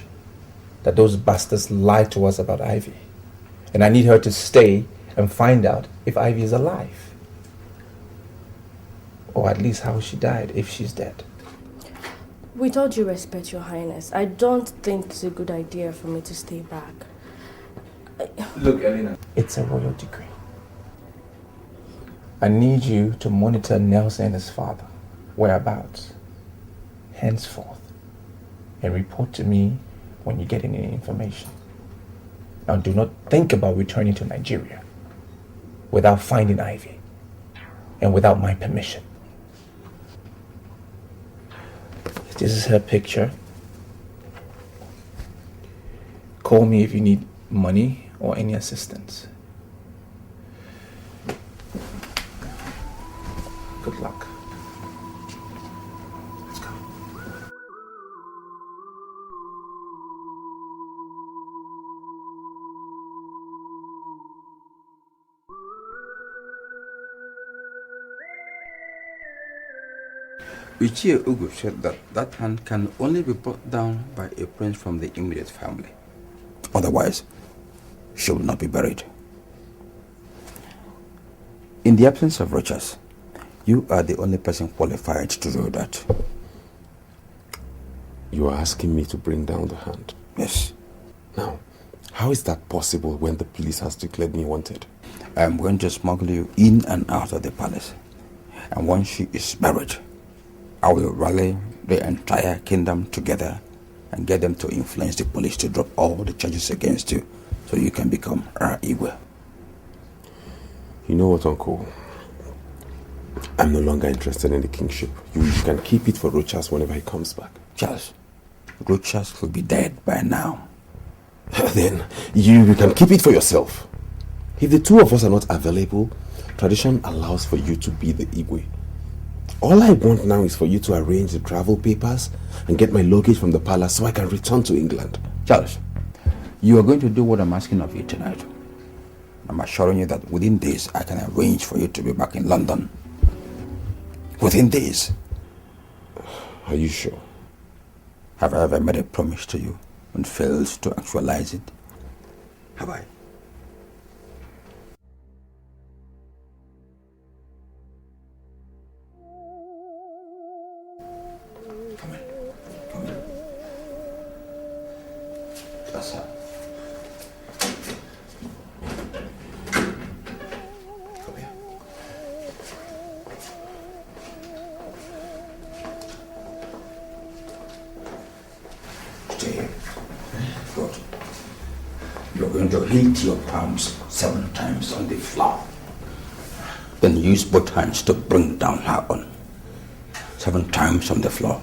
that those bastards lied to us about Ivy. And I need her to stay and find out if Ivy is alive. Or at least how she died, if she's dead. With all due respect, Your Highness, I don't think it's a good idea for me to stay back. Look, Elena, it's a royal decree. I need you to monitor Nelson and his father, whereabouts, henceforth, and report to me when you get any information. Now, do not think about returning to Nigeria without finding Ivy and without my permission. This is her picture. Call me if you need money or any assistance. Good luck. Ichie Ugu said that hand can only be brought down by a prince from the immediate family. Otherwise, she will not be buried. In the absence of Rochas, you are the only person qualified to do that. You are asking me to bring down the hand? Yes. Now, how is that possible when the police has declared me wanted? I am going to smuggle you in and out of the palace. And once she is buried, I will rally the entire kingdom together and get them to influence the police to drop all the charges against you so you can become our Igwe. You know what, Uncle? I'm no longer interested in the kingship. You can keep it for Rochas whenever he comes back. Charles, Rochas will be dead by now. Then you can keep it for yourself. If the two of us are not available, tradition allows for you to be the Igwe. All I want now is for you to arrange the travel papers and get my luggage from the palace so I can return to England. Charles, you are going to do what I'm asking of you tonight. I'm assuring you that within days I can arrange for you to be back in London. Within days. Are you sure? Have I ever made a promise to you and failed to actualize it? Have I? Come in. Come in. That's her. Come here. Stay here. Good. You're going to hit your palms 7 times on the floor. Then use both hands to bring down her on. 7 times on the floor.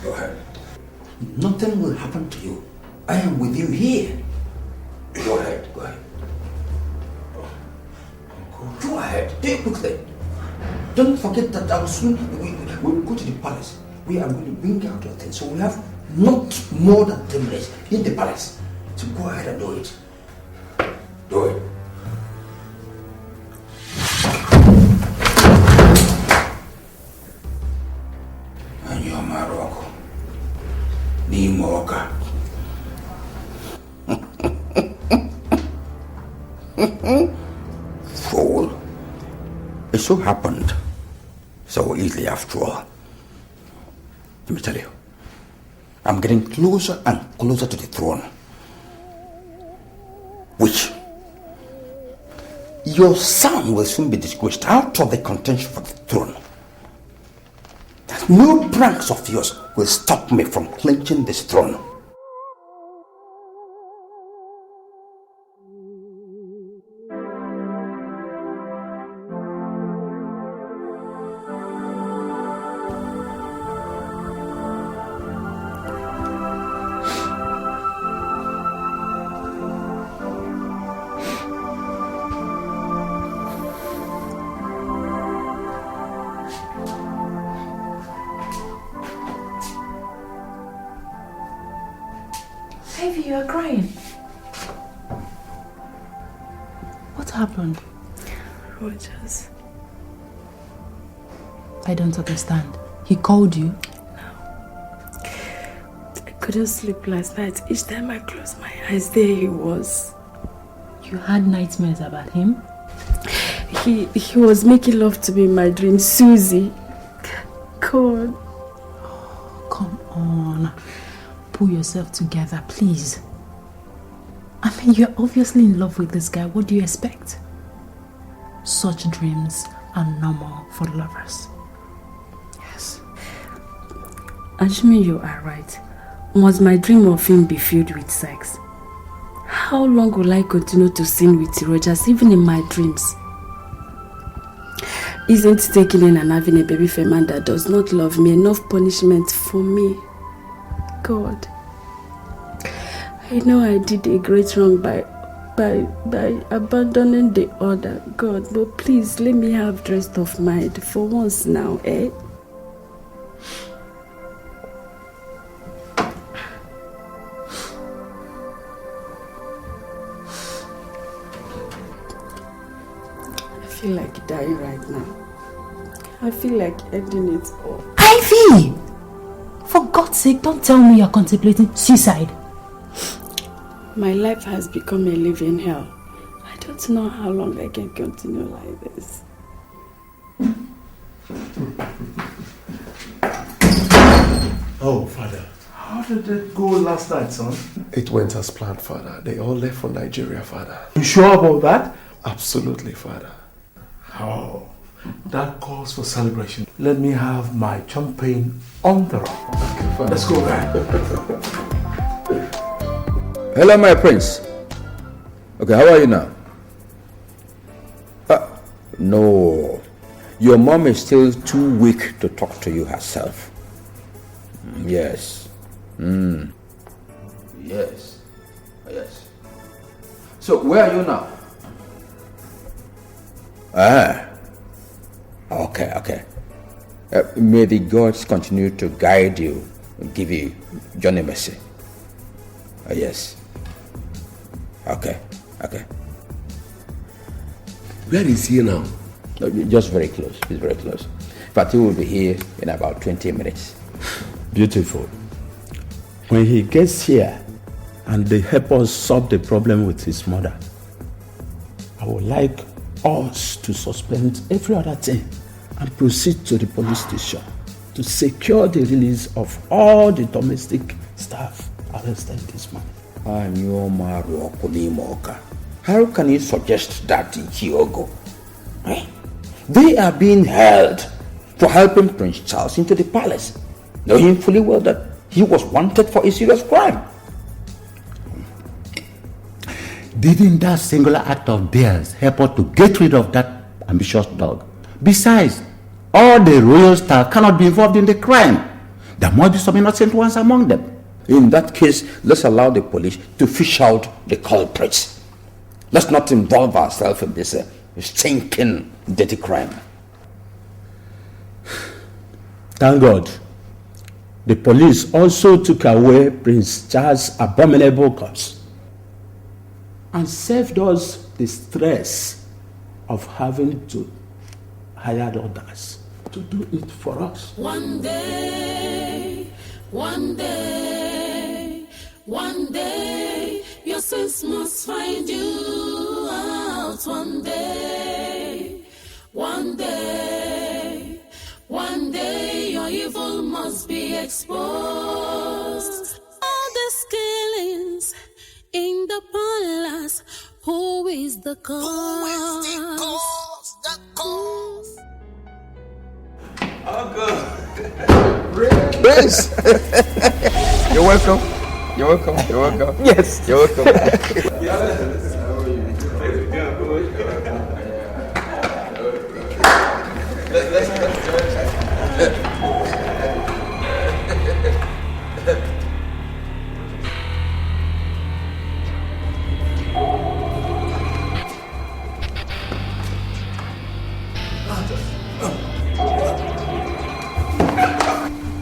Go ahead. Nothing will happen to you. I am with you here. Go ahead, go ahead. Go ahead, do it quickly. Don't forget that I will soon, we will go to the palace. We are going to bring out your things. So we have not more than 10 minutes in the palace. So go ahead and do it. Do it. And you're my rock. Nimoka. Fool. It so happened so easily after all. Let me tell you, I'm getting closer and closer to the throne, which your son will soon be disgraced out of the contention for the throne. No pranks of yours will stop me from clinching this throne. Ivy, you are crying. What happened? Rogers. I don't understand. He called you? I couldn't sleep last night. Each time I closed my eyes, there he was. You had nightmares about him? He was making love to me in my dream. Susie. God. Oh, come on. Pull yourself together, please. I mean, you're obviously in love with this guy. What do you expect? Such dreams are normal for lovers. Yes. Assuming you are right, must my dream of him be filled with sex? How long will I continue to sin with Rogers, even in my dreams? Isn't taking in and having a baby for a man that does not love me enough punishment for me? God, I know I did a great wrong by by abandoning the other. God, but please let me have rest of mind for once now, eh? I feel like dying right now. I feel like ending it all. Ivy! For God's sake, don't tell me you're contemplating suicide. My life has become a living hell. I don't know how long I can continue like this. Oh, Father. How did it go last night, son? It went as planned, Father. They all left for Nigeria, Father. You sure about that? Absolutely, Father. Oh, that calls for celebration. Let me have my champagne on the rock. Okay, Father. Let's go back. Hello, my prince. Okay, how are you now? No. Your mom is still too weak to talk to you herself. Yes. Yes. Yes. So, where are you now? Okay. May the gods continue to guide you and give you Johnny mercy. Yes. Okay. Where is he now? Just very close. He's very close. But he will be here in about 20 minutes. Beautiful. When he gets here and they help us solve the problem with his mother, I would like us to suspend every other thing and proceed to the police station to secure the release of all the domestic staff arrested this morning. How can you suggest that, Hyogo? They are being held for helping Prince Charles into the palace, knowing fully well that he was wanted for a serious crime. Didn't that singular act of theirs help us to get rid of that ambitious dog? Besides, all the royal staff cannot be involved in the crime. There must be some innocent ones among them. In that case, let's allow the police to fish out the culprits. Let's not involve ourselves in this stinking, dirty crime. Thank God. The police also took away Prince Charles' abominable corpse and saved us the stress of having to hire others to do it for us. One day, your sins must find you out. One day, your evil must be exposed. All the killings in the palace, who is the cause? Uncle! Prince! You're welcome. Yes. You're welcome.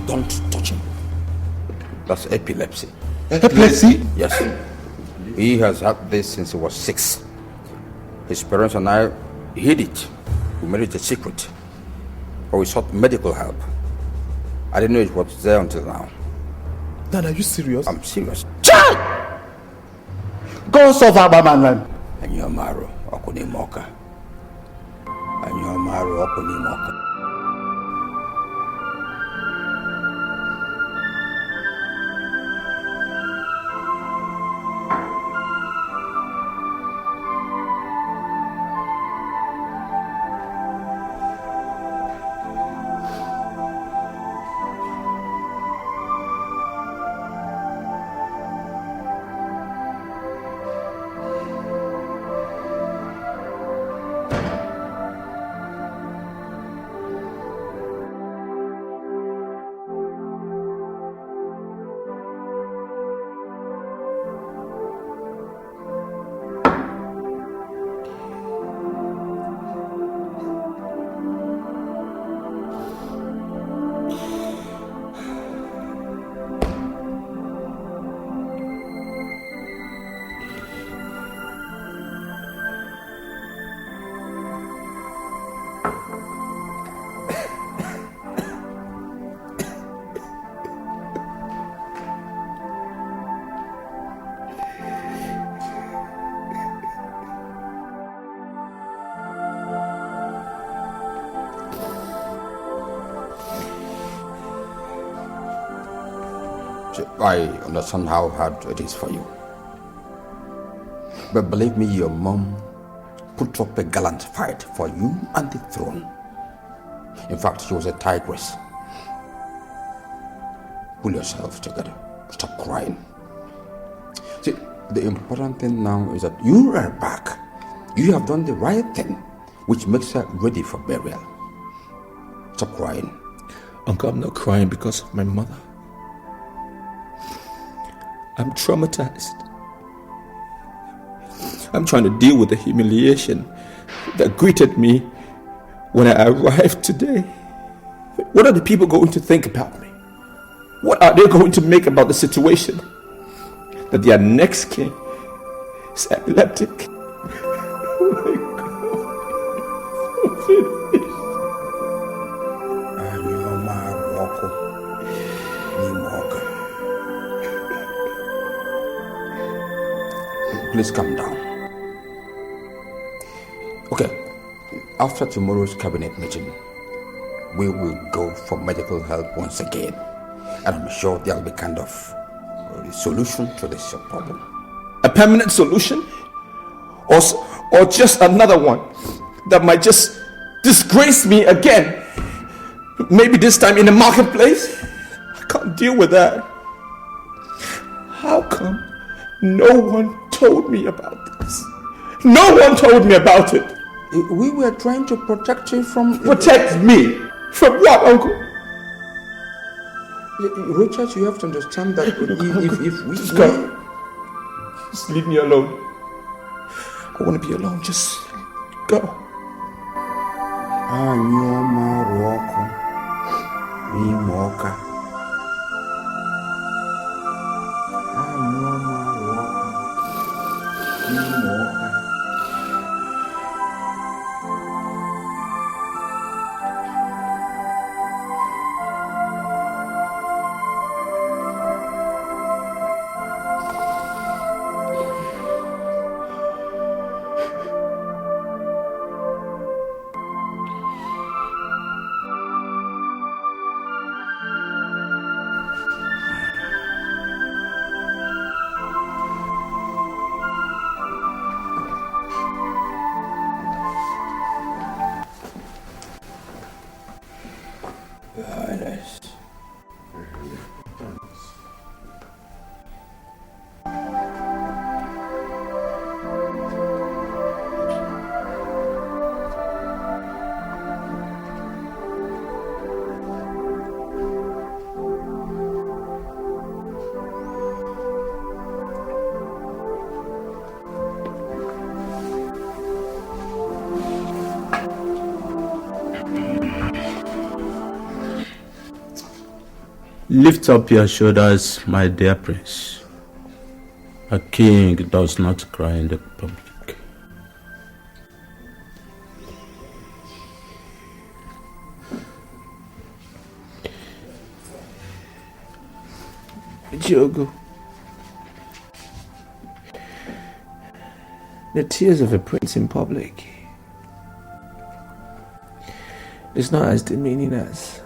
Don't touch him. That's epilepsy. Epilepsy? Yes. He has had this since he was 6. His parents and I hid it. We made it a secret. But we sought medical help. I didn't know it was there until now. Dad, are you serious? I'm serious. Child! Go solve our man. Anyomaru Okunimoka. I understand how hard it is for you. But believe me, your mom put up a gallant fight for you and the throne. In fact, she was a tigress. Pull yourself together. Stop crying. See, the important thing now is that you are back. You have done the right thing, which makes her ready for burial. Stop crying. Uncle, I'm not crying because of my mother. I'm traumatized. I'm trying to deal with the humiliation that greeted me when I arrived today. What are the people going to think about me? What are they going to make about the situation? That their next king is epileptic. Please calm down. Okay, after tomorrow's cabinet meeting, we will go for medical help once again. And I'm sure there'll be kind of a solution to this problem. A permanent solution? Or just another one that might just disgrace me again? Maybe this time in the marketplace? I can't deal with that. How come no one told me about this? No one told me about it. We were trying to protect you from... Protect me? From what, Uncle? Richard, you have to understand that if we... Just go. Just leave me alone. I want to be alone. Just go. Lift up your shoulders, my dear prince. A king does not cry in the public. Diogo, the tears of a prince in public is not as demeaning as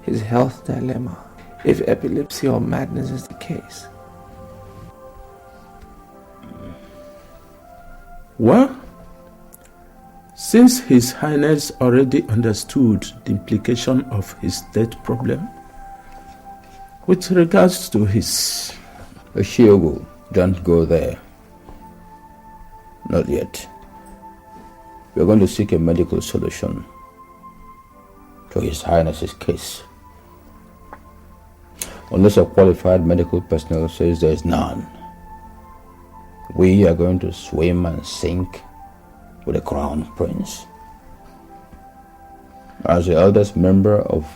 his health dilemma, if epilepsy or madness is the case. Well, since His Highness already understood the implication of his death problem, with regards to his... Oshiogo, don't go there. Not yet. We're going to seek a medical solution to His Highness's case. Unless a qualified medical personnel says there is none, we are going to swim and sink with the crown prince. As the eldest member of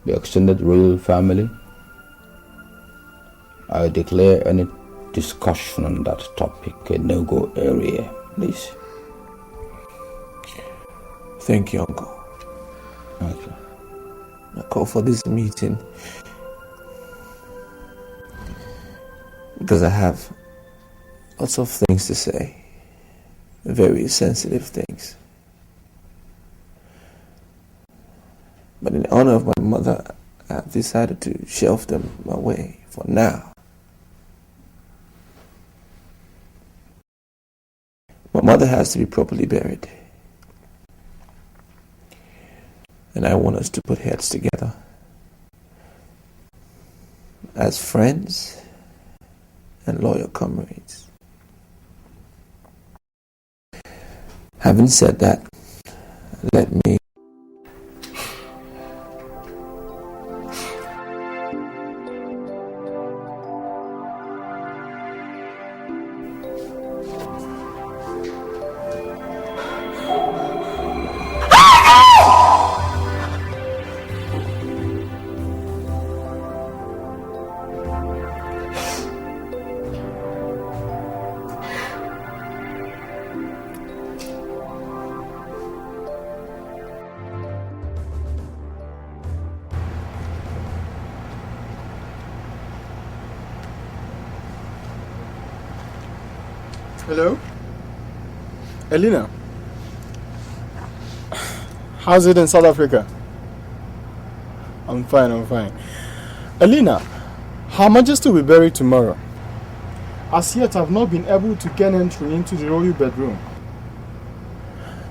the extended royal family, I declare any discussion on that topic a no-go area, please. Thank you, Uncle. Okay. I call for this meeting because I have lots of things to say, very sensitive things. But in honor of my mother, I've decided to shelf them away for now. My mother has to be properly buried. And I want us to put heads together as friends and loyal comrades. Having said that, let me Hello? Elena? How's it in South Africa? I'm fine. Elena, Her Majesty will be buried tomorrow. As yet, I've not been able to gain entry into the royal bedroom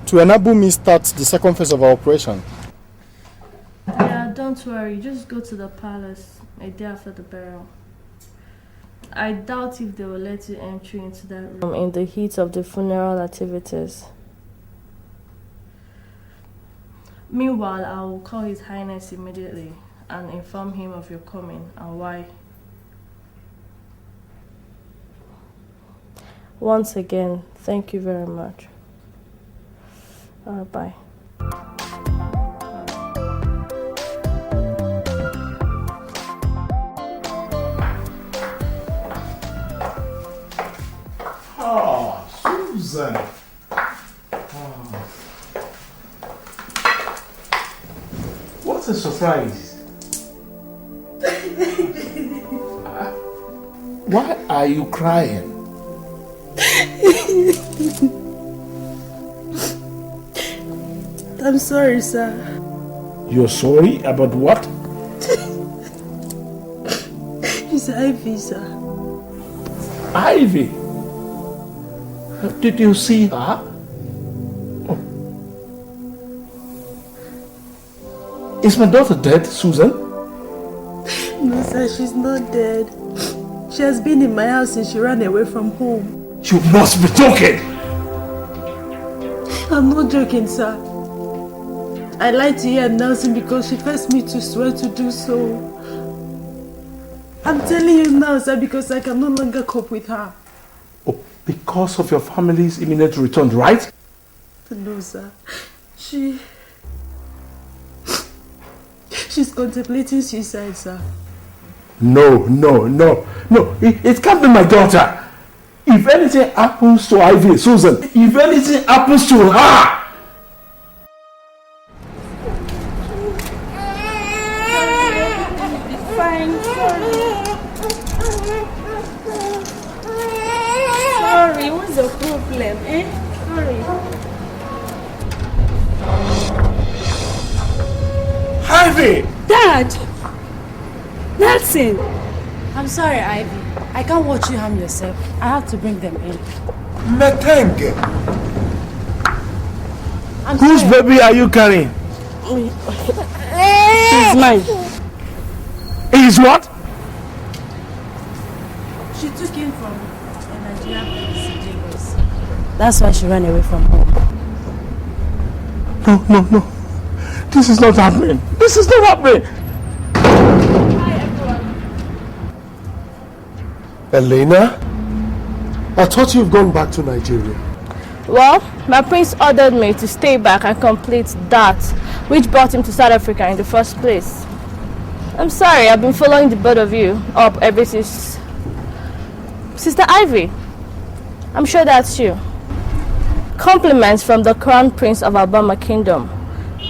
to enable me start the second phase of our operation. Yeah, don't worry. Just go to the palace a day after the burial. I doubt if they will let you enter into that room in the heat of the funeral activities. Meanwhile, I will call His Highness immediately and inform him of your coming and why. Once again, thank you very much. Bye. Susan. What a surprise. Why are you crying? I'm sorry, sir. You're sorry about what? It's Ivy, sir. Ivy? Did you see her? Oh. Is my daughter dead, Susan? No, sir, she's not dead. She has been in my house since she ran away from home. You must be joking! I'm not joking, sir. I lied to you and Nelson because she forced me to swear to do so. I'm telling you now, sir, because I can no longer cope with her. Oh, because of your family's imminent return, right? No, sir. She's contemplating suicide, sir. No. It can't be my daughter. If anything happens to Ivy, Susan, if anything happens to her, Fine, sorry, what's the problem, Sorry. Ivy! Dad! Nelson! I'm sorry, Ivy. I can't watch you harm yourself. I have to bring them in. Metenge! I'm Whose sorry. baby are you carrying? It's mine. Is what? She took him from a Nigerian police in Lagos. That's why she ran away from home. No. This is not happening. This is not happening. Elena? I thought you've gone back to Nigeria. Well, my prince ordered me to stay back and complete that which brought him to South Africa in the first place. I'm sorry, I've been following the both of you up ever since. Sister Ivy, I'm sure that's you. Compliments from the Crown Prince of Alabama Kingdom,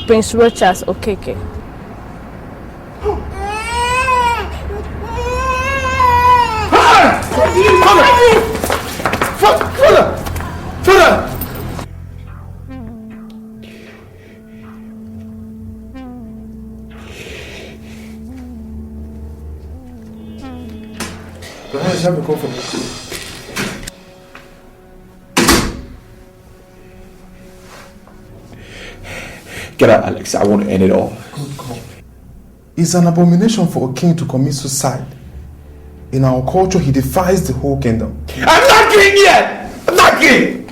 Prince Rochas Okeke. Father! Perhaps have a coffee. Get out, Alex. I want to end it all. Good God. It's an abomination for a king to commit suicide. In our culture, he defies the whole kingdom. I'm not king yet! I'm not king!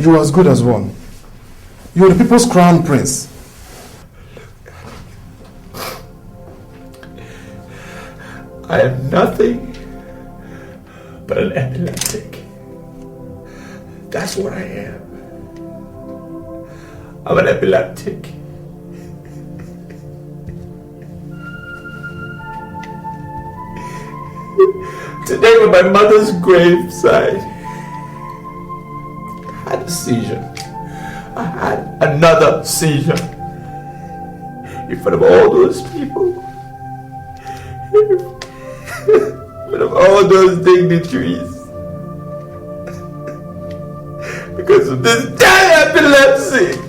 You are as good as one. You're the people's crown prince. I am nothing but an epileptic. That's what I am. I'm an epileptic. Today on my mother's graveside, I had a seizure. I had another seizure. In front of all those people. In front of all those dignitaries. Because of this damn epilepsy.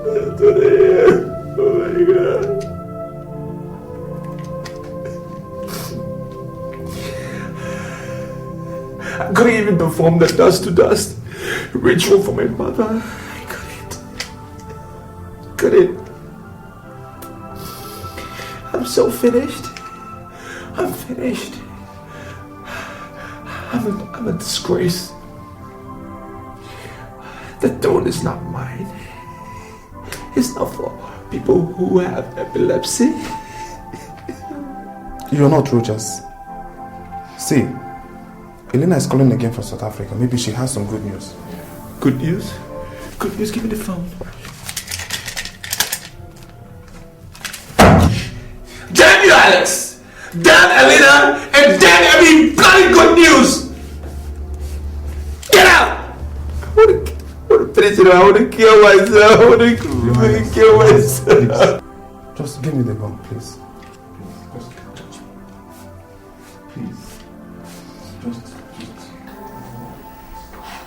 That's what I am. Oh my God. I couldn't even perform the dust to dust ritual for my mother. I couldn't. I'm so finished. I'm finished. I'm a disgrace. The throne is not mine. It's not for people who have epilepsy. You're not Rogers. See, Elena is calling again from South Africa. Maybe she has some good news. Good news? Good news, give me the phone. Damn you, Alex! Damn Elena! And damn every bloody good news! Get out! I want to finish it. I want to kill myself. I want to kill myself. Just give me the gun, please.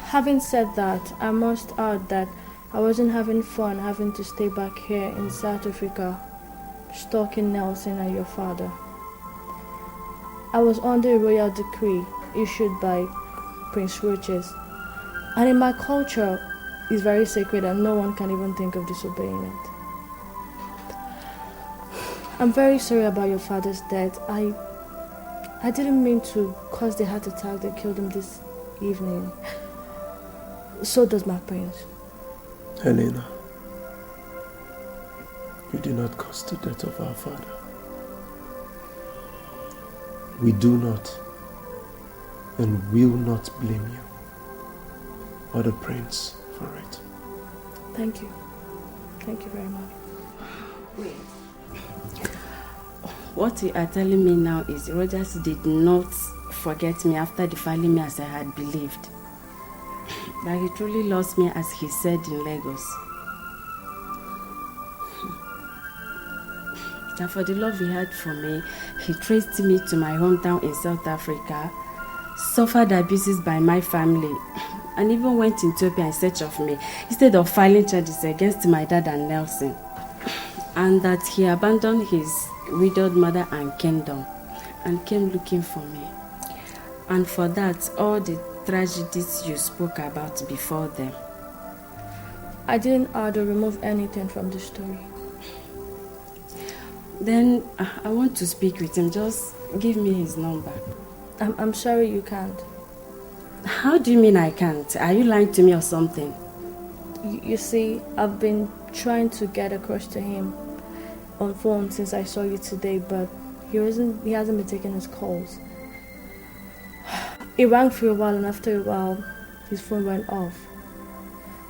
Having said that, I must add that I wasn't having fun having to stay back here in South Africa, stalking Nelson and your father. I was under a royal decree issued by Prince Roches, and in my culture, it's very sacred and no one can even think of disobeying it. I'm very sorry about your father's death. I didn't mean to cause the heart attack that killed him this evening. So does my prince. Helena, you did not cause the death of our father. We do not and will not blame you or the prince for it. Thank you. Thank you very much. Wait. What you are telling me now is Rogers did not forget me after defiling me as I had believed. That he truly lost me as he said in Lagos. That for the love he had for me, he traced me to my hometown in South Africa, suffered abuses by my family, and even went to Ethiopia in search of me, instead of filing charges against my dad and Nelson. And that he abandoned his widowed mother and kingdom and came looking for me. And for that, all the tragedies you spoke about before them. I didn't add or remove anything from the story. Then I want to speak with him. Just give me his number. I'm sorry you can't. How do you mean I can't? Are you lying to me or something? You see, I've been trying to get across to him on phone since I saw you today, but he hasn't been taking his calls. It rang for a while, and after a while, his phone went off.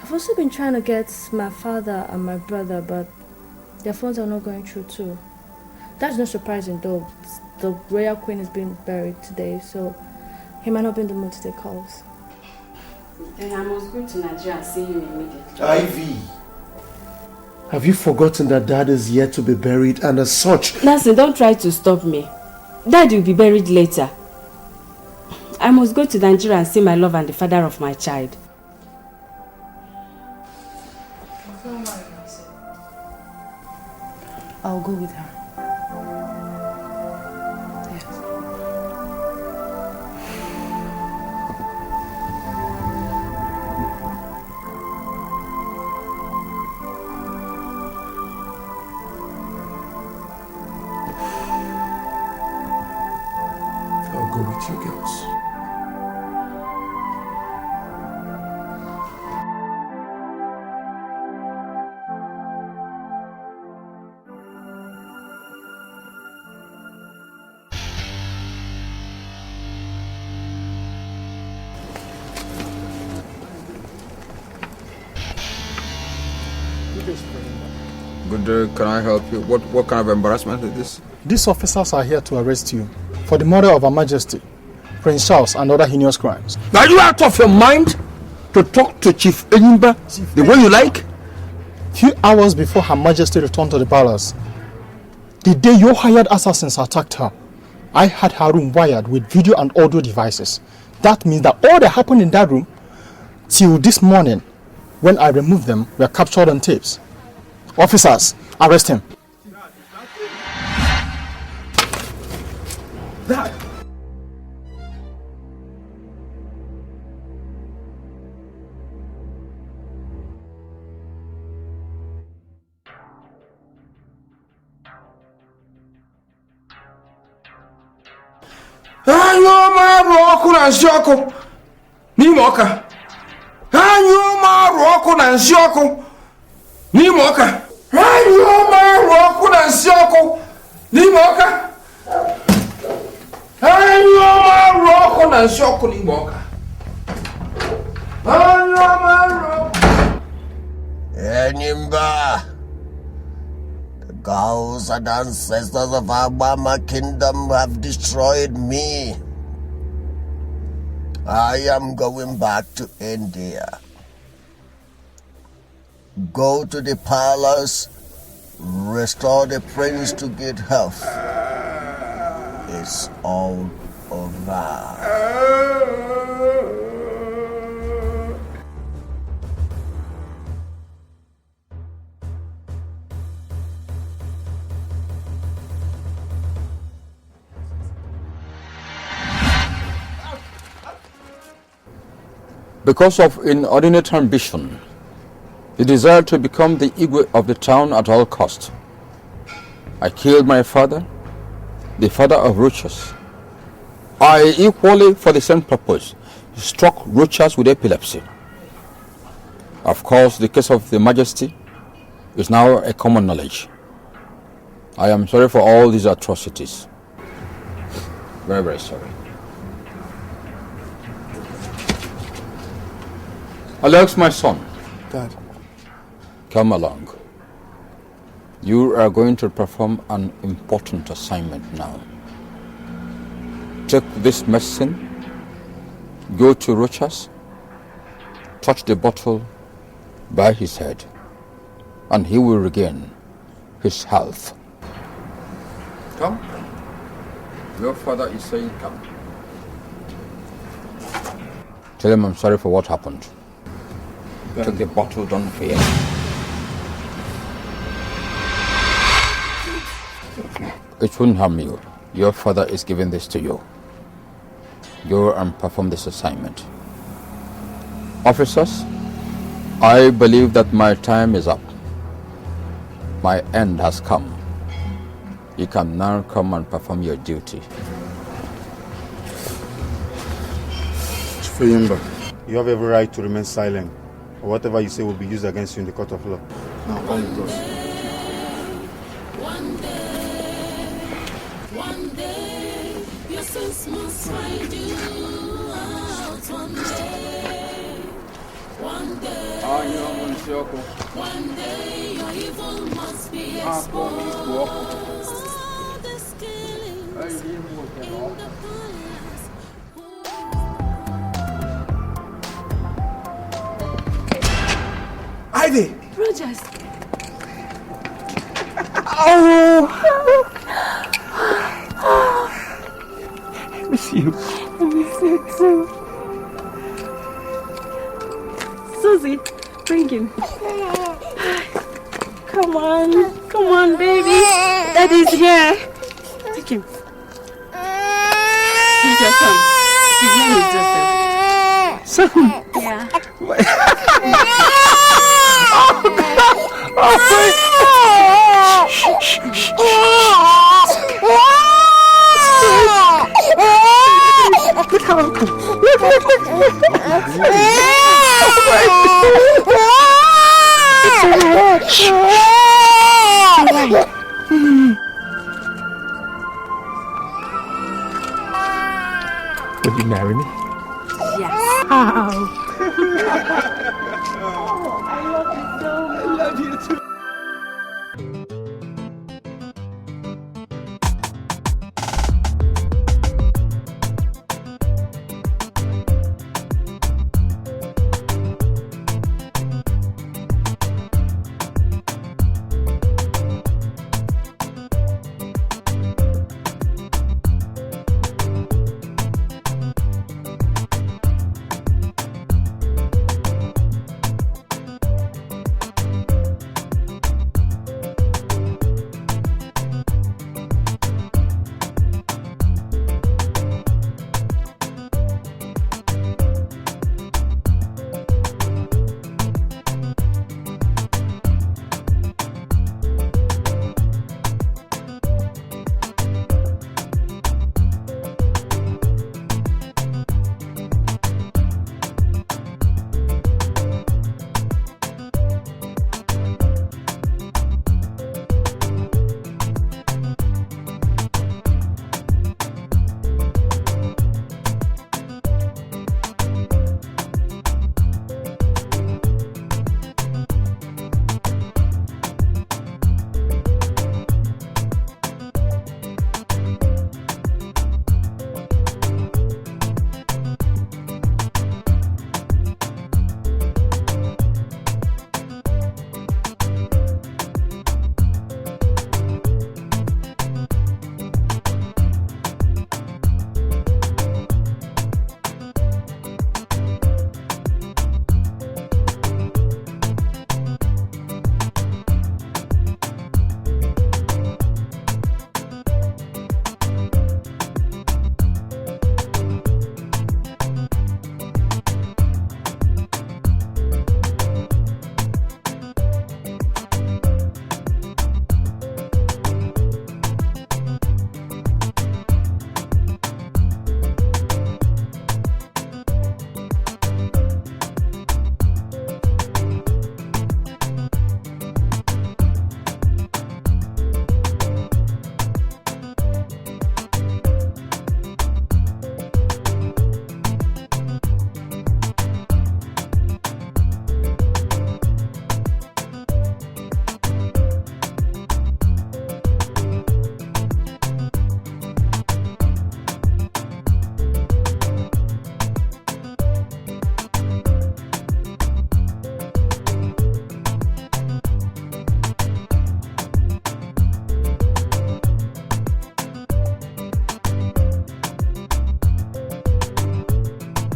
I've also been trying to get my father and my brother, but their phones are not going through too. That's not surprising though. The royal queen is being buried today, so he might not be in the mood to take calls. Then I must go to Nigeria and see him immediately. Ivy! Have you forgotten that Dad is yet to be buried, and as such... Nancy, don't try to stop me. Dad will be buried later. I must go to Nigeria and see my love and the father of my child. I'll go with her. go with you girls. Good day, can I help you? What kind of embarrassment is this? These officers are here to arrest you for the murder of Her Majesty, Prince Charles, and other heinous crimes. Are you out of your mind to talk to Chief Enyimba the way you like? Few hours before Her Majesty returned to the palace, the day your hired assassins attacked her, I had her room wired with video and audio devices. That means that all that happened in that room till this morning, when I removed them, were captured on tapes. Officers, arrest him. Dad! Anyo maru ọkụ na nsị ọkụ n'ime ọka. Anyo maru ọkụ na nsị ọkụ n'ime ọka. Anyo maru ọkụ na nsị ọkụ n'ime ọka. Anyo maru ọkụ na nsị ọkụ n'ime ọka. Anyo maru. Enyimba, the gods and ancestors of Abama kingdom have destroyed me. I am going back to India. Go to the palace, restore the prince to good health. It's all over. Because of inordinate ambition, the desire to become the Igwe of the town at all cost, I killed my father, the father of Rochas. I equally, for the same purpose, struck Rochas with epilepsy. Of course, the case of the Majesty is now a common knowledge. I am sorry for all these atrocities. Very, very sorry. Alex, my son. Dad. Come along. You are going to perform an important assignment now. Take this medicine, go to Rochas, touch the bottle by his head, and he will regain his health. Come. Your father is saying come. Tell him I'm sorry for what happened. Take the bottle, don't fear. It won't harm you. Your father is giving this to you. Go and perform this assignment. Officers, I believe that my time is up. My end has come. You can now come and perform your duty. Chief Enyimba, you have every right to remain silent, or whatever you say will be used against you in the court of law. Now, all you go. One day, your sins must find you out. One day, one day, your evil must be exposed. This killing in the palace. Ivy! Rogers! I miss you. I miss you too. Susie, bring him. Come on, baby. Daddy's here. Take him. He's your son. His name is Joseph. Son? Yeah. Will you marry me? Yes. Oh. I love you so much. I love you too.